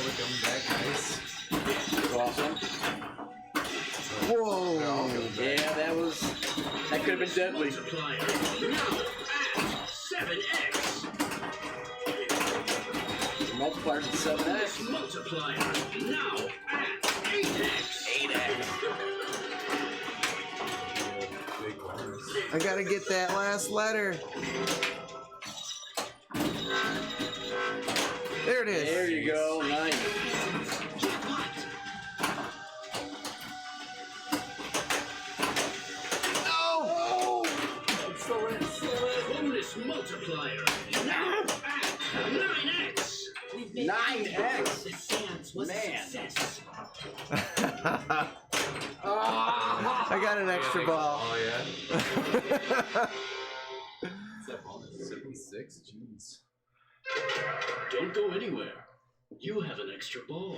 we're coming back, guys.
Awesome.
Whoa.
Yeah, that could have been deadly.
Multiplier now at 7x.
The multipliers at 7x.
Multiplier now at 8x.
8x.
Big ones.
I gotta get that last letter. There it is.
There you go. Nice.
Oh.
Bonus multiplier now at 9x.
9x.
The seance was a
Man.
success.
I got an extra ball.
Oh, yeah. What's that bonus? 76? Jeez.
Don't go anywhere. You have an extra ball.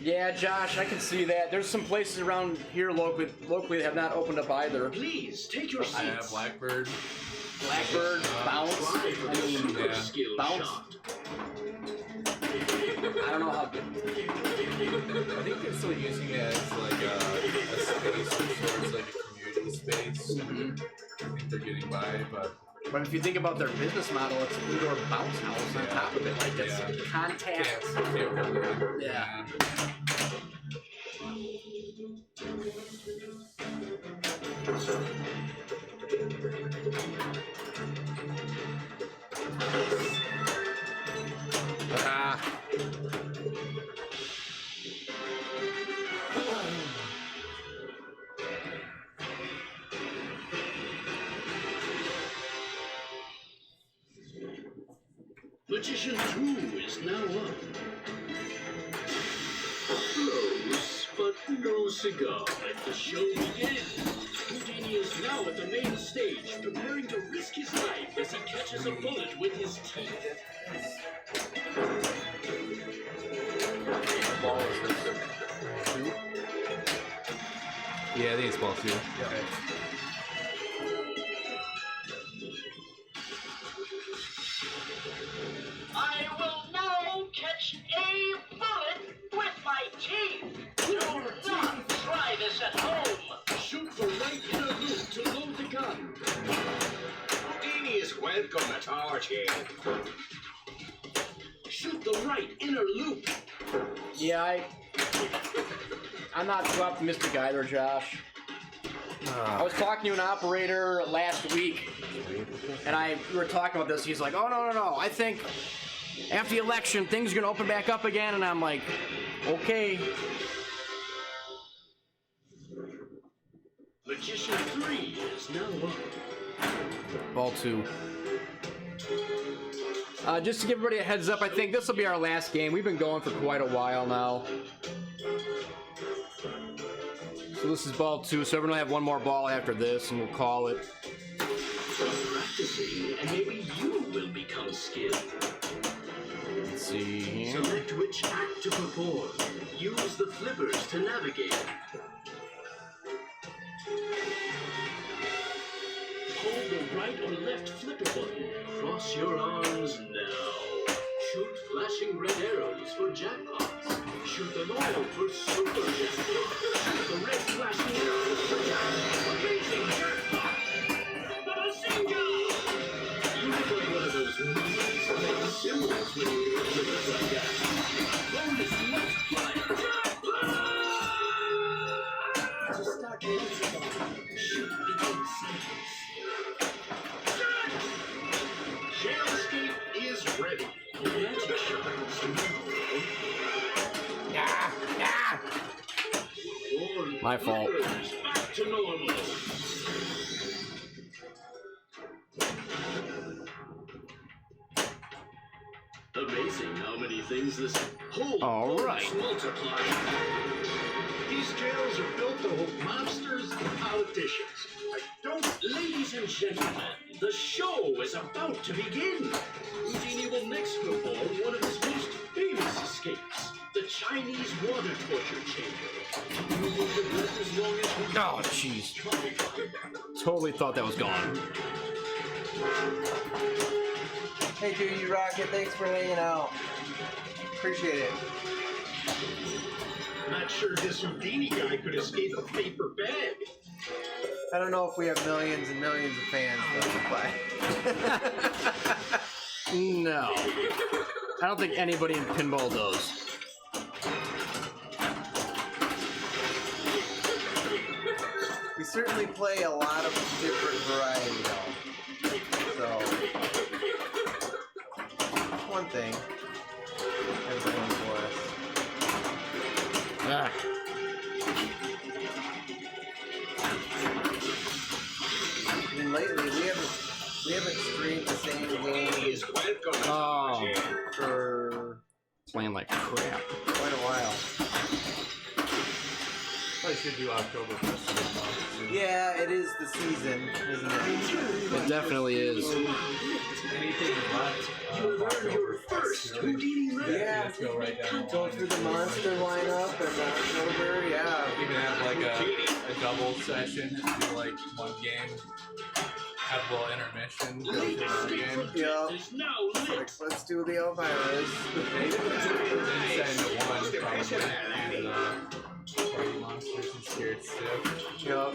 Yeah, Josh, I can see that. There's some places around here locally that have not opened up either.
Please take your seats.
I have Blackbird.
Blackbird, Bounce.
Try for
I
the
mean,
super
yeah.
skill
Bounce.
shot.
I don't know how good.
I think they're still using it as like a space of sorts, like a community space.
Mhm.
I think they're getting by, but
But if you think about their business model, it's an indoor bounce house on top of it. Like, that's contact.
can't really.
Yeah.
Ah.
Magician 2 is now up. Close, but no cigar. Let the show begin. Houdini is now at the main stage, preparing to risk his life as he catches a bullet with his teeth.
Yeah, I think it's ball 2.
Okay.
I will now catch a bullet with my teeth. Do not try this at home.
Shoot the right inner loop to load the gun.
Houdini is welcome at our table.
Shoot the right inner loop.
Yeah, I'm not too optimistic either, Josh. I was talking to an operator last week, and we were talking about this. He's like, "Oh no! I think after the election, things are gonna open back up again." And I'm like, "Okay."
Magician 3 is now up.
Ball 2. Just to give everybody a heads up, I think this will be our last game. We've been going for quite a while now. So this is ball 2, so everyone will have one more ball after this, and we'll call it.
Keep practicing, and maybe you will become skilled.
Let's see here.
Select which act to perform. Use the flippers to navigate. Hold the right or left flipper button. Cross your arms now. Shoot flashing red arrows for jackpots. Shoot them all for super jackpots. Shoot the red flashing arrows for jackpots. Amazing jackpot! Bazinga! You look like one of those movies that make symbols when you do flippers like that. Bonus multiplier. Jackpot! To start multiplying, shoot begin sentence. Shell escape is ready. Magic shots
My fault.
Back to normal. Amazing how many things this whole
All
bonus
right.
multiplier. These jails are built to hold mobsters and politicians. Ladies and gentlemen, the show is about to begin. Houdini will next perform one of his most famous escapes, the Chinese water torture chamber. You will regret as long as you
Oh, jeez. Totally thought that was gone.
Hey, dude, you rock it. Thanks for hanging out. Appreciate it.
Not sure this Houdini guy could escape a paper bag.
I don't know if we have millions and millions of fans, though,
No. I don't think anybody in pinball does.
we certainly play a lot of different variety, though. So, one thing. Everyone for us.
Ah.
I mean, lately we haven't streamed the same game
Oh,
for
playing like crap.
quite a while.
Probably should do October 1st.
Yeah, it is the season, isn't it?
It definitely is.
Anything left?
You'll learn your first Houdini lesson.
Yeah,
Let's go right down.
go through the monster lineup and October, yeah.
You can have like a double session, do like one game, have a little intermission, go through another game.
Yeah.
Is now lit.
Like, let's do the Elvira's.
Maybe then send one probably and party monsters and scared stiff.
Yup.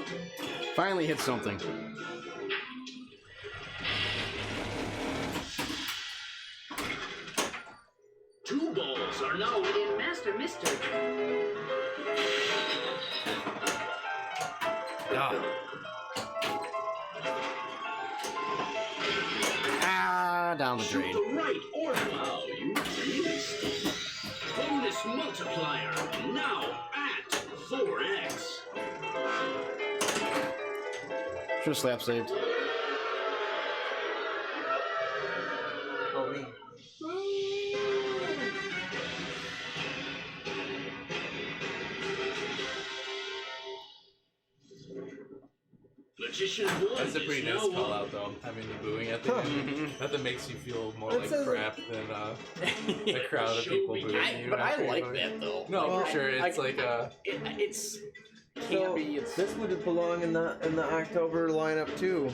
Finally hit something.
Two balls are now
In Master Mystery,
Down the
shoot
drain.
the right or wow, you really stink. Bonus multiplier now at 4x.
Should have slap saved.
Oh, me.
Magician 1
That's a pretty
is
nice
now
call
up.
out though, having the booing at the end. Nothing makes you feel more
It
like
says-
crap than a crowd of people booing you.
But I
after you
like
vote.
that though.
No,
Well,
for sure. It's like a.
It's can't be. It's
This would belong in the October lineup too.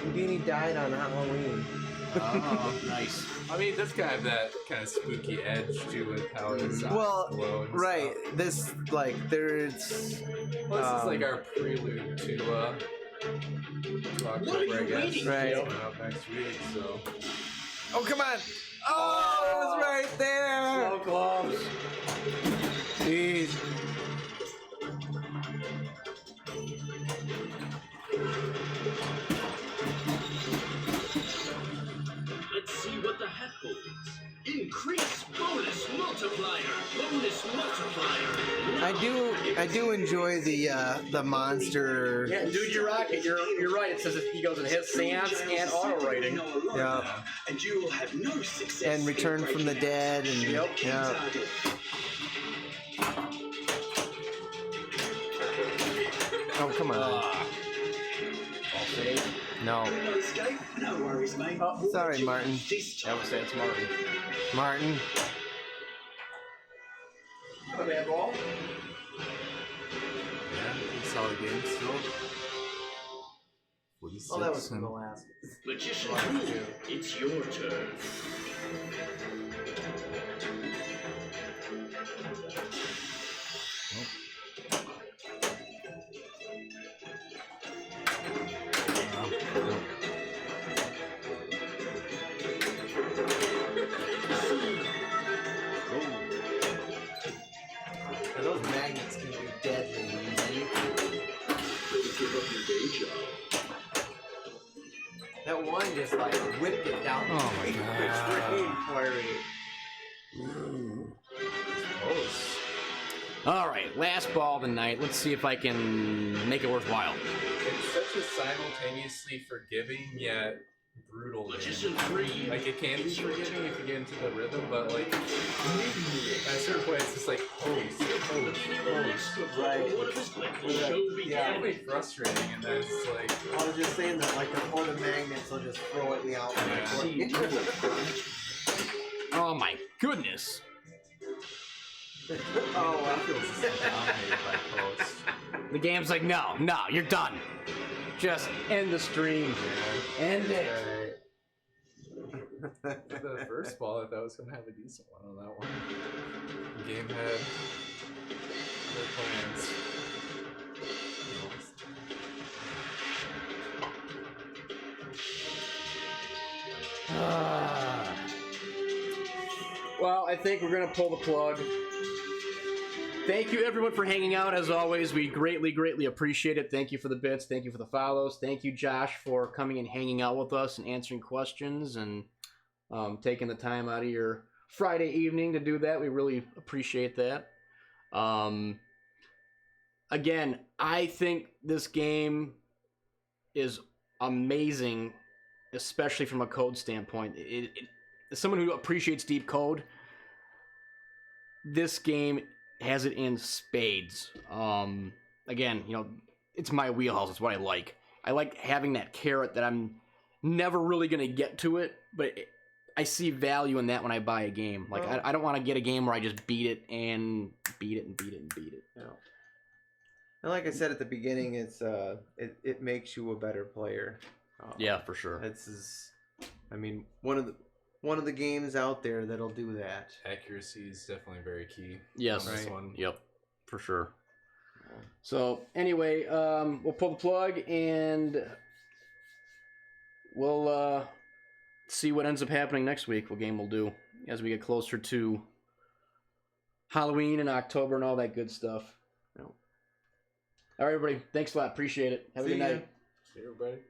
Houdini died on Halloween.
oh, nice.
I mean, that's kind of that kind of spooky edge to it, how his eyes
Well,
glow and
right.
stuff.
This there's
Well, this is like our prelude to October, I guess.
Right.
Coming up next week, so.
Oh, come on! Oh, it was right there.
So close.
Jeez.
Let's see what the hat holds. Increase bonus multiplier. Bonus multiplier.
I do enjoy the monster.
Yeah, dude, you're rocking. You're right. It says that he goes and hits seance and auto writing.
Yeah.
And you will have no success.
And Return from the Dead and
Yep.
yeah. Oh, come on.
Ball save.
No.
No escape? No worries, mate.
Oh,
Sorry, Martin.
This
I would say it's Martin.
Martin.
A bad ball.
Yeah, pretty solid game still. 46
Oh, that was from
and-
the last.
Magician Who, it's your turn.
And those magnets can be deadly.
Don't give up your day job.
That one just like whipped it down.
Oh my God. Close.
All right, last ball of the night. Let's see if I can make it worthwhile.
It's such a simultaneously forgiving yet brutal game.
Magician 3.
Like, it can be forgiving if you get into the rhythm, but like, at a certain point, it's just like, host.
Right.
One of his flick will
Yeah.
show
Yeah,
begin.
definitely frustrating, and then it's like,
I was just saying that like the opponent magnets will just throw it in the outlet.
Oh my goodness.
Oh, wow.
feels dominated by post.
The game's like, no, you're done. Just end the stream. End it.
The first ball, I thought was going to have a decent one on that one. The game had no plans.
Well, I think we're going to pull the plug. Thank you, everyone, for hanging out. As always, we greatly appreciate it. Thank you for the bits. Thank you for the follows. Thank you, Josh, for coming and hanging out with us and answering questions and taking the time out of your Friday evening to do that. We really appreciate that. Again, I think this game is amazing, especially from a code standpoint. As someone who appreciates deep code, this game has it in spades. Again, you know, it's my wheelhouse. It's what I like. I like having that carrot that I'm never really going to get to it, but I see value in that when I buy a game. Like, I don't want to get a game where I just beat it and beat it and beat it and beat it.
Yeah. And like I said at the beginning, it's it makes you a better player.
Yeah, for sure.
I mean, one of the games out there that'll do that.
Accuracy is definitely very key.
Yes.
On this
Right.
one.
Yep, for sure. So anyway, we'll pull the plug and we'll see what ends up happening next week. What game we'll do as we get closer to Halloween and October and all that good stuff. All right, everybody. Thanks a lot. Appreciate it. Have a
See
good
ya.
night.
See you, everybody.